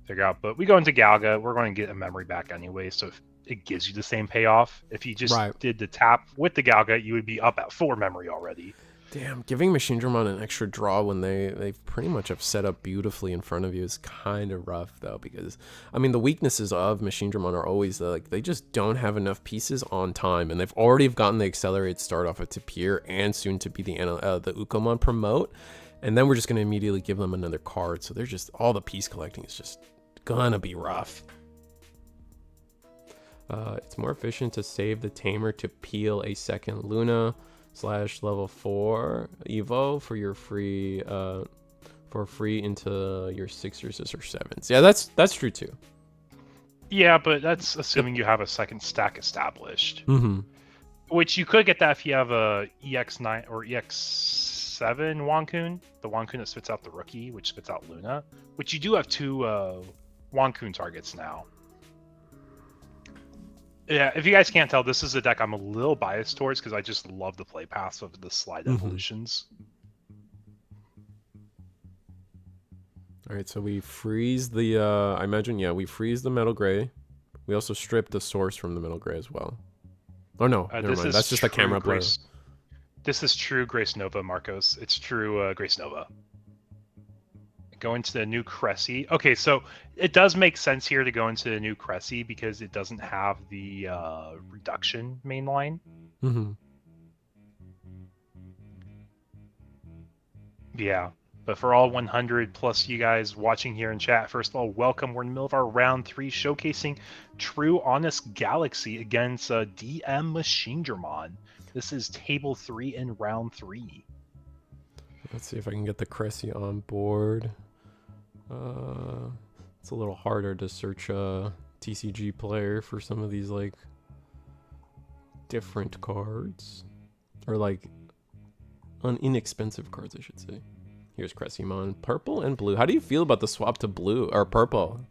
figured out. But we go into Galga, we're going to get a memory back anyway, so it gives you the same payoff. If you just did the tap with the Galga, you would be up at 4 memory already. Damn, giving Megidramon an extra draw when they pretty much have set up beautifully in front of you is kind of rough, though, because, I mean, the weaknesses of Megidramon are always, like, they just don't have enough pieces on time, and they've already gotten the accelerated start off of Tapir and soon to be the Ukamon promote, and then we're just going to immediately give them another card, so they're just, all the piece collecting is just gonna be rough. It's more efficient to save the Tamer to peel a second Luna / level 4 Evo for your free into your 6s or 7s. Yeah, that's true too. Yeah, but that's assuming you have a second stack established. Mm-hmm. Which you could get that if you have a EX9 or EX7 Wankun, the Wankun that spits out the rookie, which spits out Luna. Which you do have 2 Wankun targets now. Yeah, if you guys can't tell, this is a deck I'm a little biased towards because I just love the play paths of the slide evolutions. All right, so we freeze the. I imagine, yeah, we freeze the metal gray. We also strip the source from the metal gray as well. Oh no, never mind. That's just a camera blur. This is true Grace Nova, Marcos. It's true Grace Nova. Go into the new Cressy. Okay, so it does make sense here to go into the new Cressy because it doesn't have the reduction mainline. Mm-hmm. Yeah, but for all 100 plus you guys watching here in chat, first of all, welcome. We're in the middle of our round 3 showcasing True Honest Galaxy against DM Megidramon. This is table 3 in round 3. Let's see if I can get the Cressy on board. It's a little harder to search a TCG player for some of these like different cards, or like inexpensive cards, I should say. Here's Cressymon, purple and blue. How do you feel about the swap to blue or purple?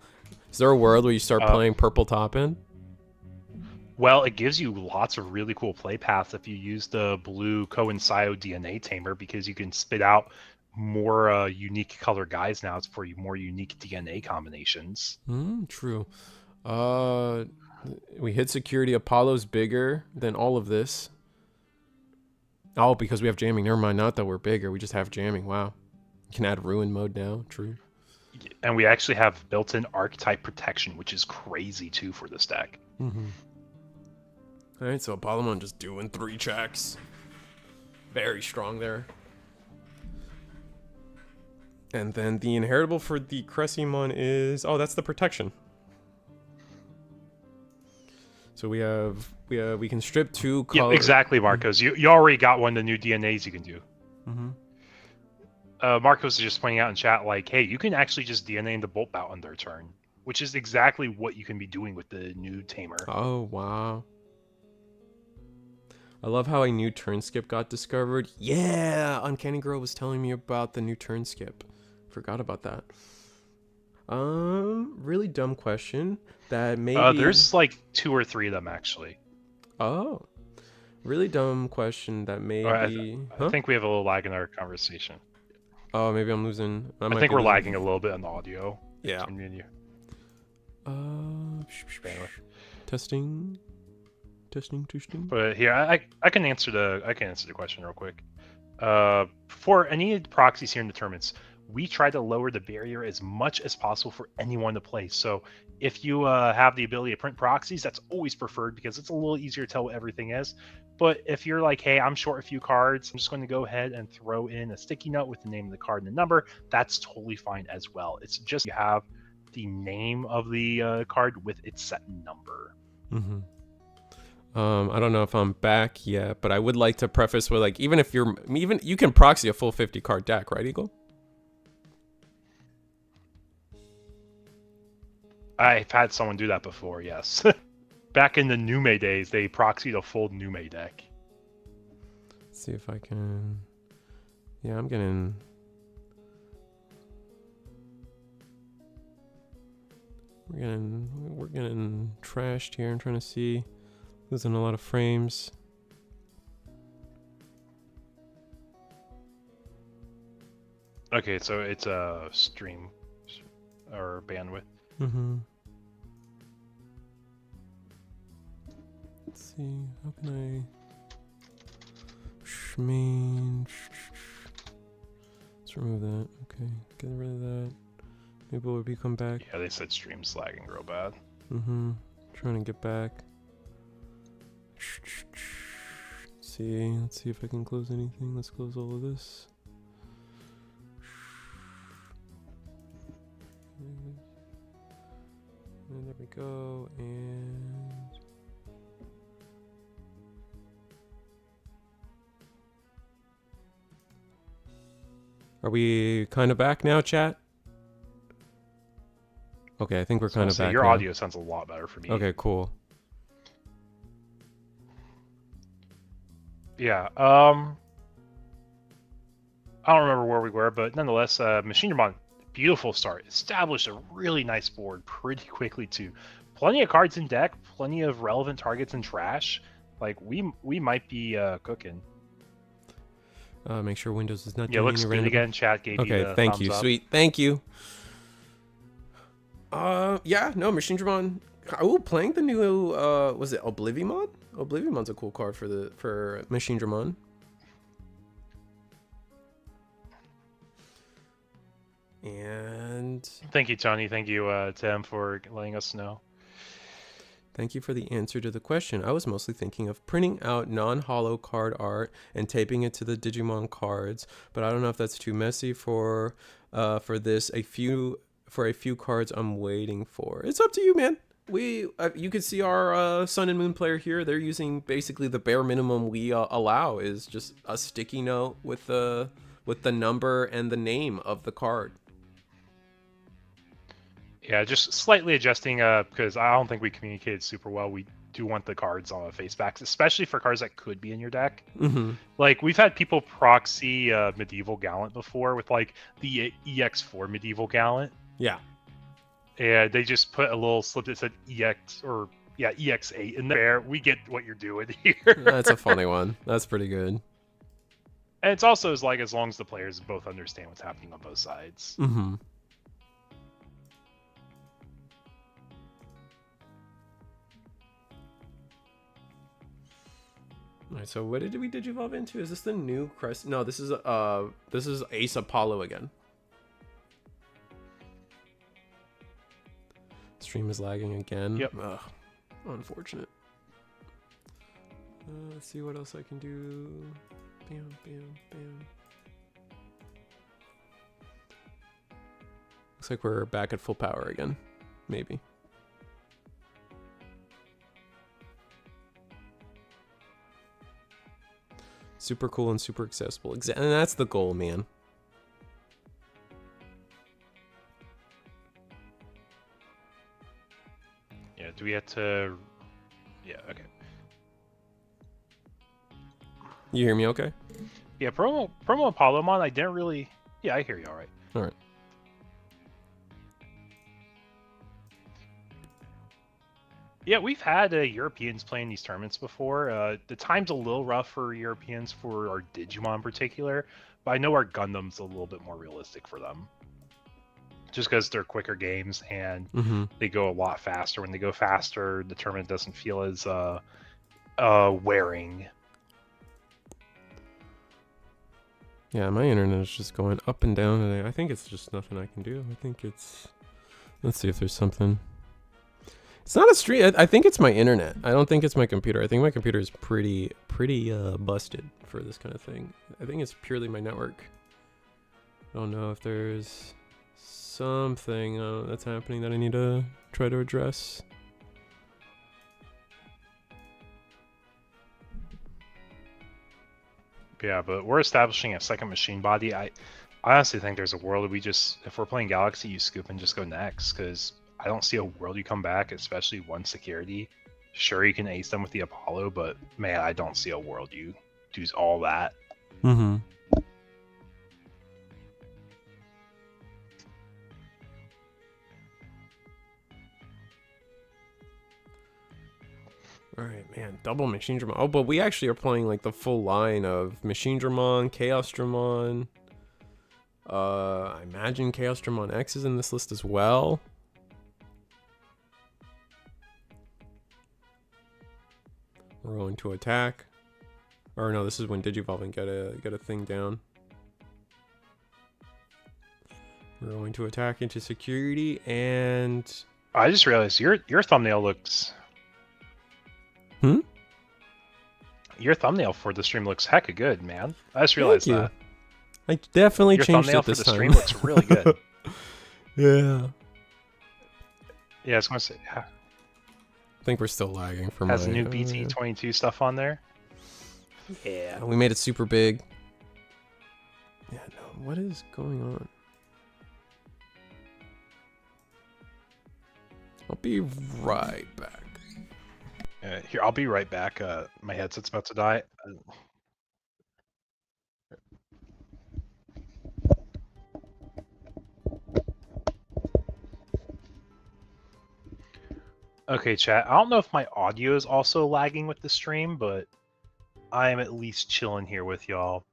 Is there a world where you start playing purple top end? Well, it gives you lots of really cool play paths if you use the blue Coincido DNA Tamer because you can spit out more unique color guys now. It's for more unique DNA combinations. True. We hit security. Apollo's bigger than all of this. Oh, because we have jamming. Never mind. Not that we're bigger. We just have jamming. Wow. You can add ruin mode now. True. And we actually have built-in archetype protection, which is crazy too for this deck. All right, so Apollomon just doing 3 checks. Very strong there. And then the inheritable for the Cressymon is... Oh, that's the protection. So we can strip 2 color... Yeah, exactly, Marcos. You already got one of the new DNAs you can do. Marcos is just pointing out in chat, like, hey, you can actually just DNA into Bolt Bout on their turn, which is exactly what you can be doing with the new Tamer. Oh, wow. I love how a new turn skip got discovered. Yeah, Uncanny Girl was telling me about the new turn skip. Forgot about that. Really dumb question that maybe... There's like 2 or 3 of them, actually. Oh. Really dumb question that maybe... I think we have a little lag in our conversation. Oh, maybe I'm losing... I think we're lagging a little bit on the audio. Yeah. Testing. But here, I can answer the question real quick. For any proxies here in the tournaments, we try to lower the barrier as much as possible for anyone to play. So if you have the ability to print proxies, that's always preferred because it's a little easier to tell what everything is. But if you're like, hey, I'm short a few cards, I'm just going to go ahead and throw in a sticky note with the name of the card and the number, that's totally fine as well. It's just you have the name of the card with its set number. I don't know if I'm back yet, but I would like to preface with, like, even you can proxy a full 50 card deck, right, Eagle? I've had someone do that before, yes. Back in the Nume days, they proxied a full Nume deck. Let's see if I can... Yeah, I'm getting... We're getting trashed here. I'm trying to see. Losing a lot of frames. Okay, so it's a stream or bandwidth. Let's see. How can I... Let's remove that. Okay, get rid of that. Maybe we'll come back. Yeah, they said stream's lagging real bad. Trying to get back. Let's see if I can close anything. Let's close all of this. And there we go. And are we kind of back now, chat? Okay, I think we're kind of back your now. audio sounds a lot better for me. Okay, cool. Yeah. I don't remember where we were, but nonetheless, Megidramon, beautiful start. Established a really nice board pretty quickly too. Plenty of cards in deck, plenty of relevant targets in trash. Like we might be cooking. Make sure Windows is not Yeah, doing looks any good random... again. Chat gave you the thank thumbs you. up. Sweet. Thank you. Yeah, no, Megidramon. Oh, playing the new was it Oblivimon? Oblivimon's a cool card for Megidramon. And thank you, Tony. Thank you, Tim, for letting us know. Thank you for the answer to the question. I was mostly thinking of printing out non-holo card art and taping it to the Digimon cards, but I don't know if that's too messy for this. A few cards I'm waiting for. It's up to you, man. You can see our Sun and Moon player here. They're using basically the bare minimum we allow is just a sticky note with the number and the name of the card. Yeah, just slightly adjusting because I don't think we communicated super well. We do want the cards on face backs, especially for cards that could be in your deck. Mm-hmm. Like we've had people proxy Medieval Gallant before with like the EX4 Medieval Gallant. Yeah. And they just put a little slip that said EX or EX8 in there. We get what you're doing here. That's a funny one. That's pretty good. And it's also as long as the players both understand what's happening on both sides. Mm-hmm. Alright, so what did we digivolve into? Is this the new crest? No, this is Ace Apollo again. Stream is lagging again. Yep. Ugh, unfortunate. Let's see what else I can do. Bam, bam, bam. Looks like we're back at full power again. Maybe. Super cool and super accessible. And that's the goal, man. Yeah, do we have to... Yeah, okay. You hear me okay? Yeah, promo Apollomon, I didn't really... Yeah, I hear you all right. All right. Yeah, we've had Europeans playing these tournaments before. The time's a little rough for Europeans for our Digimon in particular, but I know our Gundam's a little bit more realistic for them. Just because they're quicker games and they go a lot faster. When they go faster, the tournament doesn't feel as wearing. Yeah, my internet is just going up and down today. I think it's just nothing I can do. I think it's... Let's see if there's something... It's not a stream. I think it's my internet. I don't think it's my computer. I think my computer is pretty busted for this kind of thing. I think it's purely my network. I don't know if there's something that's happening that I need to try to address. Yeah, but we're establishing a second machine body. I honestly think there's a world we just, if we're playing Galaxy, you scoop and just go next, because I don't see a world you come back, especially one security. Sure, you can ace them with the Apollo, but man, I don't see a world you do all that. Mm-hmm. Alright, man. Double Megidramon. Oh, but we actually are playing like the full line of Megidramon, Chaos Dramon. I imagine Chaos Dramon X is in this list as well. We're going to attack. Or no, this is when Digivolve and get a thing down. We're going to attack into security, and I just realized your thumbnail looks... Your thumbnail for the stream looks hecka good, man. I just realized that. I definitely your changed thumbnail it this for the time. stream looks really good. Yeah. Yeah, I was going to say, I think we're still lagging for has new BT22 stuff on there. Yeah, we made it super big. Yeah, no, what is going on? I'll be right back. Here, I'll be right back. My headset's about to die. Okay, chat. I don't know if my audio is also lagging with the stream, but I am at least chilling here with y'all.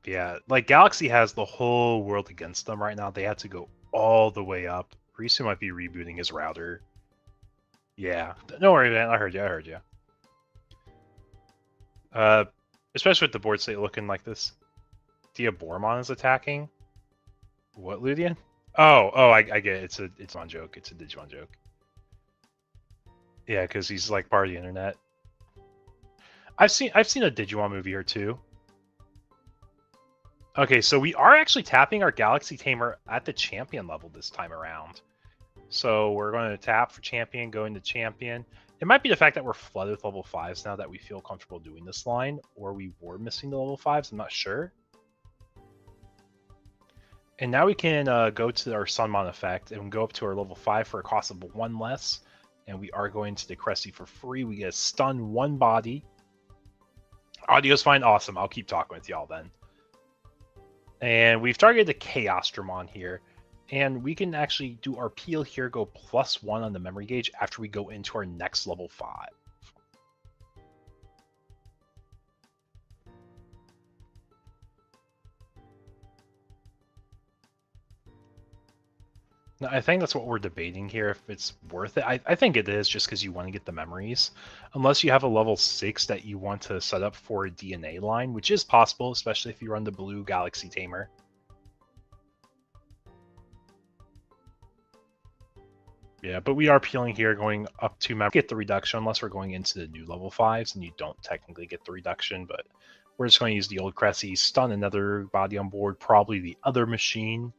Yeah, like Galaxy has the whole world against them right now. They had to go all the way up. Risu might be rebooting his router. Yeah, don't worry, man. I heard you. I heard you. Especially with the board state looking like this. Diabormon is attacking. What, Ludian? Oh, I get it. It's a Digimon joke. It's a Digimon joke. Yeah, because he's like part of the internet. I've seen a Digimon movie or two. Okay, so we are actually tapping our Galaxy Tamer at the champion level this time around. So we're going to tap for champion, go into champion. It might be the fact that we're flooded with level 5s now that we feel comfortable doing this line, or we were missing the level 5s, I'm not sure. And now we can go to our Sunmon effect and go up to our level 5 for a cost of 1 less. And we are going to the Cressy for free. We get a stun 1 body. Audio's fine, awesome. I'll keep talking with y'all then. And we've targeted the Chaosdramon here. And we can actually do our peel here, go +1 on the memory gauge after we go into our next level 5. Now, I think that's what we're debating here, if it's worth it. I think it is, just because you want to get the memories. Unless you have a level 6 that you want to set up for a DNA line, which is possible, especially if you run the blue Galaxy Tamer. Yeah, but we are peeling here, going up to get the reduction, unless we're going into the new level 5s, and you don't technically get the reduction, but we're just going to use the old Cressy, stun another body on board, probably the other machine.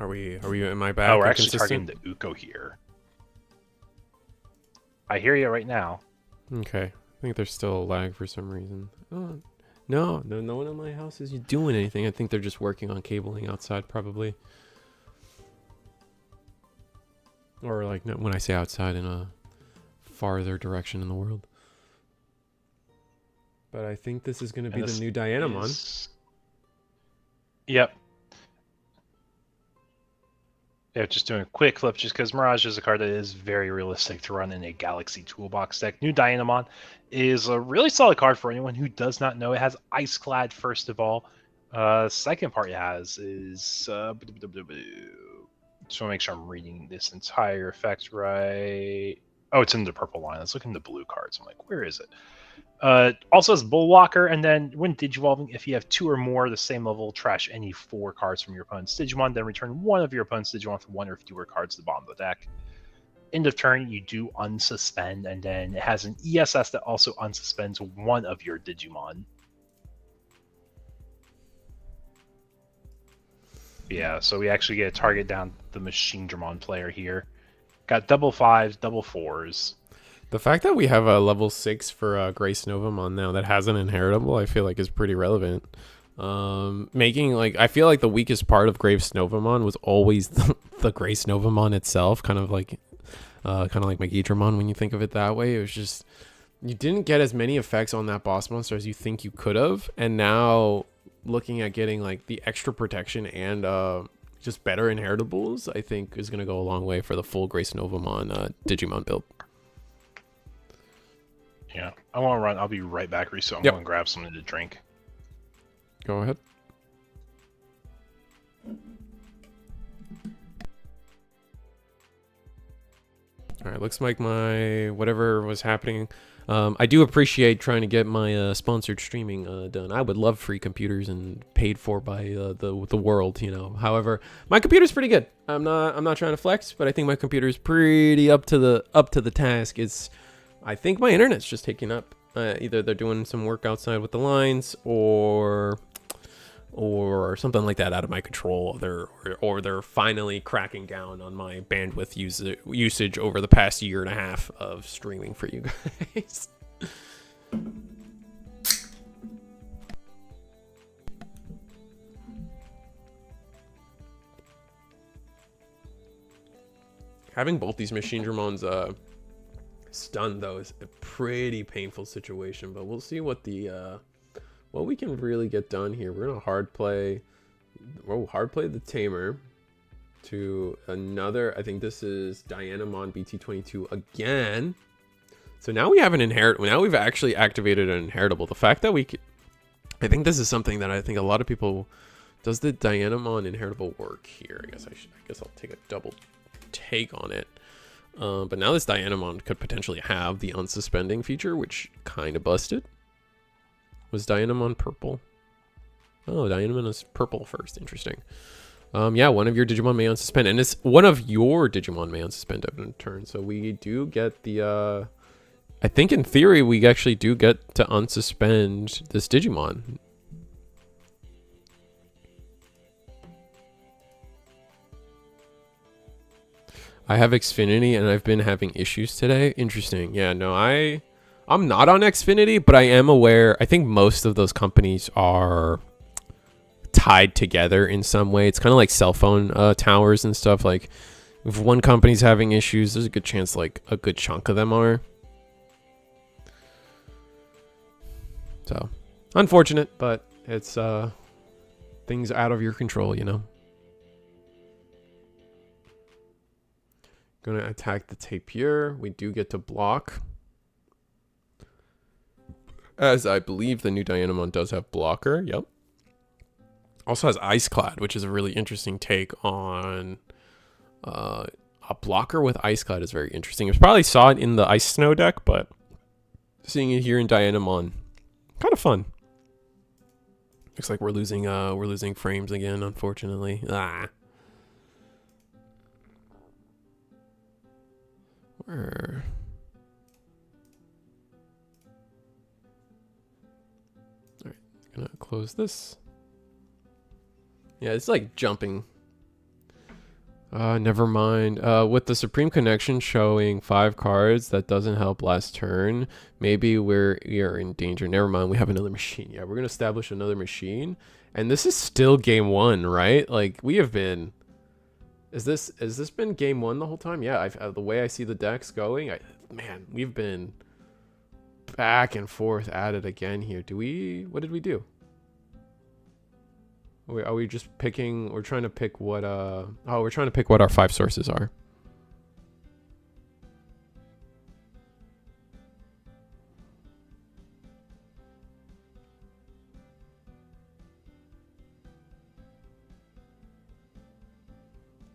Are we in my back? Oh, we're actually targeting the Uko here. I hear you right now. Okay. I think there's still a lag for some reason. Oh, no one in my house is doing anything. I think they're just working on cabling outside, probably. Or like, when I say outside, in a farther direction in the world. But I think this is going to be the new Dianamon. Yep. Yeah, just doing a quick flip, just because Mirage is a card that is very realistic to run in a Galaxy Toolbox deck. New Dianamon is a really solid card for anyone who does not know. It has Ice Clad, first of all. Second part it has is... just want to make sure I'm reading this entire effect right. Oh, it's in the purple line. Let's look in the blue cards. I'm like, where is it? Also has Bullwalker, and then when Digivolving, if you have 2 or more the same level, trash any 4 cards from your opponent's Digimon, then return 1 of your opponent's Digimon from 1 or fewer cards to the bottom of the deck. End of turn, you do unsuspend, and then it has an ESS that also unsuspends 1 of your Digimon. Yeah, so we actually get a target down the Megidramon player here. Got double 5s, double 4s. The fact that we have a level 6 for Grace Novamon now that has an inheritable, I feel like is pretty relevant. Making, like, I feel like the weakest part of Grace Novamon was always the Grace Novamon itself, kind of like Megidramon when you think of it that way. It was just, you didn't get as many effects on that boss monster as you think you could have, and now looking at getting like the extra protection and just better inheritables, I think is going to go a long way for the full Grace Novamon Digimon build. Yeah, I want to run. I'll be right back, Reese. So I'm going to grab something to drink. Go ahead. All right, looks like my whatever was happening. I do appreciate trying to get my sponsored streaming done. I would love free computers and paid for by the world, you know. However, my computer's pretty good. I'm not trying to flex, but I think my computer's pretty up to the task. I think my internet's just taking up. Either they're doing some work outside with the lines, or something like that out of my control. They're finally cracking down on my bandwidth usage over the past 1.5 years of streaming for you guys. Having both these Megidramons stunned though is a pretty painful situation, but we'll see what the what we can really get done here. We're gonna hard play the Tamer to another. I think this is Dianamon BT22 again. So now we have an now we've actually activated an inheritable. The fact that I think this is something that I think a lot of people, does the Dianamon inheritable work here? I guess I'll take a double take on it. But now this Dianamon could potentially have the unsuspending feature, which kind of busted. Was Dianamon purple? Oh, Dianamon is purple first. Interesting. Yeah, one of your Digimon may unsuspend, and it's one of your Digimon may unsuspend in turn. So we do get the I think in theory we actually do get to unsuspend this Digimon. I have Xfinity and I've been having issues today. Interesting. Yeah, no, I'm not on Xfinity, but I am aware. I think most of those companies are tied together in some way. It's kind of like cell phone towers and stuff. Like if one company's having issues, there's a good chance like a good chunk of them are. So unfortunate, but it's things out of your control, you know. Gonna attack the Tapir. We do get to block, as I believe the new Dianamon does have blocker. Yep. Also has Ice Clad, which is a really interesting take on a blocker with Ice Clad is very interesting. You probably saw it in the Ice Snow deck, but seeing it here in Dianamon, kind of fun. Looks like we're losing frames again, unfortunately. Where? All right, gonna close this. Yeah, it's like jumping. Never mind. With the Supreme Connection showing 5 cards, that doesn't help last turn. Maybe we are in danger. Never mind. We have another machine. Yeah, we're gonna establish another machine, and this is still game 1, right? Like we have been. Has this been game 1 the whole time? Yeah, the way I see the decks going, man, we've been back and forth at it again here. What did we do? Are we just picking? We're trying to pick what we're trying to pick what our 5 sources are.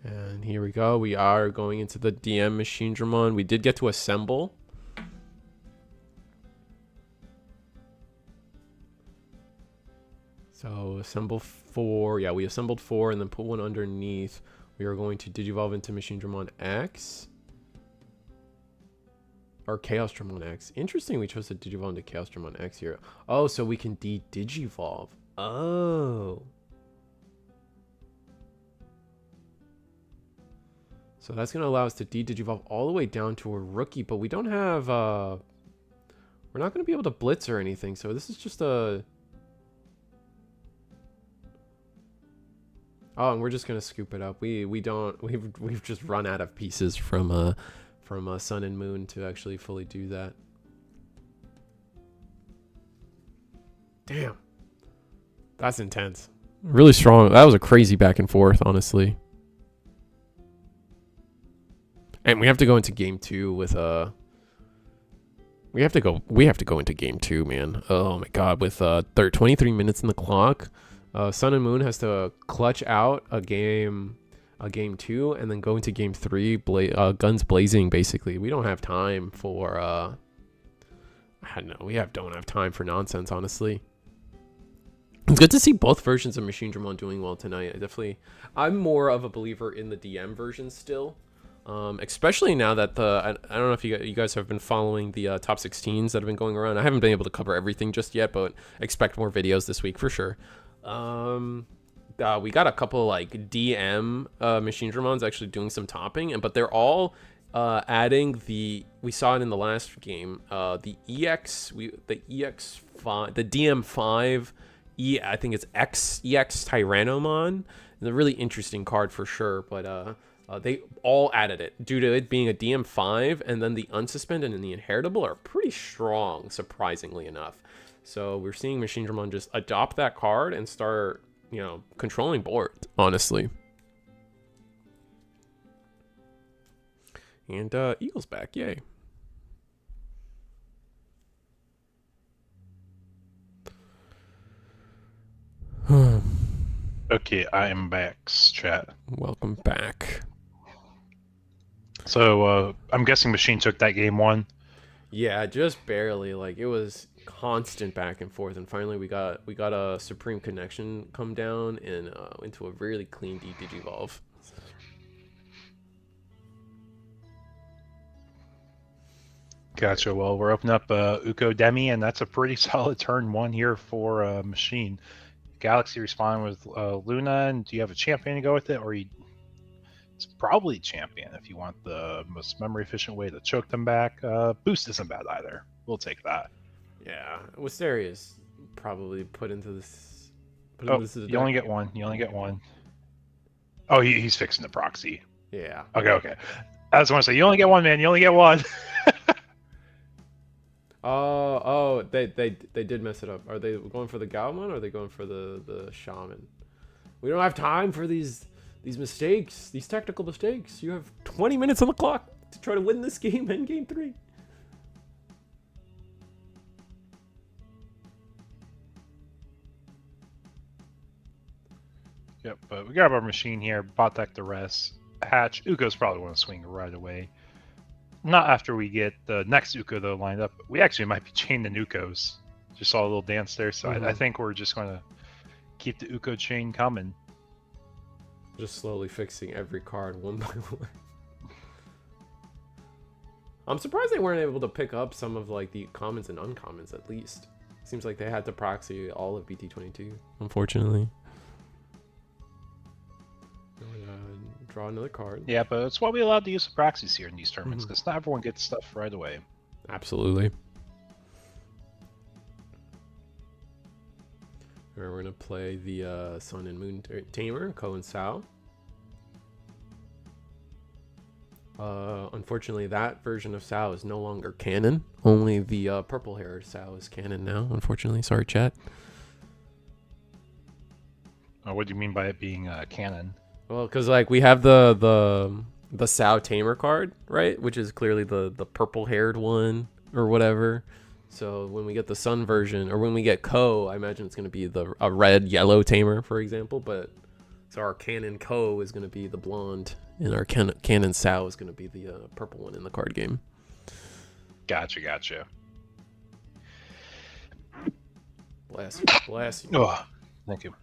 And here we go. We are going into the DM Megidramon. We did get to assemble. So assemble 4. Yeah, we assembled 4 and then put one underneath. We are going to Digivolve into Megidramon X. Or Chaos Dramon X. Interesting, we chose to Digivolve into Chaos Dramon X here. Oh, so we can de-Digivolve. Oh. So that's going to allow us to de-Digivolve all the way down to a rookie, but we don't have, we're not going to be able to blitz or anything, so this is just a... Oh, and we're just going to scoop it up. We've just run out of pieces from Sun and Moon to actually fully do that. Damn. That's intense. Really strong. That was a crazy back and forth, honestly. And we have to go into game 2 with we have to go into game 2, man. Oh my god, with 23 minutes in the clock. Sun and Moon has to clutch out a game 2 and then go into game 3 guns blazing basically. We don't have time for I don't know, don't have time for nonsense, honestly. It's good to see both versions of Megidramon doing well tonight. I'm more of a believer in the DM version still. Especially now that I don't know if you guys have been following the top 16s that have been going around. I haven't been able to cover everything just yet, but expect more videos this week for sure. We got a couple like DM Megidramons actually doing some topping, but they're all adding we saw it in the last game, the EX5, the DM5 I think it's EX Tyrannomon. It's a really interesting card for sure, but They all added it due to it being a DM5, and then the unsuspended and the inheritable are pretty strong, surprisingly enough. So we're seeing Megidramon just adopt that card and start, you know, controlling board, honestly. And Eagle's back, yay. Okay, I am back, chat. Welcome back. So I'm guessing Machine took that game 1. Yeah, just barely. Like, it was constant back and forth, and finally we got a Supreme Connection come down and into a really clean Digivolve. Gotcha. Well, we're opening up Uko Demi, and that's a pretty solid turn 1 here for Machine. Galaxy responding with Luna, and do you have a champion to go with it, or it's probably champion if you want the most memory efficient way to choke them back. Boost isn't bad either. We'll take that. Yeah, Wisteria's probably put into this. You only get one. You only get one. Oh, he's fixing the proxy. Yeah. Okay. I just want to say, you only get one, man. You only get one. Oh, they did mess it up. Are they going for the Gaomon or are they going for the Shaman? We don't have time for these mistakes, these technical mistakes. You have 20 minutes on the clock to try to win this game in game 3. Yep, but we got our Machine here. Bot deck the rest. Hatch. Uko's probably want to swing right away. Not after we get the next Uko, though, lined up. We actually might be chained the Ukos. Just saw a little dance there, so I think we're just going to keep the Uko chain coming. Just slowly fixing every card one by one. I'm surprised they weren't able to pick up some of like the commons and uncommons at least. Seems like they had to proxy all of BT22, unfortunately. Draw another card. Yeah, but it's why we allowed to use the proxies here in these tournaments, because not everyone gets stuff right away. Absolutely. Alright, we're going to play the Sun and Moon Tamer, Ko and Sao. Unfortunately, that version of Sao is no longer canon. Only the purple-haired Sao is canon now, unfortunately. Sorry, chat. What do you mean by it being canon? Well, because like we have the Sao Tamer card, right? Which is clearly the purple-haired one or whatever. So when we get the Sun version, or when we get Ko, I imagine it's going to be a red-yellow Tamer, for example. But so our canon Ko is going to be the blonde, and our canon Sao is going to be the purple one in the card game. Gotcha. Bless you. Oh, thank you.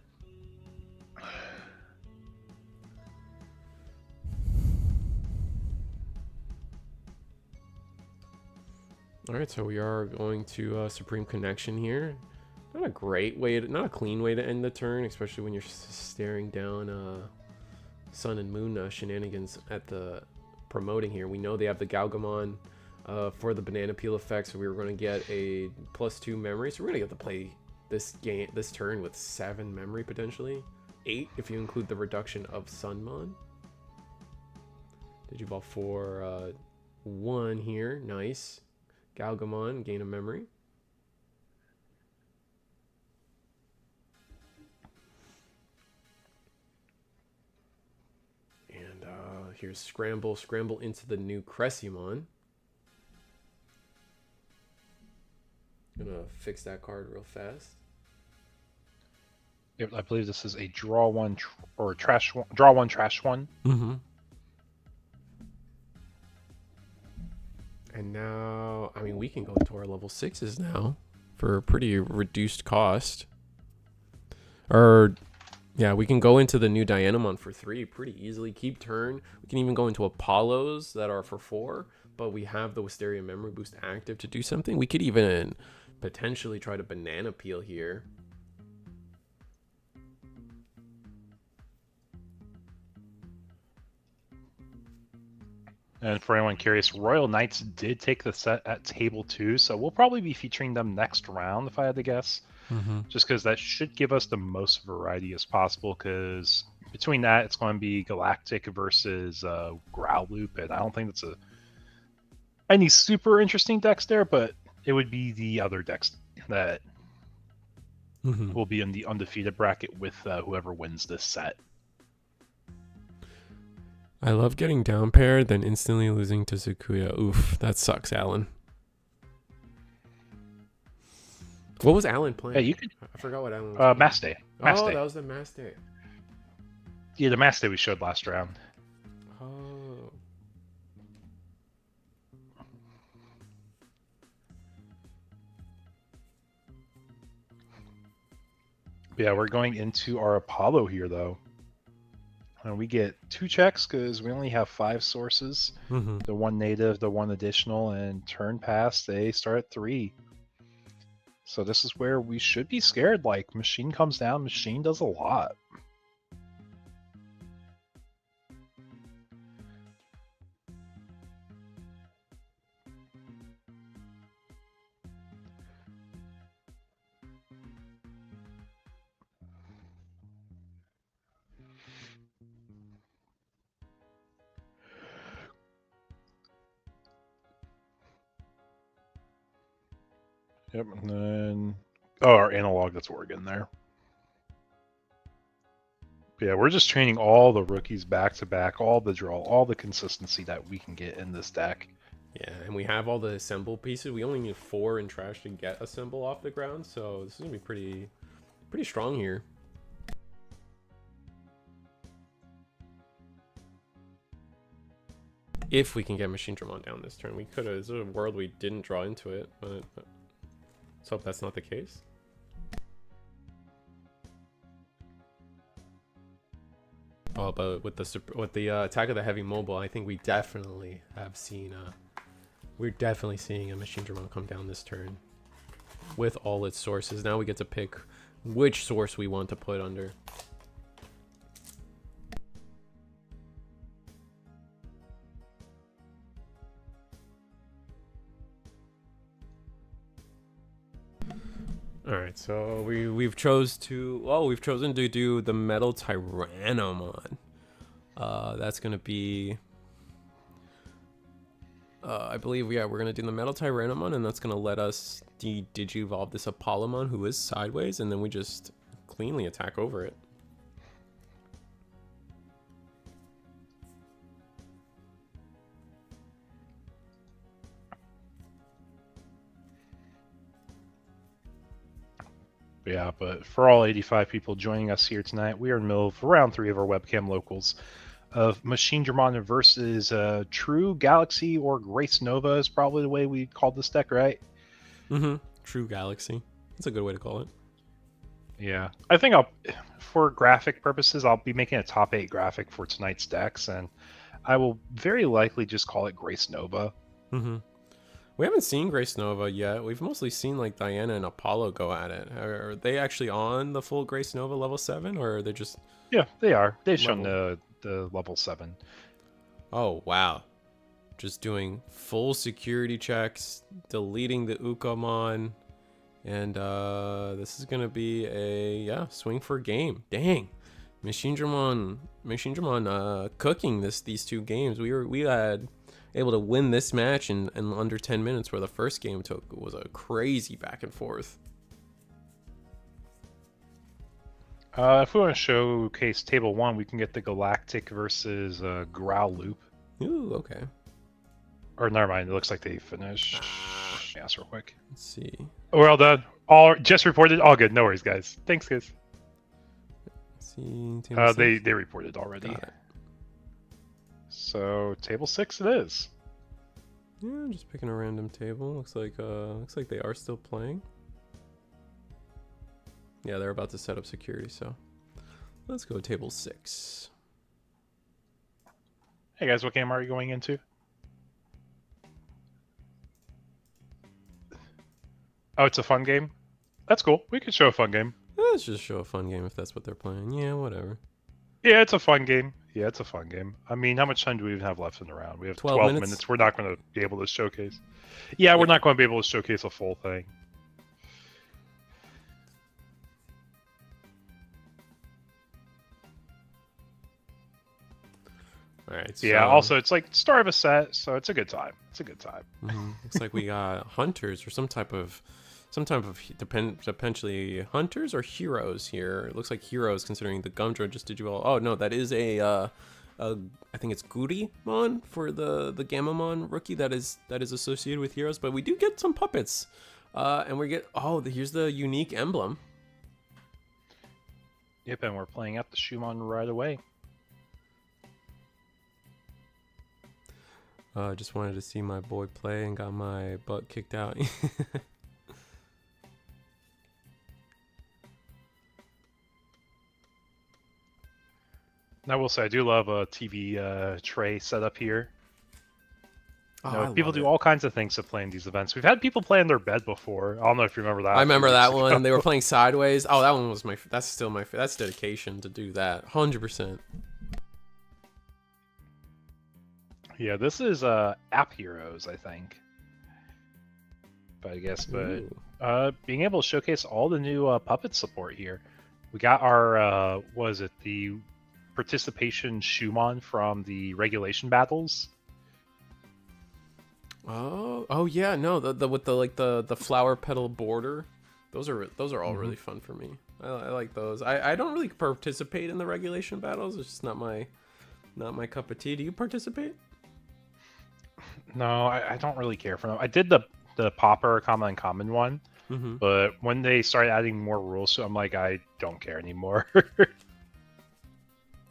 All right, so we are going to Supreme Connection here. Not a great way not a clean way to end the turn, especially when you're staring down Sun and Moon shenanigans at the promoting here. We know they have the Galgamon for the banana peel effect, so we were going to get a +2 memory. So we're going to get to play this turn with 7 memory potentially, 8 if you include the reduction of Sunmon. Digivolve for 1 here, nice. Galgamon, gain a memory. And here's Scramble into the new Cressimon. Gonna fix that card real fast. Yep, I believe this is a draw one trash one. Mm-hmm. And now, I mean, we can go into our level 6s now for a pretty reduced cost. Or, yeah, we can go into the new Dianamon for 3 pretty easily. Keep turn. We can even go into Apollos that are for 4, but we have the Wisteria Memory Boost active to do something. We could even potentially try to banana peel here. And for anyone curious, Royal Knights did take the set at table 2, so we'll probably be featuring them next round, if I had to guess. Just because that should give us the most variety as possible, because between that, it's going to be Galactic versus Growloop, and I don't think that's any super interesting decks there, but it would be the other decks that will be in the undefeated bracket with whoever wins this set. I love getting down paired, then instantly losing to Sakuya. Oof, that sucks, Alan. What was Alan playing? Hey, you could. I forgot what Alan was playing. Mass Day. Mass Oh, Day. that was the Mass Day. Yeah, the Mass Day we showed last round. Oh. Yeah, we're going into our Apollo here, though. And we get 2 checks because we only have 5 sources. The 1 native, the 1 additional, and turn pass, they start at 3. So this is where we should be scared. Like, Machine comes down, Machine does a lot. Yep, and then... Oh, our analog, that's what we're getting there. Yeah, we're just training all the rookies back-to-back, all the draw, all the consistency that we can get in this deck. Yeah, and we have all the assemble pieces. We only need 4 in trash to get a symbol off the ground, so this is going to be pretty strong here. If we can get Megidramon down this turn, we could have. There's a world we didn't draw into it, but let's hope that's not the case. Oh, but with the attack of the heavy mobile, I think we definitely have seen. We're definitely seeing a Megidramon come down this turn with all its sources. Now we get to pick which source we want to put under. All right, so we've chosen to do the Metal Tyrannomon. That's gonna be, I believe, yeah, we're gonna do the Metal Tyrannomon, and that's gonna let us Digivolve this Apollomon, who is sideways, and then we just cleanly attack over it. Yeah, but for all 85 people joining us here tonight, we are in the middle of round 3 of our webcam locals of Megidramon versus True Galaxy, or Grace Nova is probably the way we called this deck, right? True Galaxy. That's a good way to call it. Yeah. I think for graphic purposes, I'll be making a top 8 graphic for tonight's decks, and I will very likely just call it Grace Nova. We haven't seen Grace Nova yet. We've mostly seen like Diana and Apollo go at it. Are they actually on the full Grace Nova level 7, or are they just... Yeah, they are. They've shown the level 7. Oh, wow. Just doing full security checks, deleting the Ukamon, and this is going to be a, swing for game. Dang. Megidramon cooking these 2 games. We had... able to win this match in under 10 minutes, where the first game was a crazy back and forth. If we want to showcase table 1, we can get the Galactic versus Growloop. Ooh, okay. Or never mind, it looks like they finished. Yes, real quick. Let's see. We're all done. All just reported. All good. No worries, guys. Thanks, guys. Let's see. They reported already. Got it. So table 6 it is. Yeah, I'm just picking a random table. Looks like they are still playing. Yeah, they're about to set up security, so let's go table 6. Hey guys, what game are you going into? Oh, it's a fun game? That's cool. We could show a fun game. Let's just show a fun game if that's what they're playing. Yeah, whatever. Yeah, it's a fun game. Yeah, it's a fun game. I mean, how much time do we even have left in the round? We have 12 minutes. We're not going to be able to showcase. Yeah, we're not going to be able to showcase a full thing. All right. Yeah. So, Also, it's like start of a set, so it's a good time. It's a good time. looks like we got hunters or some type of potentially hunters or heroes here. It looks like heroes considering the Gumdra just did you all. Oh no, that is I think it's Gudimon for the Gammamon rookie that is associated with heroes, but we do get some puppets. And we get here's the unique emblem. Yep, and we're playing out the Shumon right away. Just wanted to see my boy play and got my butt kicked out. I will say I do love a TV tray setup here. People do all kinds of things to play in these events. We've had people play in their bed before. I don't know if you remember that. I remember that one. They were playing sideways. Oh, that one was that's still my that's dedication to do that. 100%. Yeah, this is App Heroes, I think. But I guess, being able to showcase all the new puppet support here. We got our the participation Shumon from the regulation battles. Oh yeah, no, the with the flower petal border. Those are all really fun for me. I like those. I don't really participate in the regulation battles. It's just not my cup of tea. Do you participate? No, I don't really care for them. I did the Popper common and common one, but when they started adding more rules, so I'm like, I don't care anymore.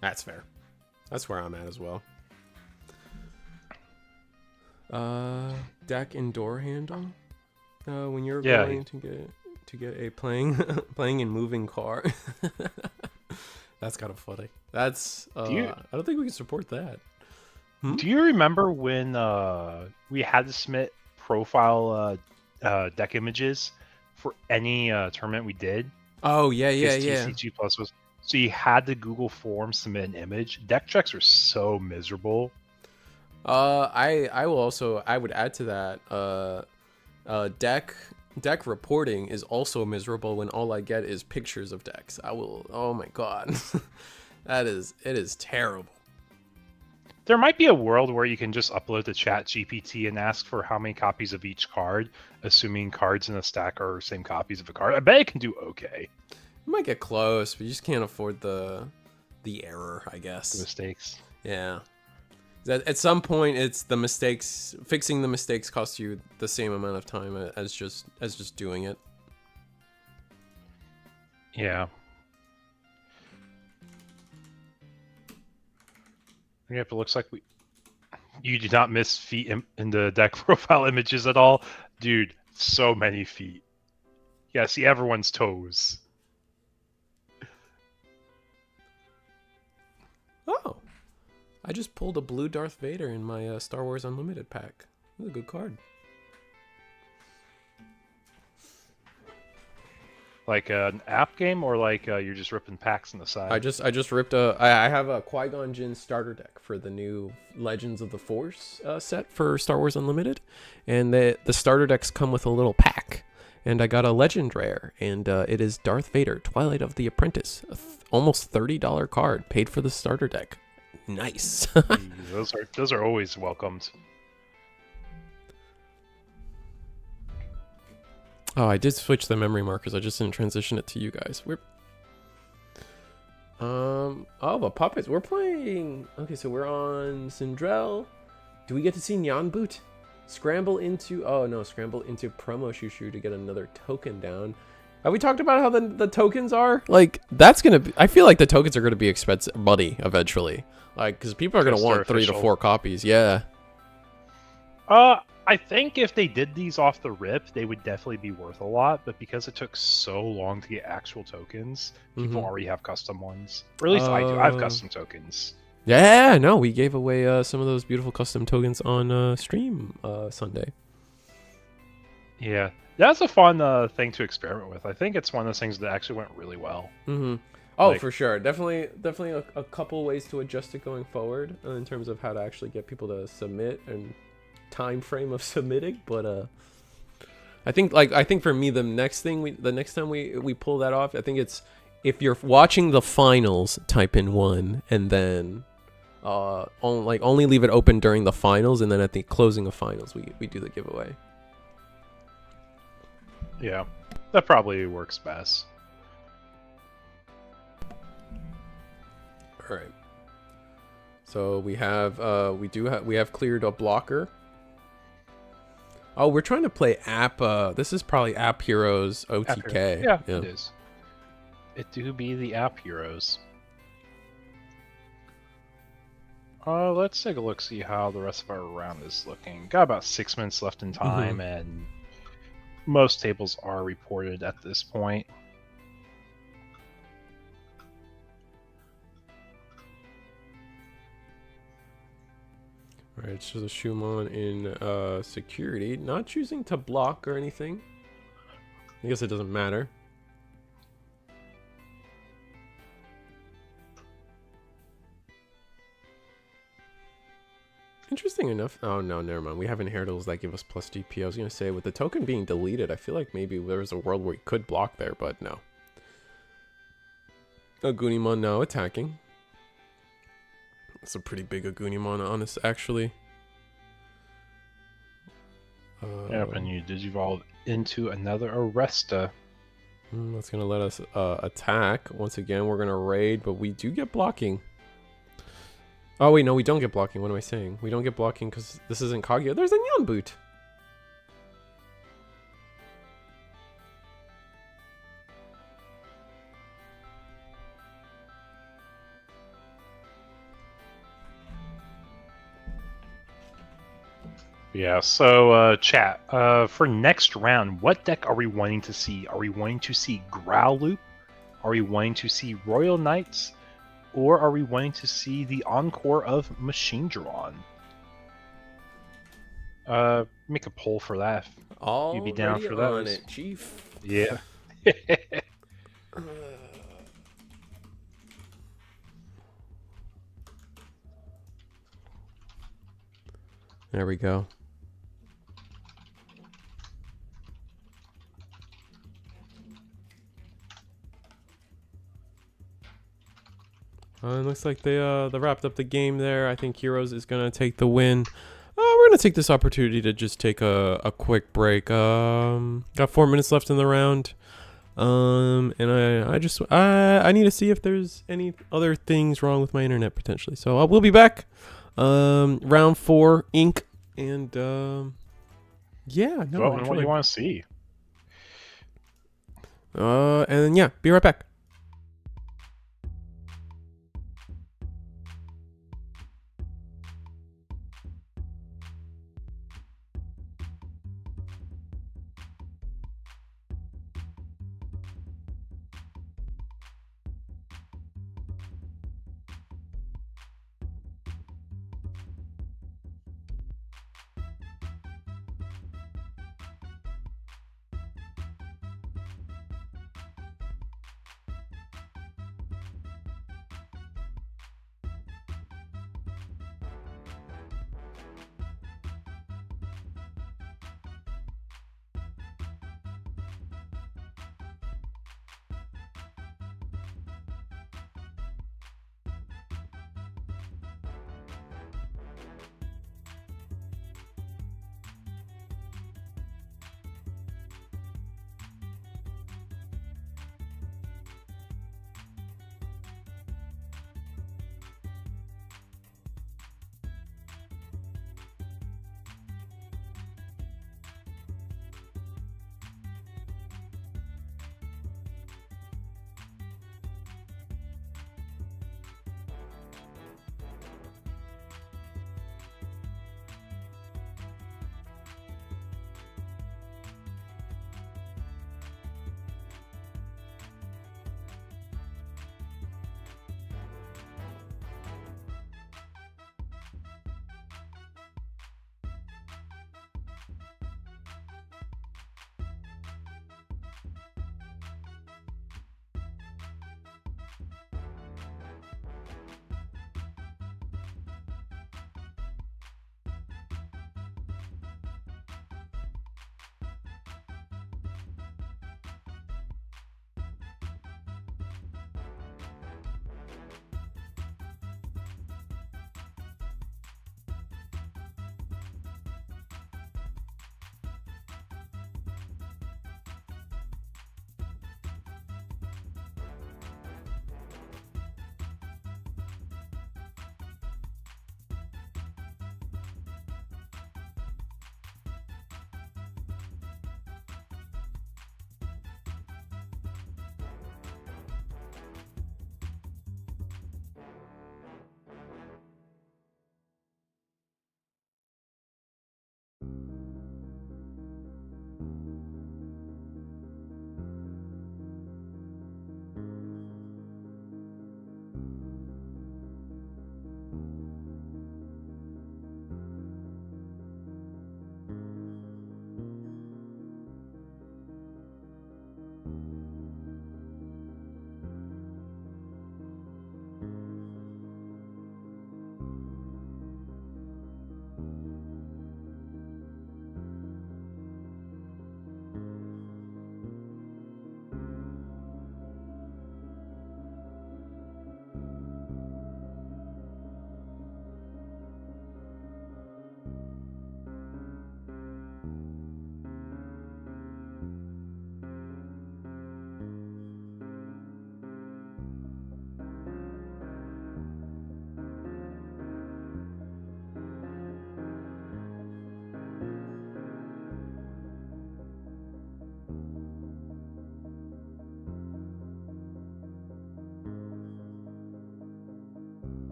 That's fair. That's where I'm at as well. Deck and door handle. When you're going to get a playing and moving car. That's kind of funny. That's I don't think we can support that. Do you remember when we had to submit profile deck images for any tournament we did? Oh yeah. TCG Plus was so you had to Google Forms submit an image. Deck checks are so miserable. I would add to that. Deck reporting is also miserable when all I get is pictures of decks. Oh my god, it is terrible. There might be a world where you can just upload to Chat GPT and ask for how many copies of each card, assuming cards in a stack are same copies of a card. I bet it can do okay. You might get close, but you just can't afford the error, I guess. The mistakes. Yeah. At some point, it's the mistakes. Fixing the mistakes costs you the same amount of time as just doing it. Yeah. Yep, it looks like you did not miss feet in the deck profile images at all. Dude, so many feet. Yeah, see everyone's toes. Oh. I just pulled a blue Darth Vader in my Star Wars Unlimited pack. That's a good card. Like an app game, or like you're just ripping packs on the side? I just ripped I have a Qui-Gon Jinn starter deck for the new Legends of the Force set for Star Wars Unlimited, and the starter decks come with a little pack, and I got a Legend Rare, and it is Darth Vader, Twilight of the Apprentice, almost $30 card, paid for the starter deck. Nice. those are always welcomed. Oh, I did switch the memory markers. I just didn't transition it to you guys. The puppets. We're playing. Okay, so we're on Sindrel. Do we get to see Nyan Boot? Scramble into promo shushu to get another token down. Have we talked about how the tokens are? Like, that's gonna be, I feel like the tokens are gonna be expensive money eventually. Like, because people are gonna want 3 to 4 copies. Yeah. I think if they did these off the rip, they would definitely be worth a lot. But because it took so long to get actual tokens, people already have custom ones. Or at least I do. I have custom tokens. Yeah, no, we gave away some of those beautiful custom tokens on stream Sunday. Yeah, that's a fun thing to experiment with. I think it's one of those things that actually went really well. Oh, for sure. Definitely a couple ways to adjust it going forward in terms of how to actually get people to submit and time frame of submitting, but I think for me the next time we pull that off, I think it's if you're watching the finals, type in 1 and then only leave it open during the finals, and then at the closing of finals, we do the giveaway. Yeah, that probably works best. All right. So we have we have cleared a blocker. Oh, we're trying to play App. This is probably App Heroes OTK. Yeah, it is. It do be the App Heroes. Let's take a look, see how the rest of our round is looking. Got about 6 minutes left in time, and most tables are reported at this point. All right, so the Shumon in security, not choosing to block or anything. I guess it doesn't matter. Interesting enough. Oh no, never mind. We have inheritals that give us plus DP. I was gonna say with the token being deleted, I feel like maybe there was a world where we could block there, but no. Agunimon now attacking. It's a pretty big Agunimon, honest, actually. Yep, and you digivolve into another Arresta. That's gonna let us attack. Once again, we're gonna raid, but we do get blocking. Oh wait, no, we don't get blocking. What am I saying? We don't get blocking because this isn't Kaguya. There's a Nyan Boot. Yeah, so chat, for next round, what deck are we wanting to see? Are we wanting to see Growloop? Are we wanting to see Royal Knights? Or are we wanting to see the encore of Megidramon? Make a poll for that. All You'd be down for those. on it, Chief. Yeah. There we go. It looks like they wrapped up the game there. I think Heroes is gonna take the win. We're gonna take this opportunity to just take a quick break. Got 4 minutes left in the round. And I need to see if there's any other things wrong with my internet potentially. So we'll be back. Round 4, Inc. And yeah, no. Vote on what you want to see. And yeah, be right back.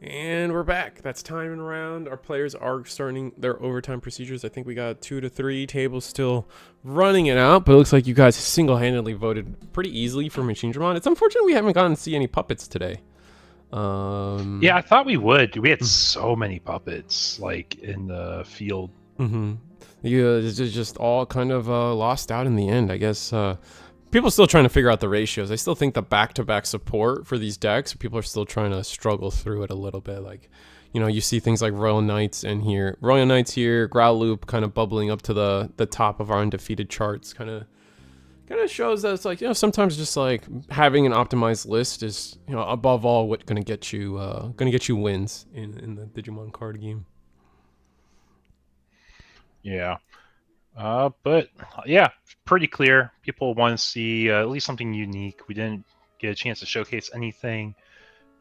And we're back. That's time and round. Our players are starting their overtime procedures. I think we got 2 to 3 tables still running it out, but it looks like you guys single-handedly voted pretty easily for Megidramon. It's unfortunate we haven't gotten to see any puppets today. Yeah, I thought we would. We had so many puppets, like, in the field. Yeah, it's just all kind of lost out in the end, I guess. People are still trying to figure out the ratios. I still think the back-to-back support for these decks, people are still trying to struggle through it a little bit. Like, you know, you see things like Royal Knights here, Growl Loop kind of bubbling up to the top of our undefeated charts. Kind of shows that it's like, you know, sometimes just like having an optimized list is, you know, above all what gonna get you wins in the Digimon card game. Yeah. But yeah, pretty clear. People want to see at least something unique. We didn't get a chance to showcase anything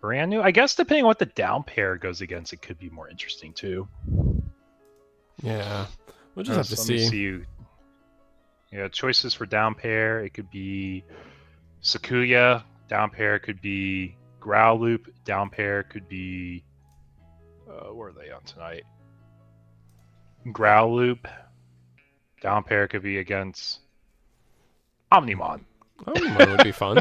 brand new. I guess depending on what the down pair goes against, it could be more interesting too. Yeah, we'll just have to see. Yeah, choices for down pair. It could be Sakuya. Down pair could be Growl Loop. Down pair could be where are they on tonight? Growl Loop. Down pair could be against Omnimon. Omnimon would be fun.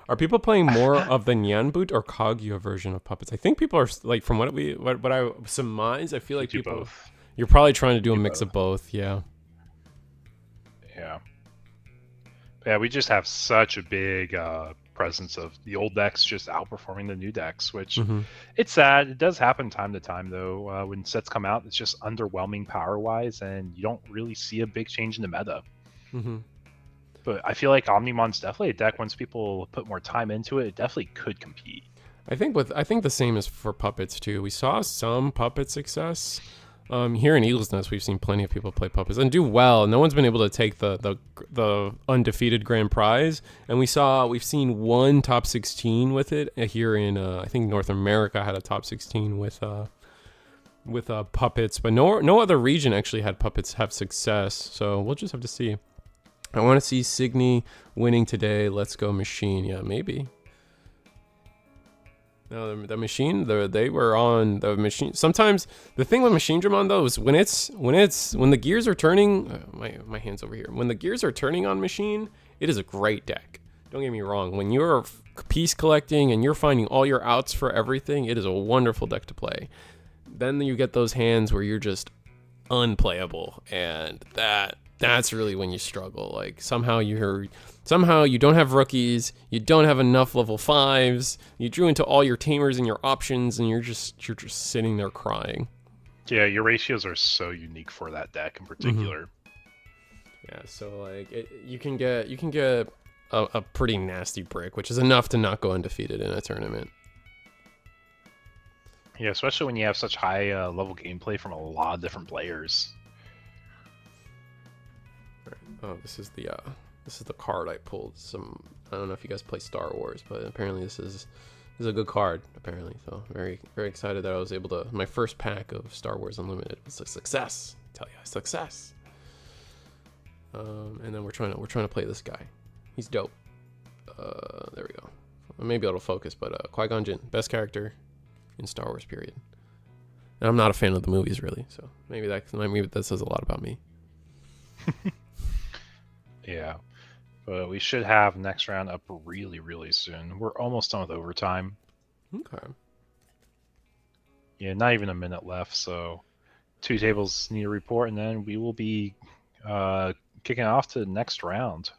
Are people playing more of the Nyan Boot or Kaguya version of puppets? I think people are like, from what I surmise, I feel like people both. You're probably trying to do a mix of both. Yeah. Yeah, we just have such a big presence of the old decks just outperforming the new decks, which it's sad. It does happen time to time, though. When sets come out, it's just underwhelming power-wise, and you don't really see a big change in the meta. But I feel like Omnimon's definitely a deck, once people put more time into it, it definitely could compete. I think the same is for puppets, too. We saw some puppet success. Here in Eagle's Nest, we've seen plenty of people play puppets and do well. No one's been able to take the undefeated grand prize, and we've seen one top 16 with it here in I think North America had a top 16 with puppets, but no other region actually had puppets have success. So we'll just have to see. I want to see Signy winning today. Let's go Machine. Yeah, maybe. No, the machine, they were on the machine. Sometimes the thing with Megidramon though is when the gears are turning. My hands over here. When the gears are turning on machine, it is a great deck. Don't get me wrong. When you're piece collecting and you're finding all your outs for everything, it is a wonderful deck to play. Then you get those hands where you're just unplayable, and that's really when you struggle. Like somehow you don't have rookies, you don't have enough level 5s, you drew into all your tamers and your options, and you're just sitting there crying. Yeah, your ratios are so unique for that deck in particular. Yeah, so like you can get a pretty nasty brick, which is enough to not go undefeated in a tournament. Yeah, especially when you have such high level gameplay from a lot of different players. Oh, this is the card I pulled. I don't know if you guys play Star Wars, but apparently this is a good card. Apparently, so very very excited that I was able to. My first pack of Star Wars Unlimited was a success. I tell you, success. And then we're trying to play this guy. He's dope. There we go. Maybe it'll focus, but Qui-Gon Jinn, best character in Star Wars period. And I'm not a fan of the movies really, so maybe that says a lot about me. Yeah, but we should have next round up really, really soon. We're almost done with overtime. Okay. Yeah, not even a minute left, so 2 tables need a report, and then we will be kicking off to the next round.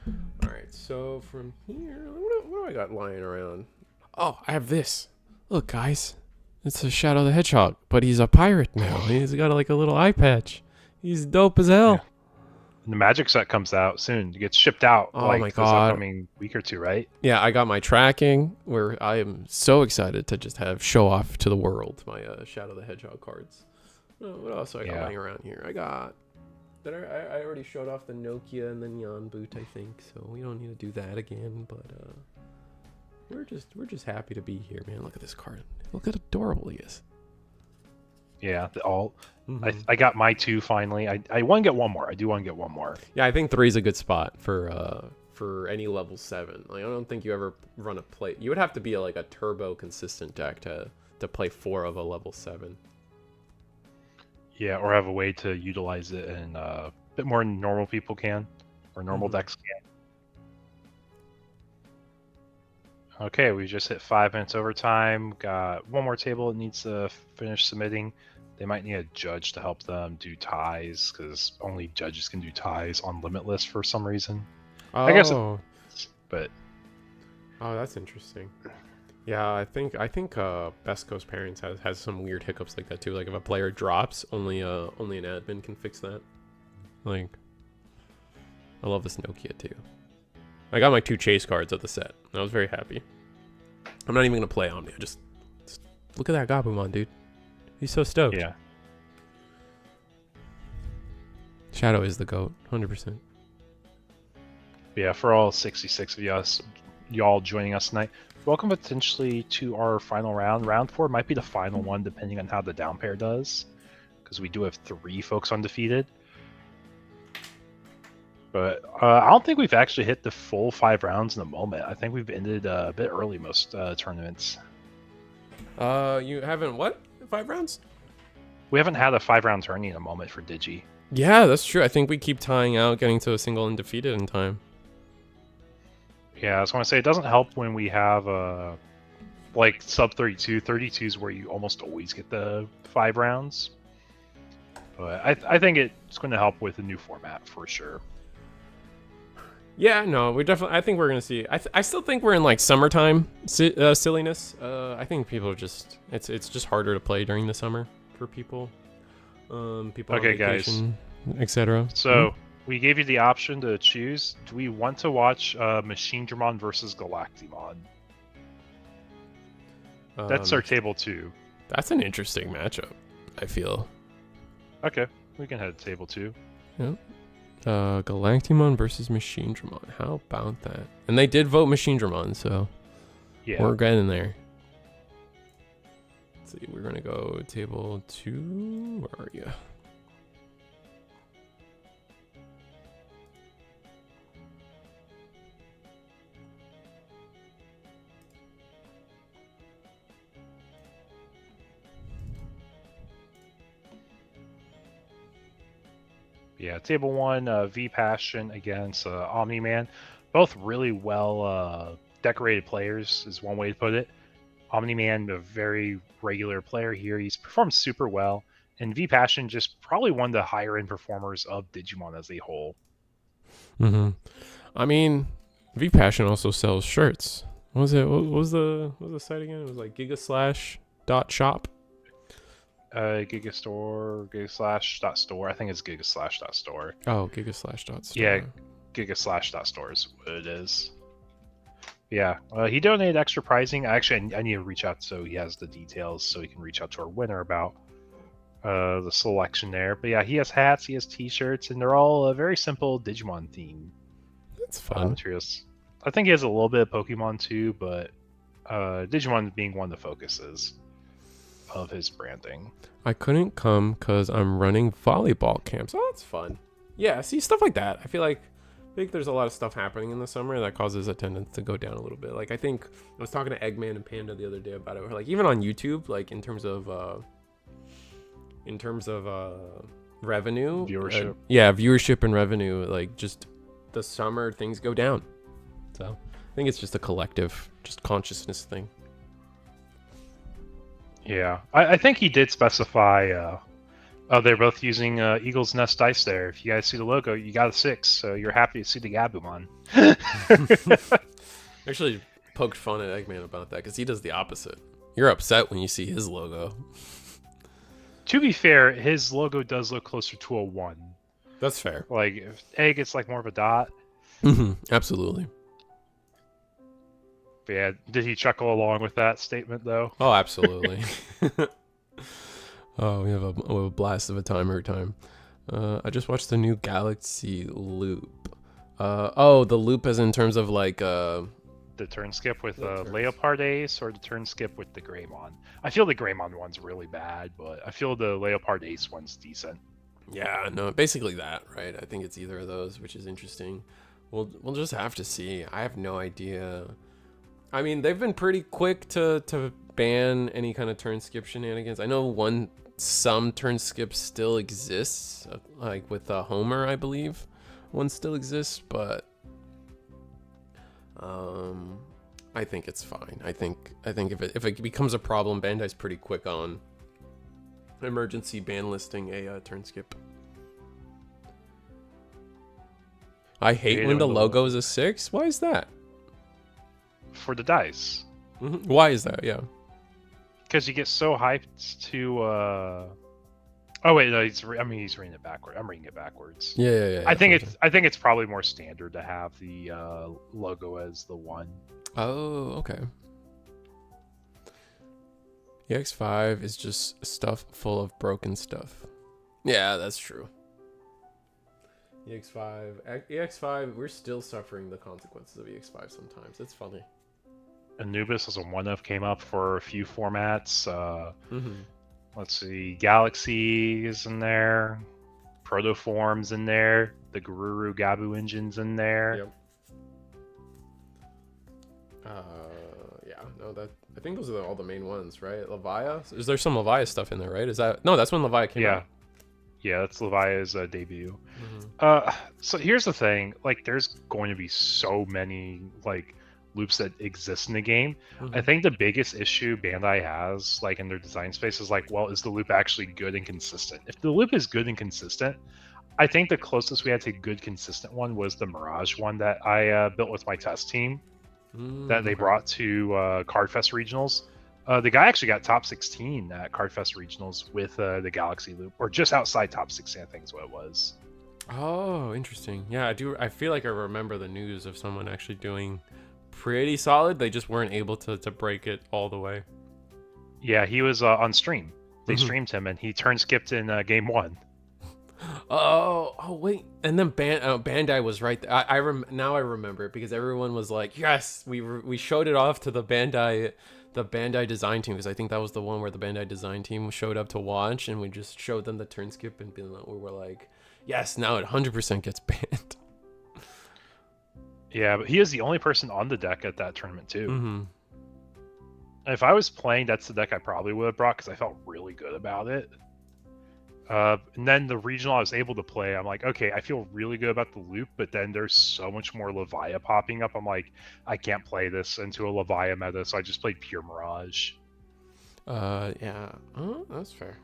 All right, so from here, what do I got lying around? Oh, I have this. Look, guys. It's a Shadow the Hedgehog, but he's a pirate now. He's got like a little eye patch. He's dope as hell. Yeah. The Magic set comes out soon. It gets shipped out my this God. upcoming week or 2, right? Yeah, I got my tracking where I am so excited to just have show off to the world my Shadow the Hedgehog cards. What else do I got lying around here? I already showed off the Nokia and the Neon Boot, I think, so we don't need to do that again, but we're just happy to be here, man. Look at this card. Look how adorable he is. Yeah, I got my 2 finally. I want to get one more. I do want to get one more. Yeah, I think 3 is a good spot for for any level 7. Like I don't think you ever run a play. You would have to be like a turbo consistent deck to play 4 of a level 7. Yeah, or have a way to utilize it in a bit more than normal people can, or normal decks can. Okay, we just hit 5 minutes overtime. Got one more table that needs to finish submitting. They might need a judge to help them do ties, because only judges can do ties on Limitless for some reason. Oh. I guess, but oh, that's interesting. Yeah, I think Best Coast Parents has some weird hiccups like that too. Like if a player drops, only an admin can fix that. Like, I love this Nokia too. I got my 2 chase cards of the set. I was very happy. I'm not even gonna play Omni. Just look at that Gabumon, dude. He's so stoked. Yeah. Shadow is the GOAT, 100%. Yeah, for all 66 of y'all joining us tonight, welcome potentially to our final round. Round 4 might be the final one, depending on how the down pair does, because we do have 3 folks undefeated. But I don't think we've actually hit the full 5 rounds in a moment. I think we've ended a bit early most tournaments. You haven't what? 5 rounds? We haven't had a 5-round tourney in a moment for Digi. Yeah, that's true. I think we keep tying out, getting to a single undefeated in time. Yeah, I was going to say, it doesn't help when we have like sub 32. 32 is where you almost always get the 5 rounds. But I think it's going to help with a new format for sure. Yeah, no, we definitely. I think we're gonna see. I still think we're in like summertime silliness. I think people are just. It's just harder to play during the summer for people. People. Okay, on vacation, guys. Etc. So we gave you the option to choose. Do we want to watch Megidramon versus Galactimon? That's our table 2. That's an interesting matchup, I feel. Okay, we can head to table 2. Yep. Galactimon versus Megidramon. How about that? And they did vote Megidramon, so yeah, we're getting there. Let's see, we're gonna go table 2. Where are you? Yeah, table 1, V Passion against Omni Man. Both really well decorated players, is one way to put it. Omni Man, a very regular player here. He's performed super well. And V Passion, just probably one of the higher end performers of Digimon as a whole. I mean, V Passion also sells shirts. What was it? What was the site again? It was like gigaslash.shop. Gigaslash.store. I think it's gigaslash.store. Oh, gigaslash.store. Yeah, gigaslash.store is what it is. Yeah, he donated extra pricing. Actually, I need to reach out so he has the details so he can reach out to our winner about the selection there. But yeah, he has hats, he has t-shirts, and they're all a very simple Digimon theme. That's fun. Materials. I think he has a little bit of Pokemon too, but Digimon being one of the focuses of his branding. I couldn't come because I'm running volleyball camps. Oh, that's fun. Yeah, see, stuff like that. I think there's a lot of stuff happening in the summer that causes attendance to go down a little bit. Like, I think I was talking to Eggman and Panda the other day about it. Where, like, even on YouTube, like in terms of revenue, viewership. Viewership and revenue. Like, just the summer things go down. So I think it's just a collective, just consciousness thing. Yeah, I think he did specify. They're both using Eagle's Nest dice there. If you guys see the logo, you got a 6, so you're happy to see the Gabumon. Actually, poked fun at Eggman about that because he does the opposite. You're upset when you see his logo. To be fair, his logo does look closer to a 1. That's fair. Like, if Egg, it's like more of a dot. Absolutely. But yeah, did he chuckle along with that statement, though? Oh, absolutely. Oh, we have a blast of a time every time. I just watched the new Galaxy Loop. The loop as in terms of like... the turn skip with Leopard Ace or the turn skip with the Greymon? I feel the Greymon one's really bad, but I feel the Leopard Ace one's decent. Yeah, no, basically that, right? I think it's either of those, which is interesting. We'll just have to see. I have no idea. I mean, they've been pretty quick to ban any kind of turn skip shenanigans. I know some turn skip still exists, like with Homer, I believe. One still exists, but I think it's fine. I think if it becomes a problem, Bandai's pretty quick on emergency ban listing a turn skip. I hate when the logo is a 6. Why is that? For the dice. Mm-hmm. Why is that? Yeah. Because you get so hyped to. Oh wait, no, he's reading it backwards. I'm reading it backwards. Yeah. I think it's probably more standard to have the logo as the 1. Oh, okay. EX5 is just stuff full of broken stuff. Yeah, that's true. EX5, we're still suffering the consequences of EX5 sometimes. It's funny. Anubis as a 1-of came up for a few formats. Let's see, Galaxy is in there, Protoform's in there, the Garuru Gabu engine's in there. Yep. I think those are all the main ones, right? Levia? Is there some Levia stuff in there, right? That's when Levia came out. Yeah, that's Levia's debut. So here's the thing, like, there's going to be so many like loops that exist in the game. I think the biggest issue Bandai has, like, in their design space is like, well, is the loop actually good and consistent? If the loop is good and consistent, I think the closest we had to a good consistent one was the Mirage one that I built with my test team that they brought to Cardfest Regionals. The guy actually got top 16 at Cardfest Regionals with the Galaxy loop, or just outside top 16, I think is what it was. Oh, interesting. Yeah, I feel like I remember the news of someone actually doing pretty solid. They just weren't able to break it all the way. Yeah, he was on stream. They streamed him, and he turn skipped in game 1. Oh wait, and then Bandai was right there. Now I remember it, because everyone was like, yes, we showed it off to the Bandai design team, because I think that was the one where the Bandai design team showed up to watch, and we just showed them the turn skip, and we were like, yes, now it 100% gets banned. Yeah, but he is the only person on the deck at that tournament too. If I was playing, that's the deck I probably would have brought, because I felt really good about it. And then the regional I was able to play, I'm like, okay, I feel really good about the loop, but then there's so much more Levia popping up. I'm like, I can't play this into a Levia meta, so I just played pure Mirage. Yeah. Oh, that's fair.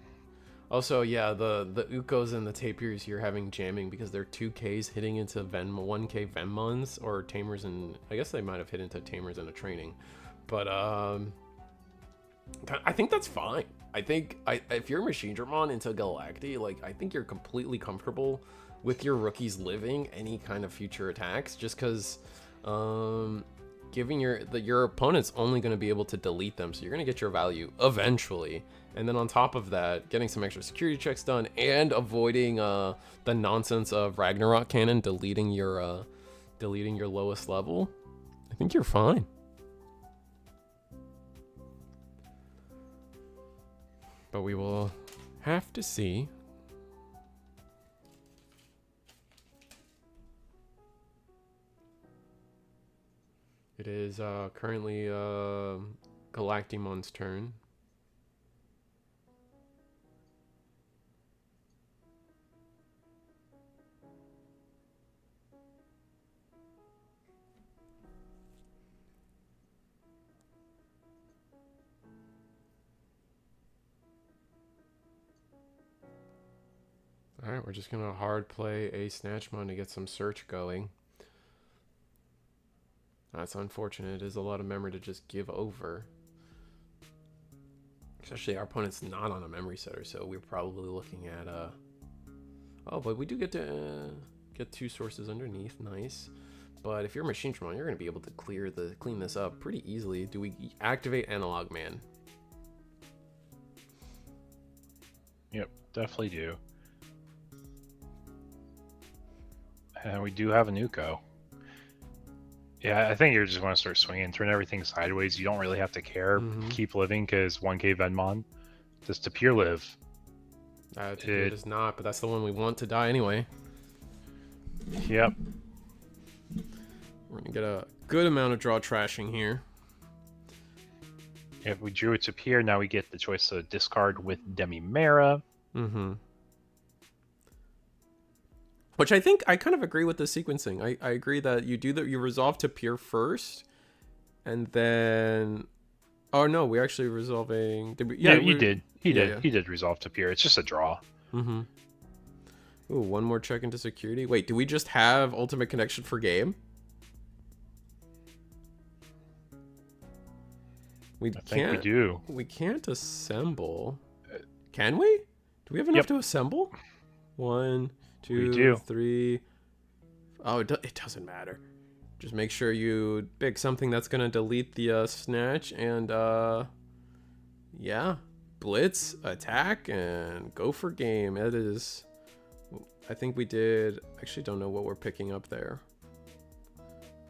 Also, yeah, the Ukos and the Tapirs you're having jamming because they're 2Ks hitting into 1K Venmons or Tamers, and I guess they might have hit into Tamers in a training. But I think that's fine. I think if you're Megidramon into Galacti, like, I think you're completely comfortable with your rookies living any kind of future attacks, just because giving your opponent's only going to be able to delete them, so you're going to get your value eventually. And then on top of that, getting some extra security checks done and avoiding the nonsense of Ragnarok Cannon deleting your lowest level, I think you're fine. But we will have to see. It is currently Galactimon's turn. Alright, we're just going to hard play a Snatchmon to get some search going. That's unfortunate. It is a lot of memory to just give over. Especially our opponent's not on a memory setter, so we're probably looking at... Oh, but we do get to get 2 sources underneath. Nice. But if you're Megidramon, you're going to be able to clean this up pretty easily. Do we activate Analog Man? Yep, definitely do. And we do have an Uko. Yeah, I think you're just want to start swinging, turn everything sideways. You don't really have to care. Keep living, because 1K Venmon. Just to pure live. It is not, but that's the one we want to die anyway. Yep. We're gonna get a good amount of draw trashing here. If we drew it to Pier, now we get the choice to discard with Demi-Mera. Mm-hmm. Which I think I kind of agree with the sequencing. I agree that you resolve to Pier first, and then no, we're actually resolving. Yeah, he did. He did resolve to Pier. It's just a draw. Mm-hmm. Ooh, one more check into security. Wait, do we just have ultimate connection for game? I think we do. We can't assemble. Can we? Do we have enough to assemble? 1, 2, 3. Oh, it doesn't matter. Just make sure you pick something that's gonna delete the snatch and yeah, blitz, attack, and go for game. It is. I think we did. Actually, don't know what we're picking up there.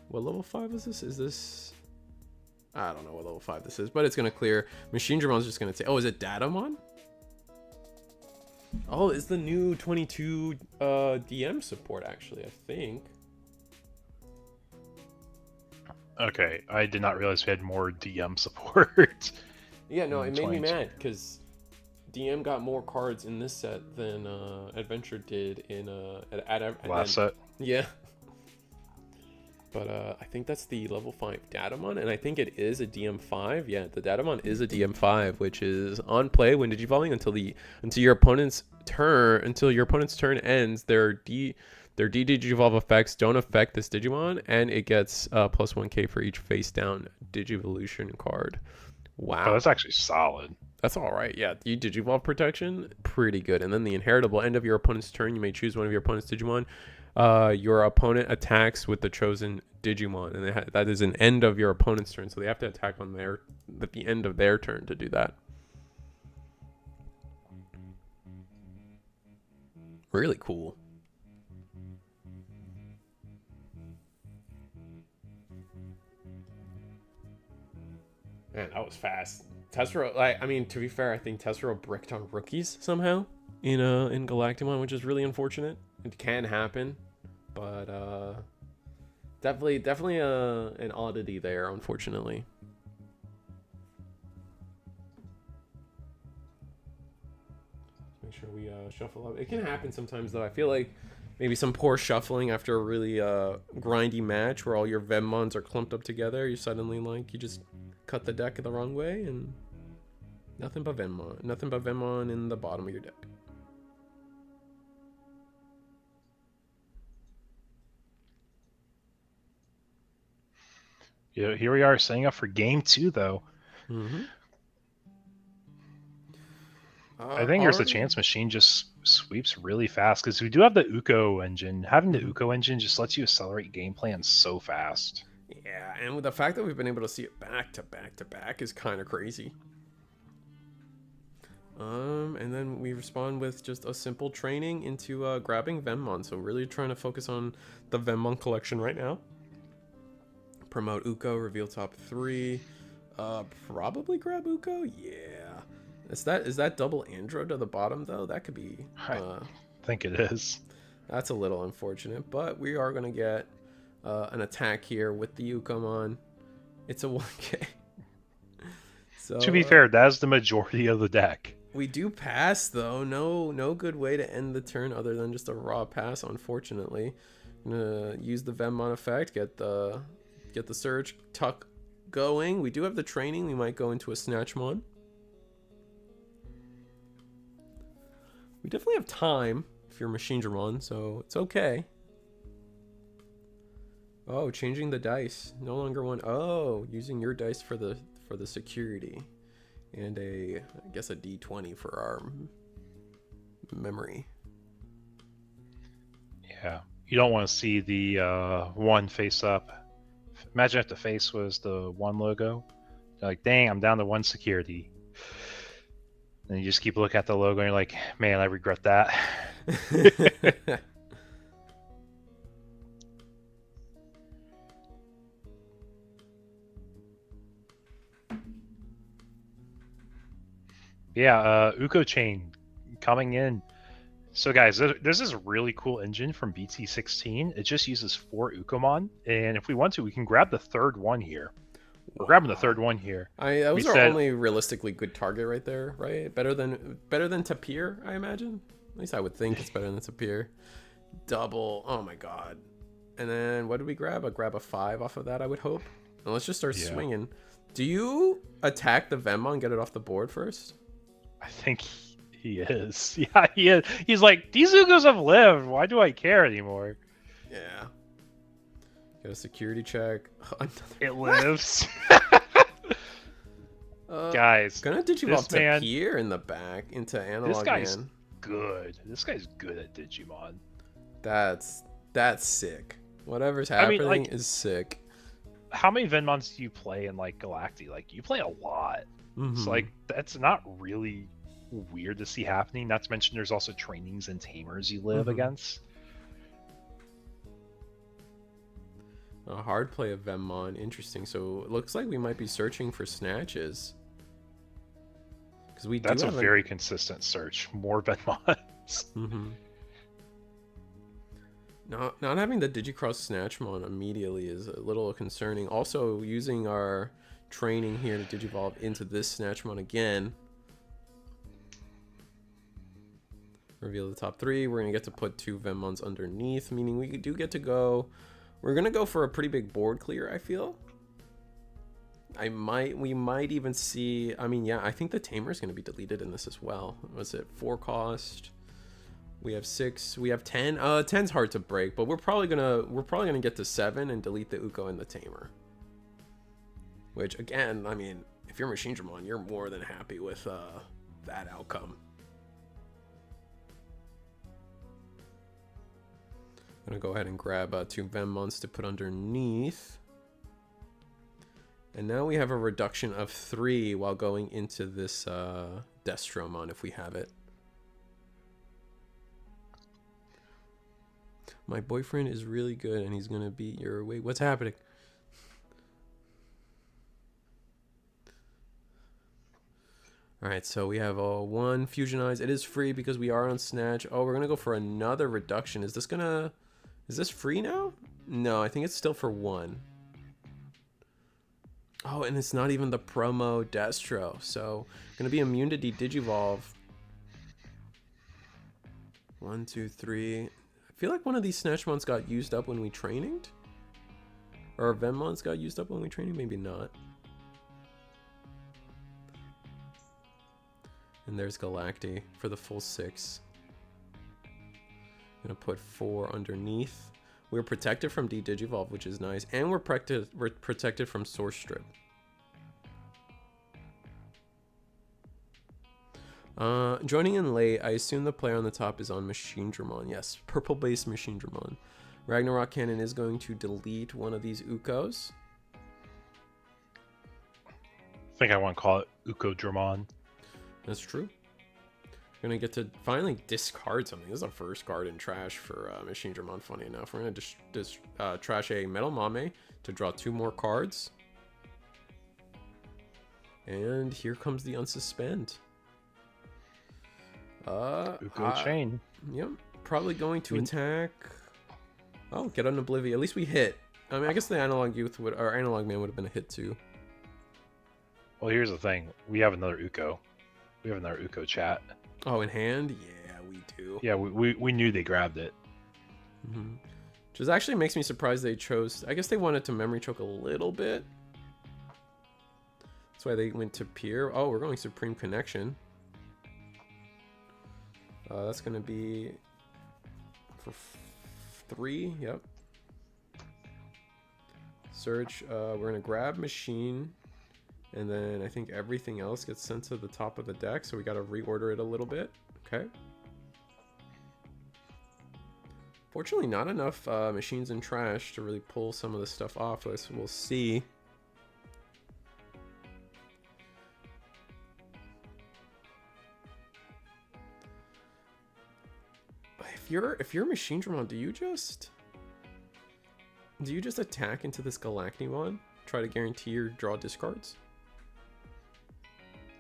What level 5 is this? Is this? I don't know what level 5 this is, but it's gonna clear. Megidраmon's just gonna take. Oh, is it Datamon? Oh, it's the new 22 DM support. Actually, I think. Okay, I did not realize we had more DM support. Yeah, no, it made me mad because DM got more cards in this set than Adventure did in last set. Yeah. But I think that's the level 5 Datamon, and I think it is a DM5. Yeah, the Datamon is a DM5, which is on play when digivolving until your opponent's turn ends. Their D-Digivolve effects don't affect this Digimon, and it gets plus 1k for each face down Digivolution card. Wow. Oh, that's actually solid. That's all right. Yeah, the Digivolve protection, pretty good. And then the inheritable end of your opponent's turn, you may choose one of your opponent's Digimon. Your opponent attacks with the chosen Digimon, and that is an end of your opponent's turn, so they have to attack on at the end of their turn to do that. Really cool. Man, that was fast. Tessero, I mean, to be fair, I think Tessero bricked on rookies somehow in Galactimon, which is really unfortunate. It can happen, but definitely an oddity there, unfortunately. Make sure we shuffle up. It can happen sometimes, though. I feel like maybe some poor shuffling after a really grindy match where all your Venmons are clumped up together. You suddenly you just cut the deck the wrong way, and nothing but Venmon in the bottom of your deck. Yeah, here we are setting up for game 2, though. Mm-hmm. I think there's a chance Machine just sweeps really fast because we do have the Uko engine. Having the Uko engine just lets you accelerate game plans so fast. Yeah, and with the fact that we've been able to see it back to back to back is kind of crazy. And then we respond with just a simple training into grabbing Venmon. So really trying to focus on the Venmon collection right now. Promote Uko, reveal top 3. Probably grab Uko. Yeah. Is that double Andro to the bottom though? That could be. I think it is. That's a little unfortunate, but we are gonna get an attack here with the Ukomon. It's a 1k. So to be fair, that's the majority of the deck. We do pass though. No good way to end the turn other than just a raw pass. Unfortunately, I'm gonna use the Venmon effect. Get the Surge Tuck going. We do have the training. We might go into a Snatchmon. We definitely have time if you're Megidramon, so it's okay. Oh, changing the dice. No longer one. Oh, using your dice for the security, and I guess a D20 for our memory. Yeah, you don't want to see the one face up. Imagine if the face was the one logo. You're like, dang, I'm down to one security. And you just keep looking at the logo and you're like, man, I regret that. Yeah, Uko Chain coming in. So guys, there's this really cool engine from BT16. It just uses 4 Ukomon, and if we want to, we can grab the third one here. We're grabbing the third one here. That was We our said, only realistically good target right there, right? Better than Tapir, I imagine. At least I would think it's better than Tapir. Double. Oh my god. And then what did we grab? I'll grab a 5 off of that, I would hope. And let's just start swinging. Do you attack the Venmon and get it off the board first? I think he is. Yeah, he is. He's like, these Ukos have lived. Why do I care anymore? Yeah. Get a security check. It lives. Guys, gonna digivolve Tapir in the back into Analog This guy's Man. good. This guy's good at Digimon. That's sick. Whatever's happening is sick. How many Venmons do you play in like Galacti? Like you play a lot. It's like that's not really weird to see happening. Not to mention there's also trainings and tamers you live against. A hard play of Venmon. Interesting. So it looks like we might be searching for snatches. Because That's a very consistent search. More Venmons. Not having the Digicross Snatchmon immediately is a little concerning. Also, using our training here to Digivolve into this Snatchmon again. Reveal the top 3. We're going to get to put 2 Venmons underneath, meaning we do get to go. We're going to go for a pretty big board clear, I feel. We might even see, I mean, yeah, I think the Tamer is going to be deleted in this as well. Was it 4 cost? We have 6. We have 10. 10's hard to break, but we're probably gonna get to 7 and delete the Uko and the Tamer. Which again, I mean, if you're Megidramon, you're more than happy with that outcome. I'm gonna go ahead and grab 2 Venmons to put underneath. And now we have a reduction of 3 while going into this Destromon if we have it. My boyfriend is really good and he's gonna beat your... Wait, what's happening? Alright, so we have 1 Fusionize. It is free because we are on Snatch. Oh, we're gonna go for another reduction. Is this free now? No, I think it's still for 1. Oh, and it's not even the promo Destro. So, gonna be immune to Digivolve. 1, 2, 3... I feel like one of these Snatchmons got used up when we traininged. Or our Venmons got used up when we trained, maybe not. And there's Galacti for the full 6. I'm gonna put 4 underneath. We're protected from Digivolve, which is nice. And we're protected from Source Strip. Joining in late, I assume the player on the top is on Megidramon. Yes, purple-based Megidramon. Ragnarok Cannon is going to delete one of these Ukos. I think I want to call it Ukodramon. That's true. We're going to get to finally discard something. This is our first card in trash for Megidramon, funny enough. We're going to trash a Metal Mame to draw 2 more cards. And here comes the Unsuspend. Uko Chain. Yep, probably going to attack. Oh, get an Oblivion. At least we hit. I mean, I guess the Analog Man would have been a hit too. Well, here's the thing. We have another Uko. We have another Uko chat. Oh, in hand? Yeah, we do. Yeah, we knew they grabbed it. Which actually makes me surprised they chose... I guess they wanted to memory choke a little bit. That's why they went to Pier. Oh, we're going Supreme Connection. That's going to be for 3. Yep. Search. We're going to grab Machine. And then I think everything else gets sent to the top of the deck. So we got to reorder it a little bit. Okay. Fortunately, not enough machines in trash to really pull some of the stuff off. We'll see. If you're Megidramon, do you just attack into this Galactimon? Try to guarantee your draw discards?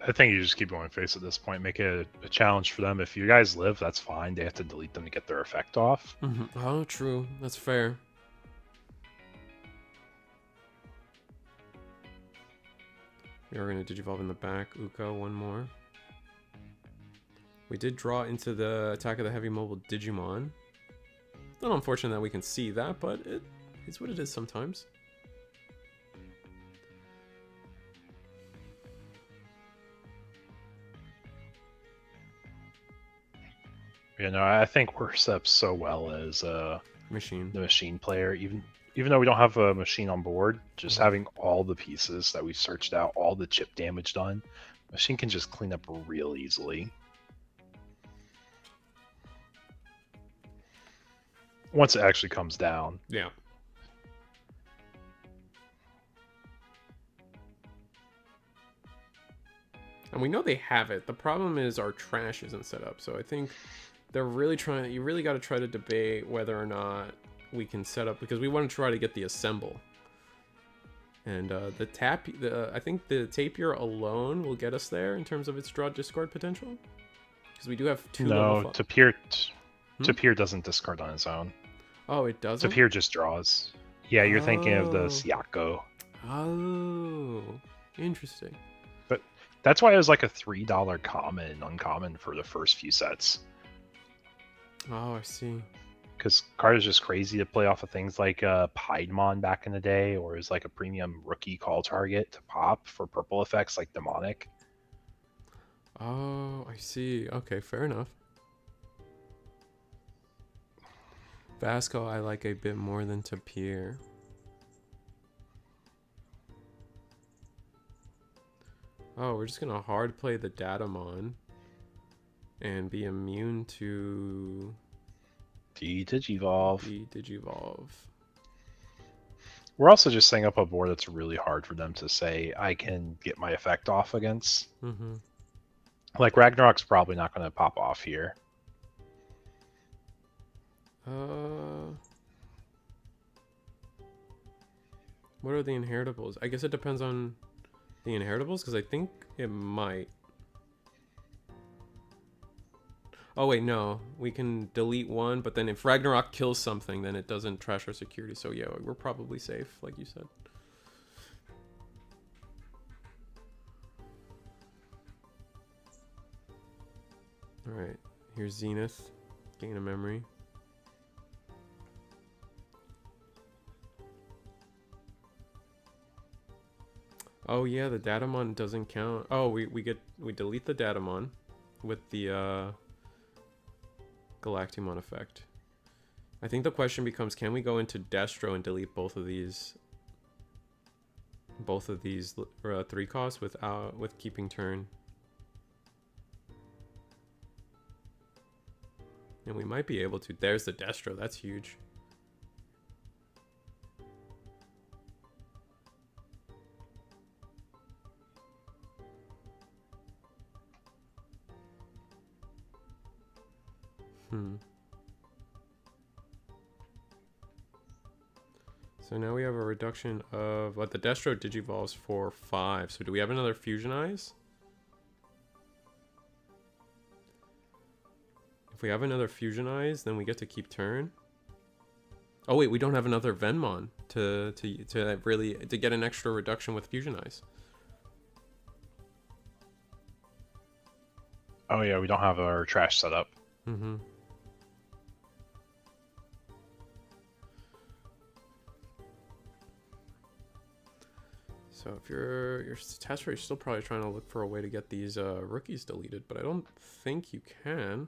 I think you just keep going face at this point. Make it a challenge for them. If you guys live, that's fine. They have to delete them to get their effect off. Oh, true. That's fair. We are going to Digivolve in the back. Uka, one more. We did draw into the attack of the heavy mobile Digimon. A little unfortunate that we can see that, but it's what it is sometimes. You know, I think we're set up so well as the machine player. Even though we don't have a machine on board, just having all the pieces that we searched out, all the chip damage done, machine can just clean up real easily. Once it actually comes down. Yeah. And we know they have it. The problem is our trash isn't set up. So I think they're really trying. You really got to try to debate whether or not we can set up, because we want to try to get the assemble. And I think the Tapir alone will get us there in terms of its draw discard potential. Because we do have two. No, Tapir doesn't discard on its own. Oh, it doesn't? Tapir just draws. Yeah, you're thinking of the Siako. Oh, interesting. But that's why it was like a $3 common, uncommon for the first few sets. Oh, I see. Because card is just crazy to play off of things like Piedmon back in the day, or is like a premium rookie call target to pop for purple effects like Demonic. Oh, I see. Okay, fair enough. Vasco I like a bit more than Tapir. Oh, we're just gonna hard play the Datamon and be immune to Digivolve. Digivolve. We're also just setting up a board that's really hard for them to say I can get my effect off against. Like Ragnarok's probably not going to pop off here. What are the inheritables? I guess it depends on the inheritables, because I think it might. Oh wait, no. We can delete one, but then if Ragnarok kills something, then it doesn't trash our security. So yeah, we're probably safe, like you said. Alright, here's Zenith. Gain a memory. Oh yeah, the Datamon doesn't count. Oh, we delete the Datamon with the Galactimon effect. I think the question becomes, can we go into Destro and delete both of these 3 costs with keeping turn? And we might be able to. There's the Destro. That's huge. So now we have a reduction of what the Destro Digivolves for 5. So do we have another Fusion Eyes? If we have another Fusion Eyes, then we get to keep turn. Oh wait, we don't have another Venmon to get an extra reduction with Fusion Eyes. Oh yeah, we don't have our trash set up. So if your test rate, you're still probably trying to look for a way to get these rookies deleted, but I don't think you can.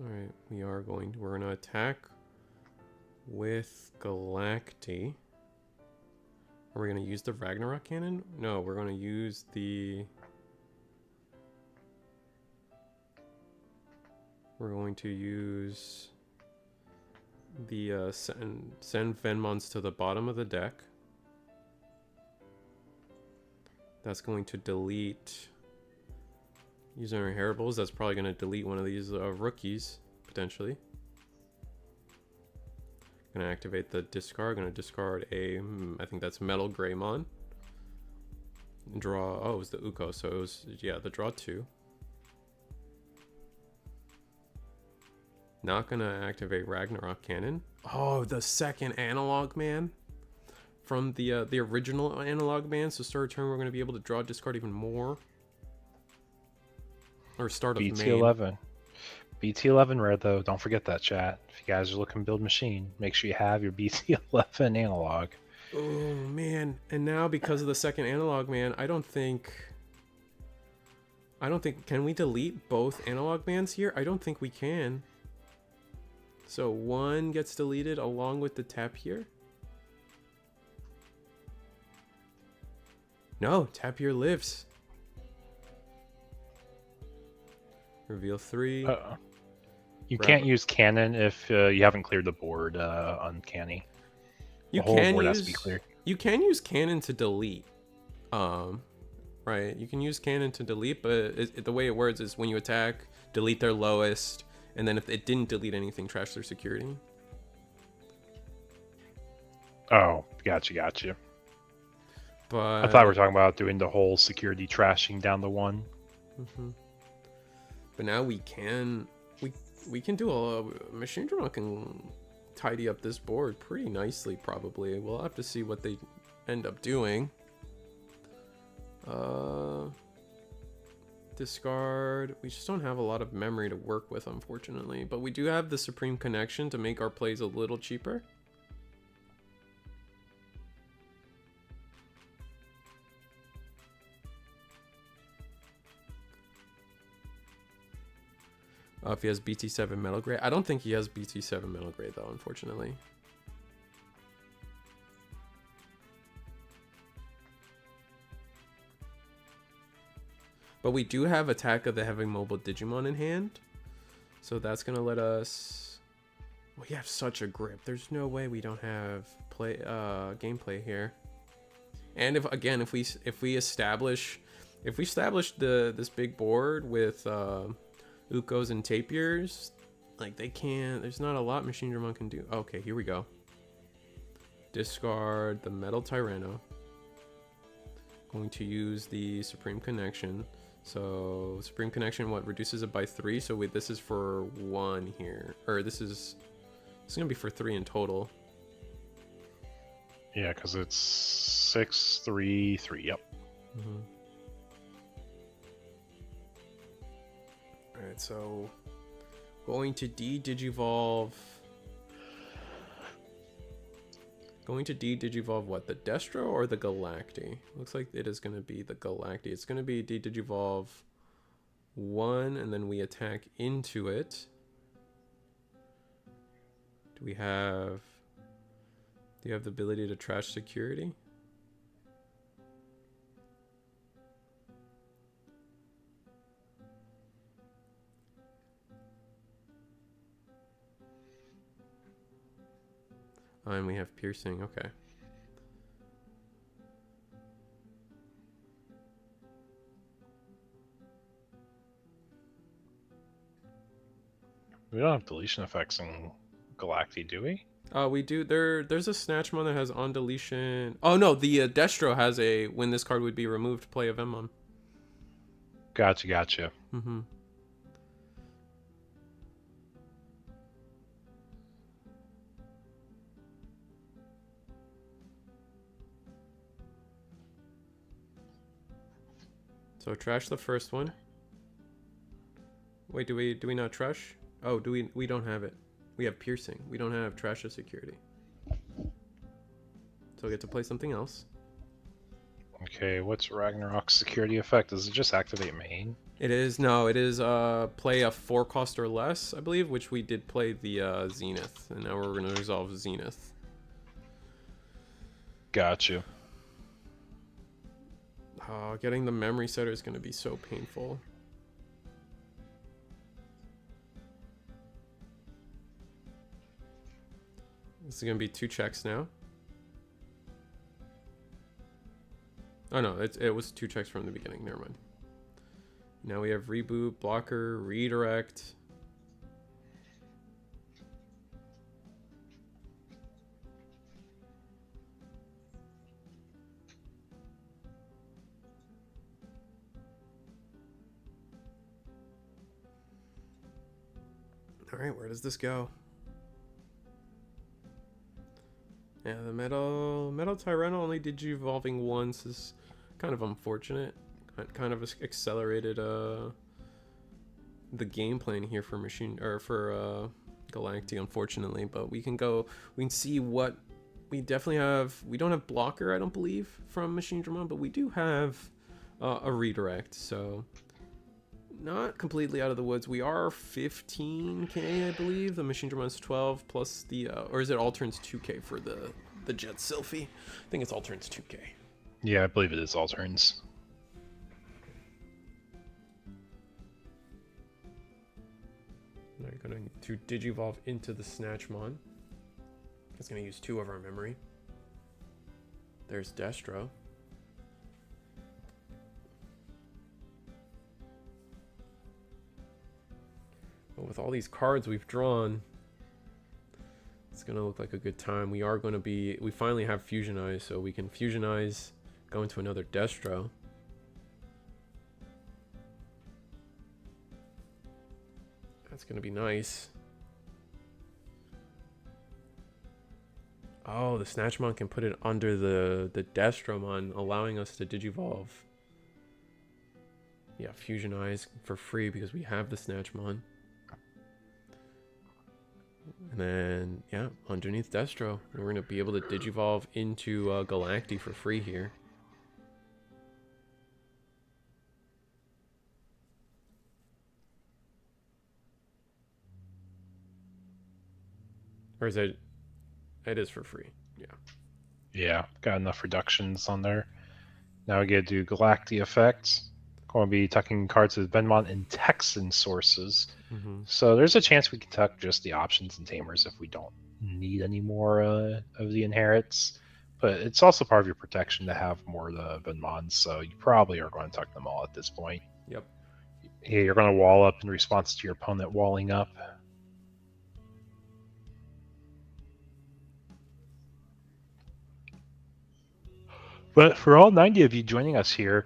Alright, we're gonna attack with Galacti. Are we going to use the Ragnarok cannon? No, we're going to use the... We're going to use the send Venmons to the bottom of the deck. That's going to delete Using our inheritables, that's probably going to delete one of these rookies, potentially. Going to activate the discard. Going to discard a, I think that's Megidramon. Draw, oh, it was the Uko, so it was, yeah, the draw 2. Not going to activate Ragnarok Cannon. Oh, the second analog man from the original analog man. So start a turn, we're going to be able to draw, discard even more. Or start of BT11. BT11 red, though. Don't forget that, chat. If you guys are looking to build machine, make sure you have your BT11 analog. Oh, man. And now because of the second analog man, I don't think... Can we delete both analog bands here? I don't think we can. So one gets deleted along with the tap here. No, tap here lives. Reveal 3. You can't use cannon if you haven't cleared the board uncanny. You can use cannon to delete. Right, you can use cannon to delete, but the way it works is when you attack, delete their lowest, and then if it didn't delete anything, trash their security. Oh, gotcha. But I thought we were talking about doing the whole security trashing down the one. But now we can do a Megidramon can tidy up this board pretty nicely. Probably we'll have to see what they end up doing. Discard. We just don't have a lot of memory to work with, unfortunately, but we do have the Supreme Connection to make our plays a little cheaper. If he has BT7 Metal Gray. I don't think he has BT7 Metal Gray, though, unfortunately. But we do have Attack of the Heavy Mobile Digimon in hand. So that's going to let us... We have such a grip. There's no way we don't have gameplay here. And if we establish this big board with Ukos and Tapirs, like they can't, there's not a lot Megidramon can do. Okay, here we go. Discard the Metal Tyranno. Going to use the Supreme Connection. So Supreme Connection, what, reduces it by 3? So this is for 1 here, or this is gonna be for 3 in total. Yeah, because it's 6, 3, 3. Yep. Alright, so going to de-digivolve. Going to de-digivolve what? The Destro or the Galacti? Looks like it is going to be the Galacti. It's going to be de-digivolve 1, and then we attack into it. Do you have the ability to trash security? And we have piercing. Okay. We don't have deletion effects in Galacti, do we? We do. There's a Snatchmon that has on deletion. Oh no, the Destro has a when this card would be removed, play a Vemmon. Gotcha. So trash the first one. Wait, do we not trash? Oh, we don't have it. We have piercing. We don't have trash of security. So I get to play something else. Okay, what's Ragnarok's security effect? Does it just activate main? It is play a 4 cost or less, I believe, which we did play the Zenith, and now we're gonna resolve Zenith. Gotcha. Getting the memory setter is going to be so painful. This is going to be 2 checks now. Oh no, it was 2 checks from the beginning. Never mind. Now we have reboot, blocker, redirect. All right, where does this go? Yeah, the metal Tyranno only digivolving once is kind of unfortunate. Kind of accelerated the game plan here for Galacti, unfortunately. But we can see what we definitely have. We don't have blocker, I don't believe, from Megidramon, but we do have a redirect. So not completely out of the woods. We are 15k, I believe. The Megidramon's 12 plus the or is it all turns 2k for the Jet Sylphie? I think it's all turns 2k. Yeah, I believe it is all turns. Now you're going to digivolve into the Snatchmon. It's going to use 2 of our memory. There's Destro. But with all these cards we've drawn, it's going to look like a good time. We finally have Fusionize, so we can Fusionize, go into another Destro. That's going to be nice. Oh, the Snatchmon can put it under the Destromon, allowing us to digivolve. Yeah, Fusionize for free because we have the Snatchmon. And then, yeah, underneath Destro, we're going to be able to digivolve into Galacti for free here. Or is it? It is for free. Yeah. Yeah, got enough reductions on there. Now we get to do Galacti effects. Going to be tucking cards with Benmon and Texan sources. Mm-hmm. So there's a chance we can tuck just the options and tamers if we don't need any more of the inherits. But it's also part of your protection to have more of the Benmons, so you probably are going to tuck them all at this point. Yep. Yeah, you're going to wall up in response to your opponent walling up. But for all 90 of you joining us here,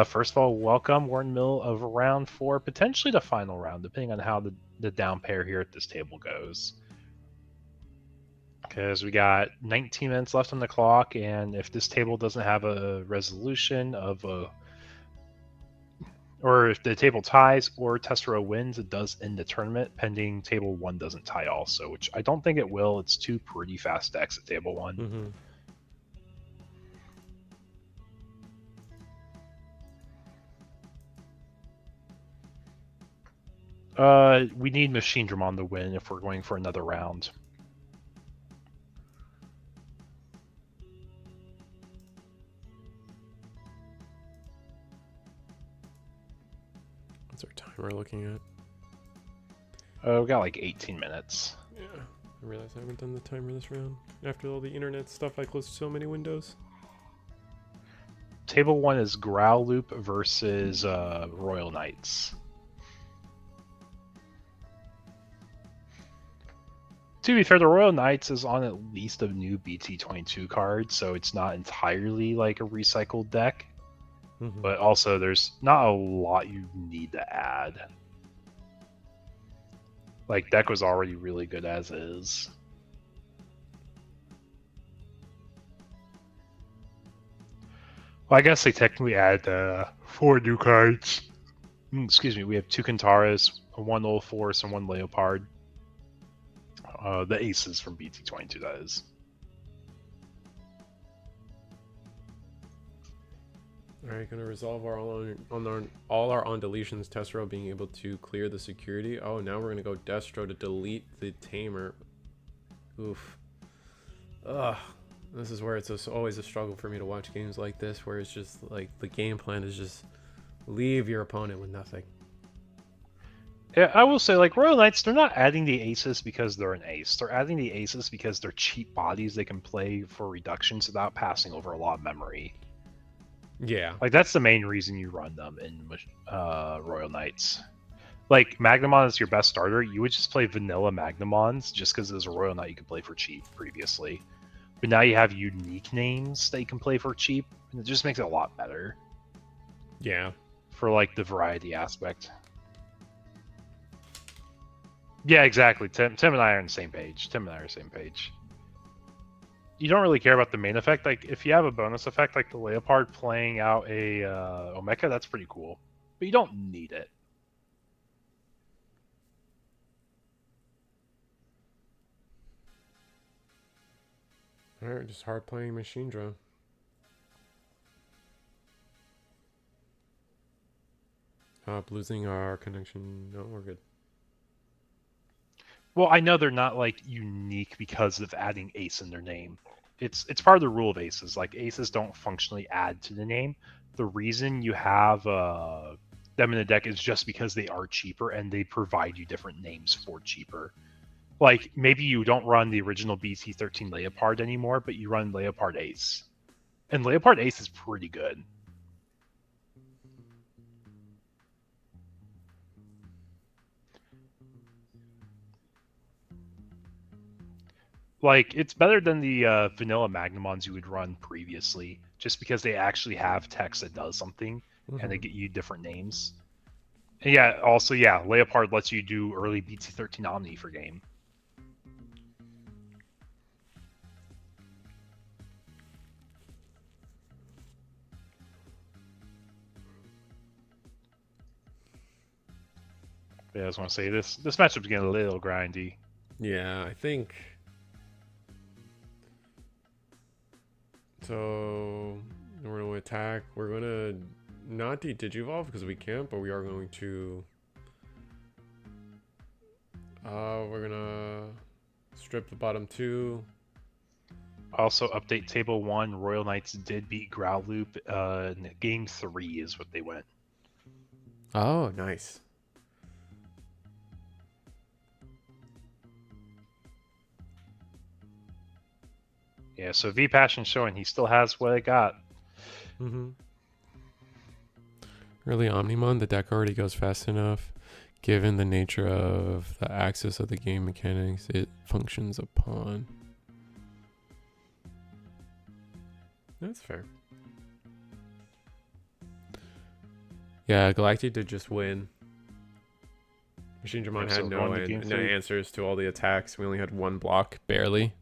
first of all, welcome. We're in the middle of round 4, potentially the final round, depending on how the down pair here at this table goes. Because we got 19 minutes left on the clock, and if this table doesn't have a resolution of or if the table ties or Tessero wins, it does end the tournament, pending table 1 doesn't tie also, which I don't think it will. It's 2 pretty fast decks at table 1. Mm-hmm. We need Megidramon to win if we're going for another round. What's our time we're looking at? We got like 18 minutes. Yeah. I realize I haven't done the timer this round. After all the internet stuff, I closed so many windows. Table 1 is Growloop versus Royal Knights. To be fair, the Royal Knights is on at least a new BT22 card, so it's not entirely like a recycled deck. Mm-hmm. But also, there's not a lot you need to add. Like, deck was already really good as is. Well, I guess they technically add 4 new cards. Excuse me, we have 2 Kantaras, 1 Old Force, and 1 Leopard. The aces from BT22, that is. Alright, gonna resolve all our on deletions. Tessero being able to clear the security. Oh, now we're gonna go Destro to delete the Tamer. Oof. Ugh. This is where it's always a struggle for me to watch games like this, where it's just like the game plan is just leave your opponent with nothing. Yeah, I will say, like, Royal Knights, they're not adding the aces because they're an ace. They're adding the aces because they're cheap bodies they can play for reductions without passing over a lot of memory. Yeah. Like that's the main reason you run them in Royal Knights. Like Magnamon is your best starter. You would just play vanilla Magnamons just because there's a Royal Knight you could play for cheap previously. But now you have unique names that you can play for cheap, and it just makes it a lot better. Yeah. For like the variety aspect. Yeah, exactly. Tim and I are on the same page. You don't really care about the main effect. Like if you have a bonus effect like the Leopard playing out a Omeka, that's pretty cool. But you don't need it. Alright, just hard playing machine drum. Losing our connection. No, we're good. Well, I know they're not like unique because of adding ace in their name. It's part of the rule of aces. Like aces don't functionally add to the name. The reason you have them in the deck is just because they are cheaper and they provide you different names for cheaper. Like maybe you don't run the original BT13 Leopard anymore, but you run Leopard Ace, and Leopard Ace is pretty good. Like it's better than the vanilla Magnamons you would run previously, just because they actually have text that does something, and they get you different names. And yeah, also yeah, Leopard lets you do early BT13 Omni for game. Yeah, I just want to say this matchup's getting a little grindy. Yeah, I think. So we're gonna attack. We're gonna not de-digivolve because we can't, but we are going to. We're gonna strip the bottom two. Also, update table 1. Royal Knights did beat Growloop. Game 3 is what they went. Oh, nice. Yeah, so V Passion's showing he still has what it got. Early Omnimon, the deck already goes fast enough. Given the nature of the axis of the game mechanics it functions upon. That's fair. Yeah, Galactic did just win. Machine Dramon had no answers to all the attacks. We only had one block, barely.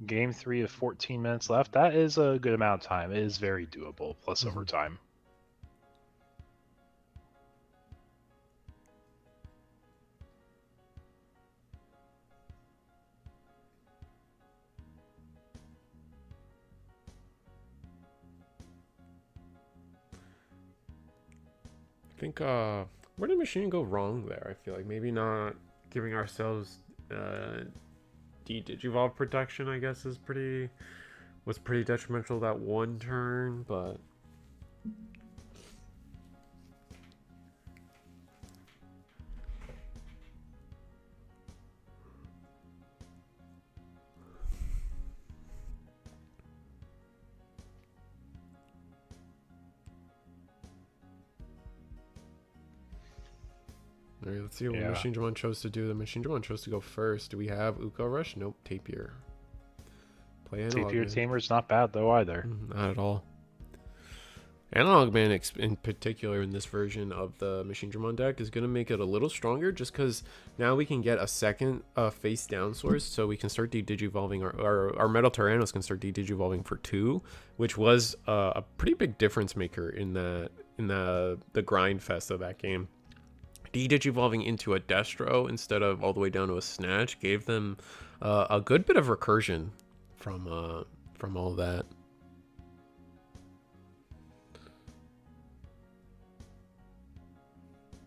Game 3 of 14 minutes left. That is a good amount of time. It is very doable, plus overtime. I think, where did Machine go wrong there? I feel like maybe not giving ourselves de-digivolve protection, I guess, was pretty detrimental that one turn, but all right, let's see what Machine Dramon chose to do. The Machine Dramon chose to go first. Do we have Uko Rush? Nope. Tapir. Play Analog Tapir Man. Tamer's not bad though either. Not at all. Analog Man in particular in this version of the Machine Dramon deck is going to make it a little stronger just because now we can get a second face down source, so we can start de-digivolving our Metal Tyrannos can start de-digivolving for 2, which was a pretty big difference maker in the grind fest of that game. De-digivolving into a Destro instead of all the way down to a Snatch gave them a good bit of recursion from all that.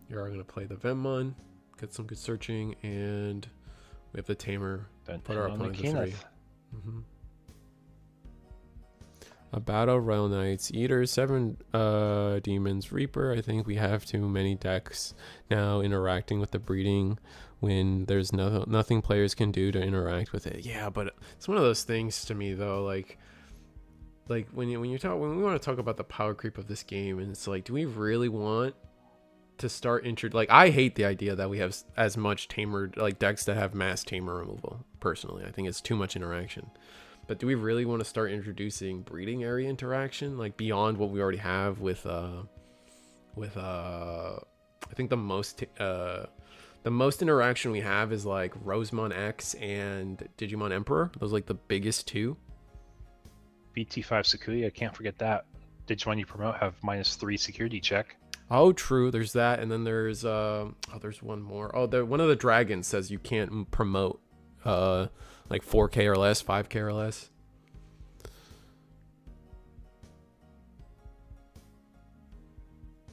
You are going to play the Venmon, get some good searching, and we have the Tamer. Put our opponent to 3. A battle, Royal Knights, Eaters, 7 Demons, Reaper. I think we have too many decks now interacting with the breeding when there's nothing players can do to interact with it. Yeah, but it's one of those things to me though, like like when we want to talk about the power creep of this game, and it's like, do we really want to start like, I hate the idea that we have as much tamer, like decks that have mass tamer removal. Personally, I think it's too much interaction. But do we really want to start introducing breeding area interaction, like beyond what we already have with I think the most interaction we have is like Rosemon X and Digimon Emperor. Those are like the biggest two. BT5 Sakuya, can't forget that. Digimon you promote have -3 security check. Oh, true. There's that, and then there's there's one more. Oh, one of the dragons says you can't promote like 4K or less, 5K or less.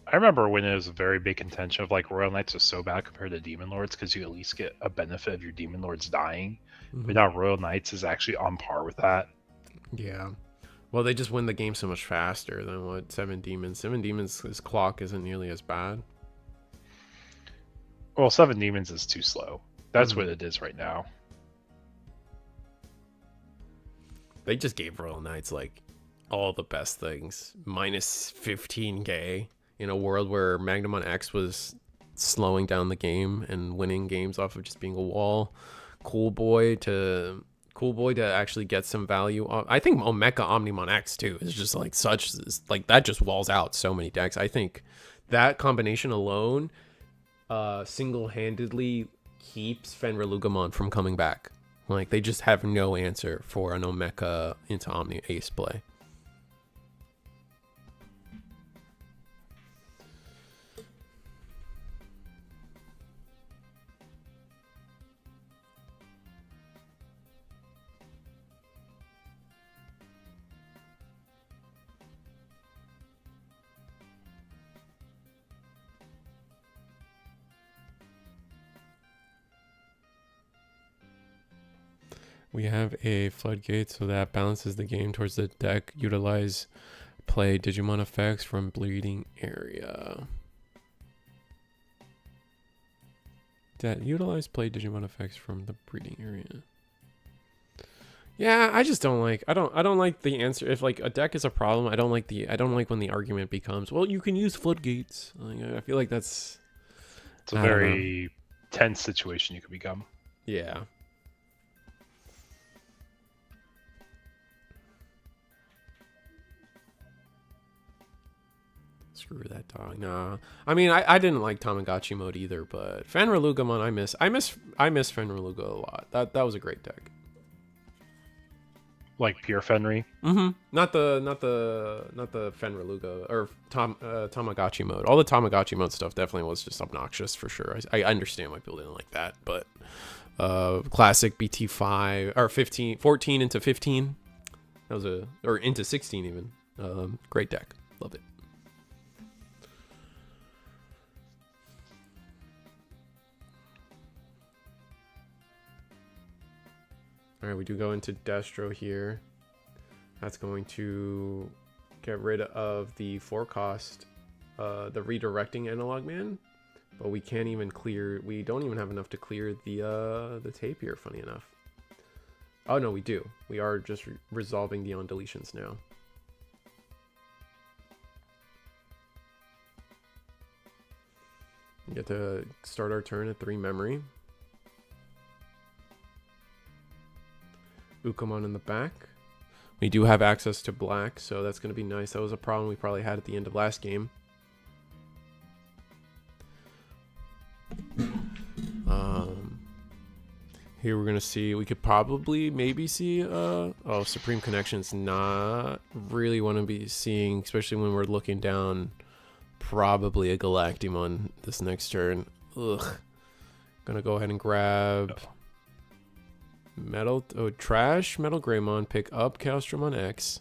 I remember when it was a very big contention of like Royal Knights was so bad compared to Demon Lords because you at least get a benefit of your Demon Lords dying. But now Royal Knights is actually on par with that. Yeah. Well, they just win the game so much faster than what 7 Demons. 7 Demons, his clock isn't nearly as bad. Well, 7 Demons is too slow. That's what it is right now. They just gave Royal Knights like all the best things. -15K in a world where Magnemon X was slowing down the game and winning games off of just being a wall. Cool boy to actually get some value. I think Mecha Omnimon X too is just like that just walls out so many decks. I think that combination alone single-handedly keeps Fenrir-Lugamon from coming back. Like, they just have no answer for an Omeka into Omni Ace play. We have a floodgate, so that balances the game towards the deck. Utilize play Digimon effects from bleeding area. Utilize play Digimon effects from the breeding area. Yeah, I just don't like. I don't like the answer. If like a deck is a problem, I don't like when the argument becomes, well, you can use floodgates. Like, I feel like it's a very tense situation you could become. Yeah. Screw that dog. Nah. I mean, I didn't like Tamagotchi mode either, but Fenrir-Lugamon I miss Fenrir-Luga a lot. That was a great deck. Like pure Fenry? Mm-hmm. Not the Fenrir-Luga or Tamagotchi mode. All the Tamagotchi mode stuff definitely was just obnoxious for sure. I understand why people didn't like that, but classic BT5 or 14 into 15. That was or into 16 even. Great deck. Love it. All right, we do go into Destro here. That's going to get rid of the 4-cost, the redirecting analog man, but we can't even clear. We don't even have enough to clear the tape here. Funny enough. Oh no, we do. We are just resolving the on deletions now. We get to start our turn at 3 memory. Ukamon in the back. We do have access to black, so that's going to be nice. That was a problem we probably had at the end of last game. Here we're going to see, we could probably maybe see, Supreme Connection's not really want to be seeing, especially when we're looking down, probably a Galactimon this next turn. Ugh. Gonna go ahead and grab... trash Metal Greymon, pick up Chaosdramon X.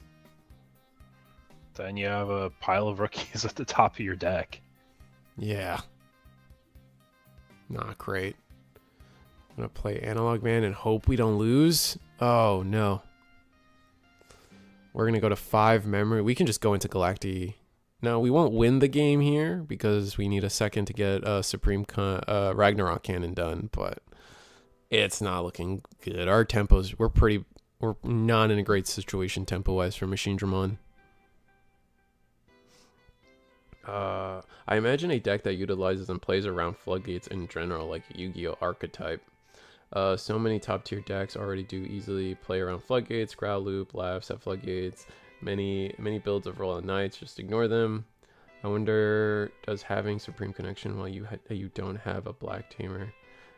Then you have a pile of rookies at the top of your deck. Yeah. Not great. I'm gonna play Analog Man and hope we don't lose. Oh no. We're gonna go to 5 memory. We can just go into Galacti. No, we won't win the game here because we need a second to get a Supreme Ragnarok Cannon done, but it's not looking good. Our tempos, we're pretty we're not in a great situation tempo-wise for Megidramon. I imagine a deck that utilizes and plays around floodgates in general, like a Yu-Gi-Oh archetype. So many top tier decks already do easily play around floodgates, growl loop, laughs at floodgates. Many builds of roll on knights, just ignore them. I wonder, does having Supreme Connection while you don't have a black tamer,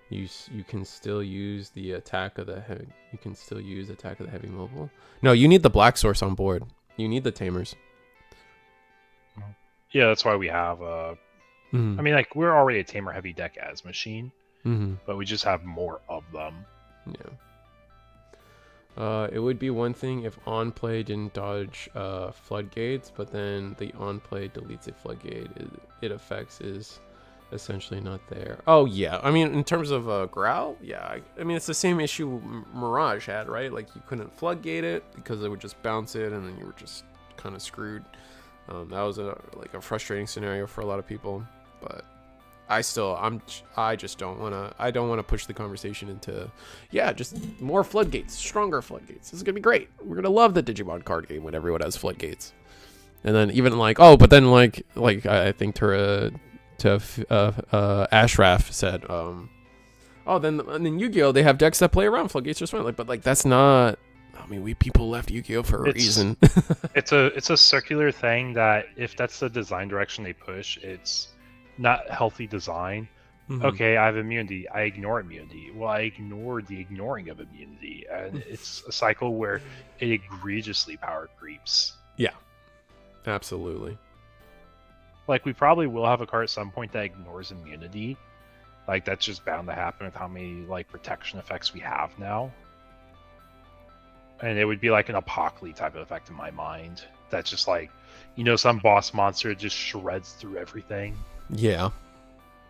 you can still use the attack of the heavy mobile? No, you need the black source on board. You need the tamers. Yeah, that's why we have I mean, like, we're already a tamer heavy deck as Machine, but we just have more of them. Yeah. It would be one thing if on play didn't dodge floodgates, but then the on play deletes a floodgate. It affects is essentially not there. Oh yeah, I mean in terms of growl, yeah. I mean it's the same issue Mirage had, right? Like you couldn't floodgate it because it would just bounce it, and then you were just kind of screwed. That was a frustrating scenario for a lot of people, but I just don't want to push the conversation into, yeah, just more floodgates, stronger floodgates. This is going to be great. We're going to love the Digimon card game when everyone has floodgates. And then even but then I think Ashraf said, then Yu-Gi-Oh, they have decks that play around floodgates just fine. But that's not, I mean, people left Yu-Gi-Oh for a reason. It's a circular thing that if that's the design direction they push, it's not healthy design. Okay, I have immunity. I ignore immunity. Well, I ignore the ignoring of immunity, and it's a cycle where it egregiously power creeps. Yeah, absolutely. Like, we probably will have a card at some point that ignores immunity. Like, that's just bound to happen with how many protection effects we have now. And it would be like an Apocalypse type of effect in my mind. That's just some boss monster just shreds through everything. Yeah.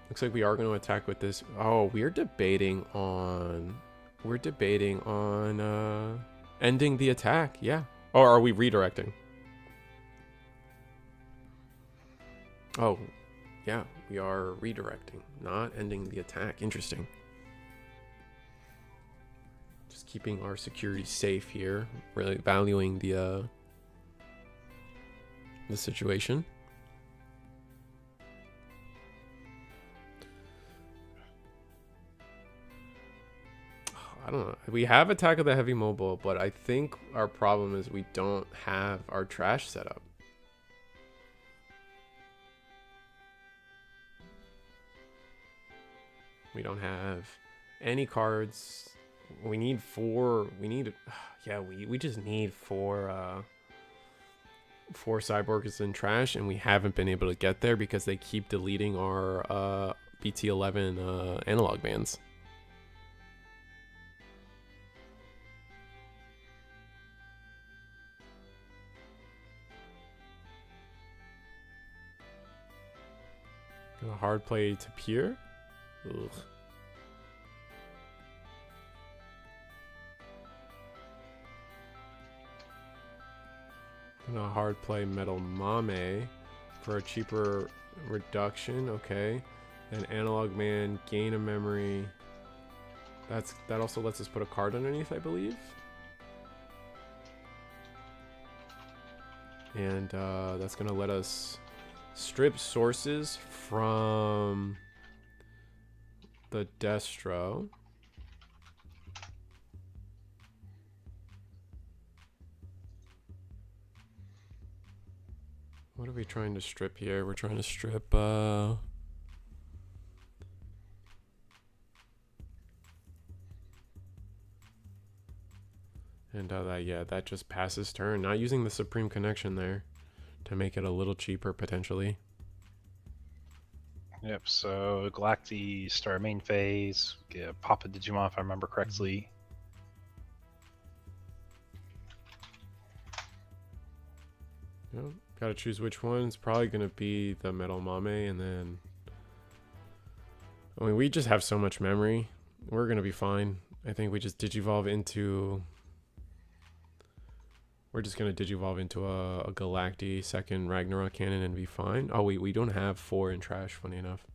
Looks like we are going to attack with this. Oh, we're debating on ending the attack. Yeah. Or are we redirecting? Oh, yeah. We are redirecting, not ending the attack. Interesting. Just keeping our security safe here. Really valuing the situation. I don't know. We have Attack of the Heavy Mobile, but I think our problem is we don't have our trash set up. We don't have any cards. We need 4. We just need 4 cyborgs in trash, and we haven't been able to get there because they keep deleting our BT11 analog bands. A hard play to Pier. Ugh. A hard play Metal Mame for a cheaper reduction. Okay. And Analog Man, gain a memory. That also lets us put a card underneath, I believe. And that's gonna let us strip sources from the Destro. What are we trying to strip here? We're trying to strip and that just passes turn. Not using the Supreme Connection there to make it a little cheaper potentially. Yep, so Galacti start main phase, get Papa Digimon if I remember correctly. Yep, gotta choose which one. It's probably gonna be the Metal Mame, and then I mean we just have so much memory. We're gonna be fine. I think we just digivolve into We're just going to digivolve into a Galacti second Ragnarok cannon and be fine. Oh, we don't have 4 in trash, funny enough.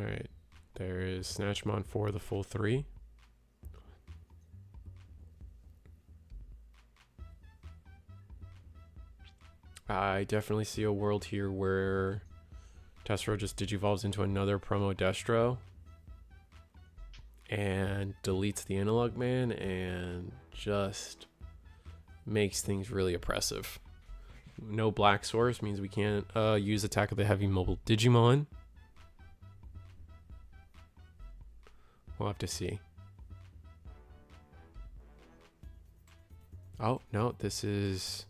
All right. There is Snatchmon for the full 3. I definitely see a world here where Destro just digivolves into another promo Destro and deletes the Analog Man and just makes things really oppressive. No black source means we can't use Attack of the Heavy Mobile Digimon. We'll have to see. Oh, no, this is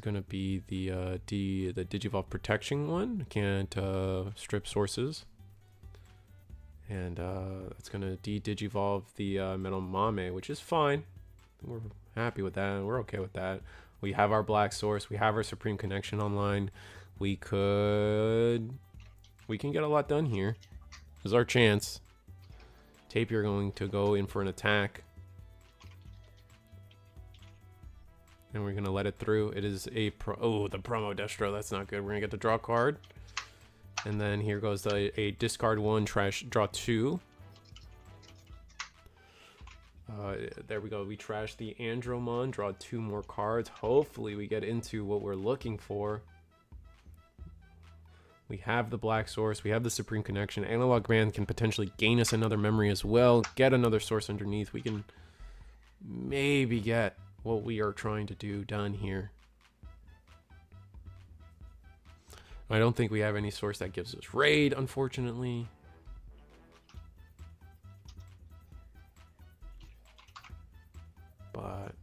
going to be the Digivolve Protection one. Can't strip sources. And that's going to de-Digivolve the Metal Mame, which is fine. We're happy with that. We're okay with that. We have our black source. We have our Supreme Connection online. We can get a lot done here. This is our chance. Tapir going to go in for an attack. And we're going to let it through. It is a the promo Destro. That's not good. We're going to get the draw card. And then here goes a discard 1, trash, draw 2. There we go. We trash the Andromon, draw 2 more cards. Hopefully we get into what we're looking for. We have the black source. We have the Supreme Connection. Analog Man can potentially gain us another memory as well. Get another source underneath. We can maybe get what we are trying to do done here. I don't think we have any source that gives us raid, unfortunately. But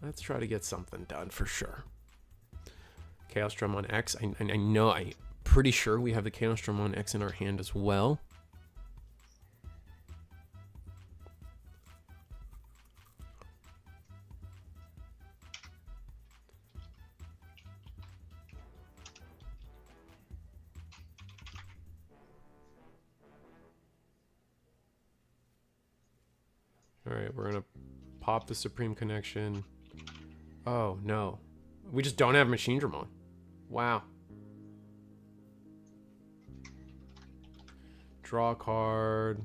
let's try to get something done for sure. Chaos Drum on X. I'm pretty sure we have the Chaos Drum on X in our hand as well. All right, we're gonna pop the Supreme Connection. Oh no, we just don't have Megidramon. Wow. Draw a card.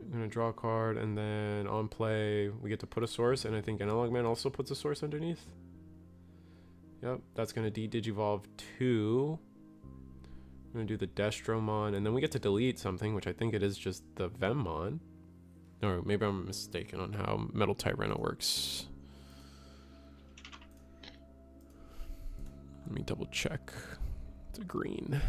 I'm gonna draw a card, and then on play we get to put a source, and I think Analog Man also puts a source underneath. Yep, that's gonna de-Digivolve 2. I'm gonna do the Destromon, and then we get to delete something, which I think it is just the Vemmon. Or maybe I'm mistaken on how Metal Tyranno works. Let me double check. It's a green.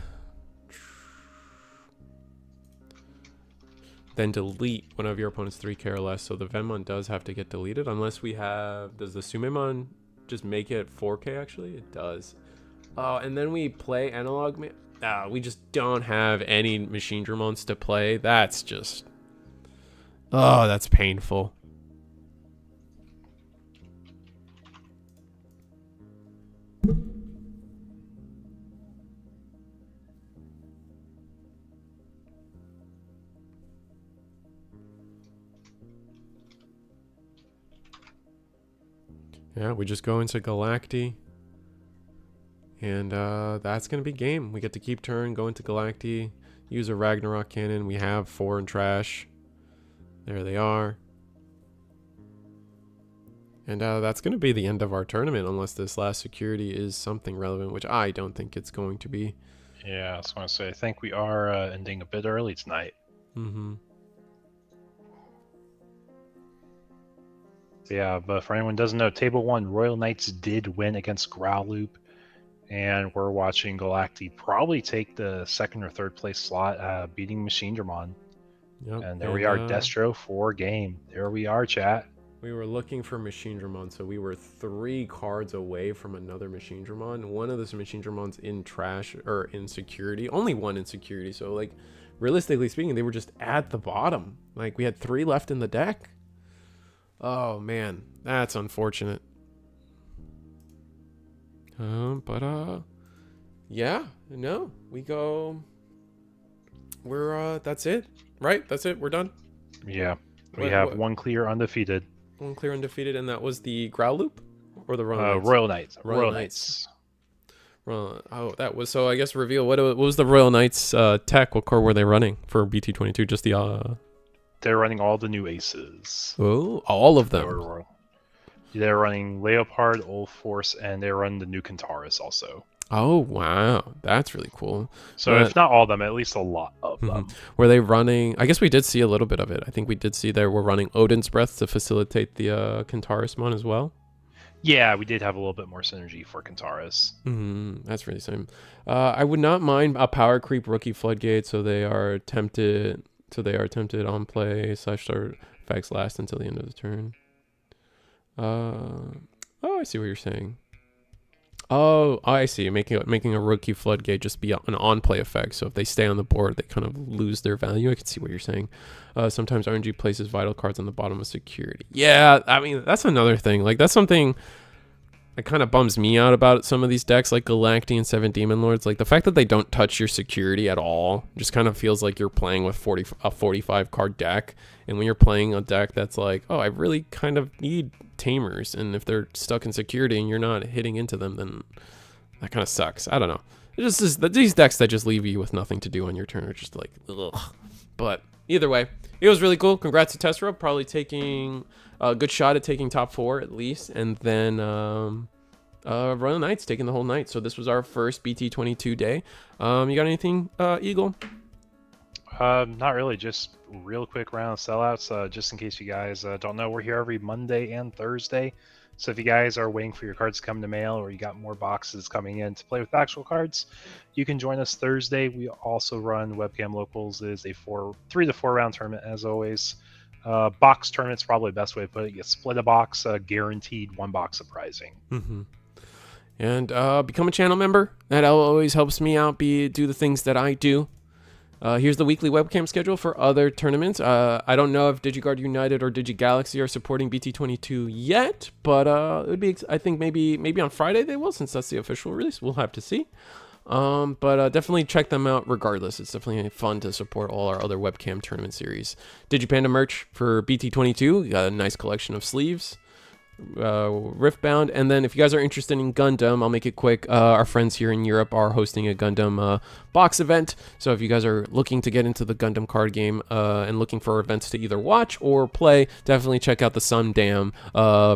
Then delete one of your opponent's 3K or less. So the Vemmon does have to get deleted unless we have... Does the Sumemon just make it 4K actually? It does. Oh, and then we play Analog Man. We just don't have any Megidramons to play. That's just... Oh, that's painful. Yeah, we just go into Galacti. And that's going to be game. We get to keep turn, go into Galacti, use a Ragnarok cannon. We have 4 in trash. There they are. And that's going to be the end of our tournament unless this last security is something relevant, which I don't think it's going to be. Yeah, I was going to say, I think we are ending a bit early tonight. Mm-hmm. Yeah, but for anyone who doesn't know, Table 1, Royal Knights did win against Growloop. And we're watching Galacti probably take the 2nd or 3rd place slot, beating Megidramon. Yep. And there we are, Destro for game. There we are, chat. We were looking for Megidramon, so we were 3 cards away from another Megidramon. One of those Megidramon's in trash, or in security. Only one in security, so like, realistically speaking, they were just at the bottom. Like, we had 3 left in the deck. Oh, man. That's unfortunate. Yeah, no, we go, that's it, right? That's it, we're done? Yeah, we have one clear undefeated. One clear undefeated, and that was the Growloop? or the Royal Knights? Royal Knights. Royal Knights. Oh, that was so. I guess reveal what was the Royal Knights tech? What core were they running for BT22? Just the. They're running all the new aces. Oh, all of them. They're running Leopard, Old Force, and they run the new Kentaurus also. Oh wow, that's really cool. So if not all of them, at least a lot of them. Were they running? I guess we did see a little bit of it. I think we did see they were running Odin's Breath to facilitate the Kentaurus mon as well. Yeah, we did have a little bit more synergy for Kentaurus. That's really same. I would not mind a power creep rookie floodgate, so they are tempted. On play / start effects last until the end of the turn. Oh, I see what you're saying. Oh, I see. Making a rookie floodgate just be an on-play effect. So if they stay on the board, they kind of lose their value. I can see what you're saying. Sometimes RNG places vital cards on the bottom of security. Yeah, I mean, that's another thing. Like, that's something that kind of bums me out about some of these decks, like Galacti and Seven Demon Lords. Like, the fact that they don't touch your security at all just kind of feels like you're playing with a 45-card deck. And when you're playing a deck that's like, oh, I really kind of need Tamers, and if they're stuck in security and you're not hitting into them, then that kind of sucks. I don't know. It's just these decks that just leave you with nothing to do on your turn are just like, ugh. But either way, it was really cool. Congrats to Tessera, probably taking a good shot at taking top 4 at least, and then Royal Knights taking the whole night. So this was our first BT22 day. You got anything, Eagle? Not really, just real quick round of sellouts. Just in case you guys don't know, we're here every Monday and Thursday. So if you guys are waiting for your cards to come to mail, or you got more boxes coming in to play with actual cards, you can join us Thursday. We also run WEBCAM Locals. It is a 3 to 4 round tournament as always. Box tournament's probably the best way to put it. You split a box, guaranteed 1 box of prizing. And become a channel member. That always helps me out. Do the things that I do. Here's the weekly webcam schedule for other tournaments. I don't know if DigiGuard United or DigiGalaxy are supporting BT22 yet, but it would be, I think maybe on Friday they will, since that's the official release. We'll have to see. But definitely check them out regardless. It's definitely fun to support all our other webcam tournament series. DigiPanda merch for BT22. We got a nice collection of sleeves. Riftbound, and then if you guys are interested in Gundam, I'll make it quick. Our friends here in Europe are hosting a Gundam box event, so if you guys are looking to get into the Gundam card game and looking for events to either watch or play, definitely check out the Sundam.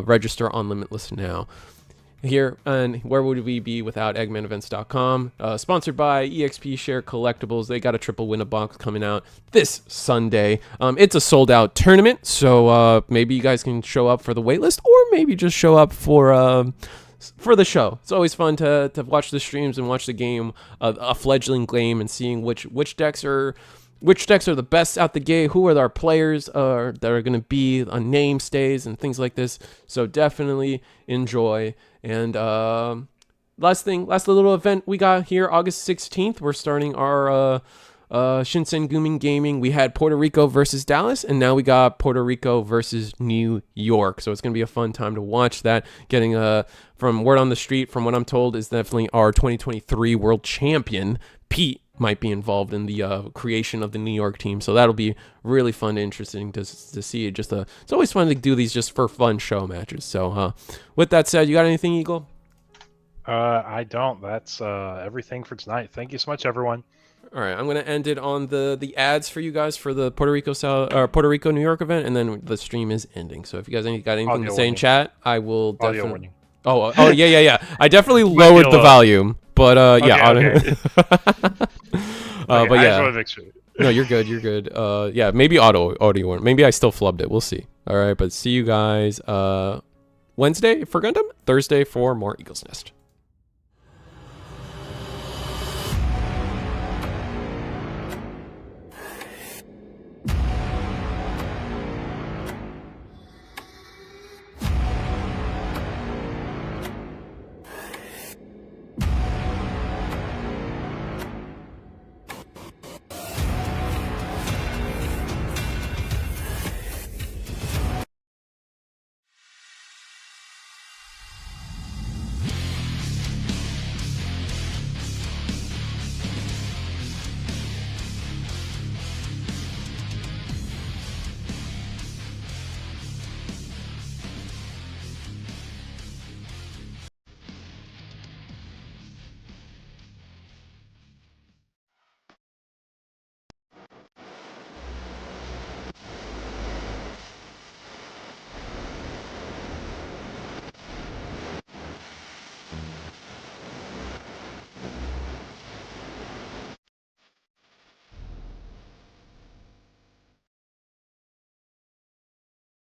Register on Limitless now. Here, and where would we be without eggmanevents.com? Sponsored by EXP Share Collectibles. They got a triple win a box coming out this Sunday. It's a sold out tournament, so maybe you guys can show up for the waitlist, or maybe just show up for the show. It's always fun to watch the streams and watch the game, a fledgling game, and seeing which decks are the best out the gate, who are our players that are going to be on name stays and things like this. So definitely enjoy. And last little event we got here, August 16th, we're starting our Shinsen Gumin Gaming. We had Puerto Rico versus Dallas, and now we got Puerto Rico versus New York. So it's going to be a fun time to watch that. Getting from word on the street, from what I'm told, is definitely our 2023 world champion, Pete, might be involved in the creation of the New York team. So that'll be really fun and interesting to see. It's always fun to do these just for fun show matches. So with that said, you got anything, Eagle? I don't. That's everything for tonight. Thank you so much, everyone. All right, I'm gonna end it on the ads for you guys for the Puerto Rico New York event, and then the stream is ending. So if you guys got anything to say in chat, I will definitely. Oh yeah. I definitely lowered the volume, but yeah. Okay. But yeah. No, you're good. Yeah, maybe audio. Maybe I still flubbed it. We'll see. All right, but see you guys Wednesday for Gundam, Thursday for more Eagle's Nest.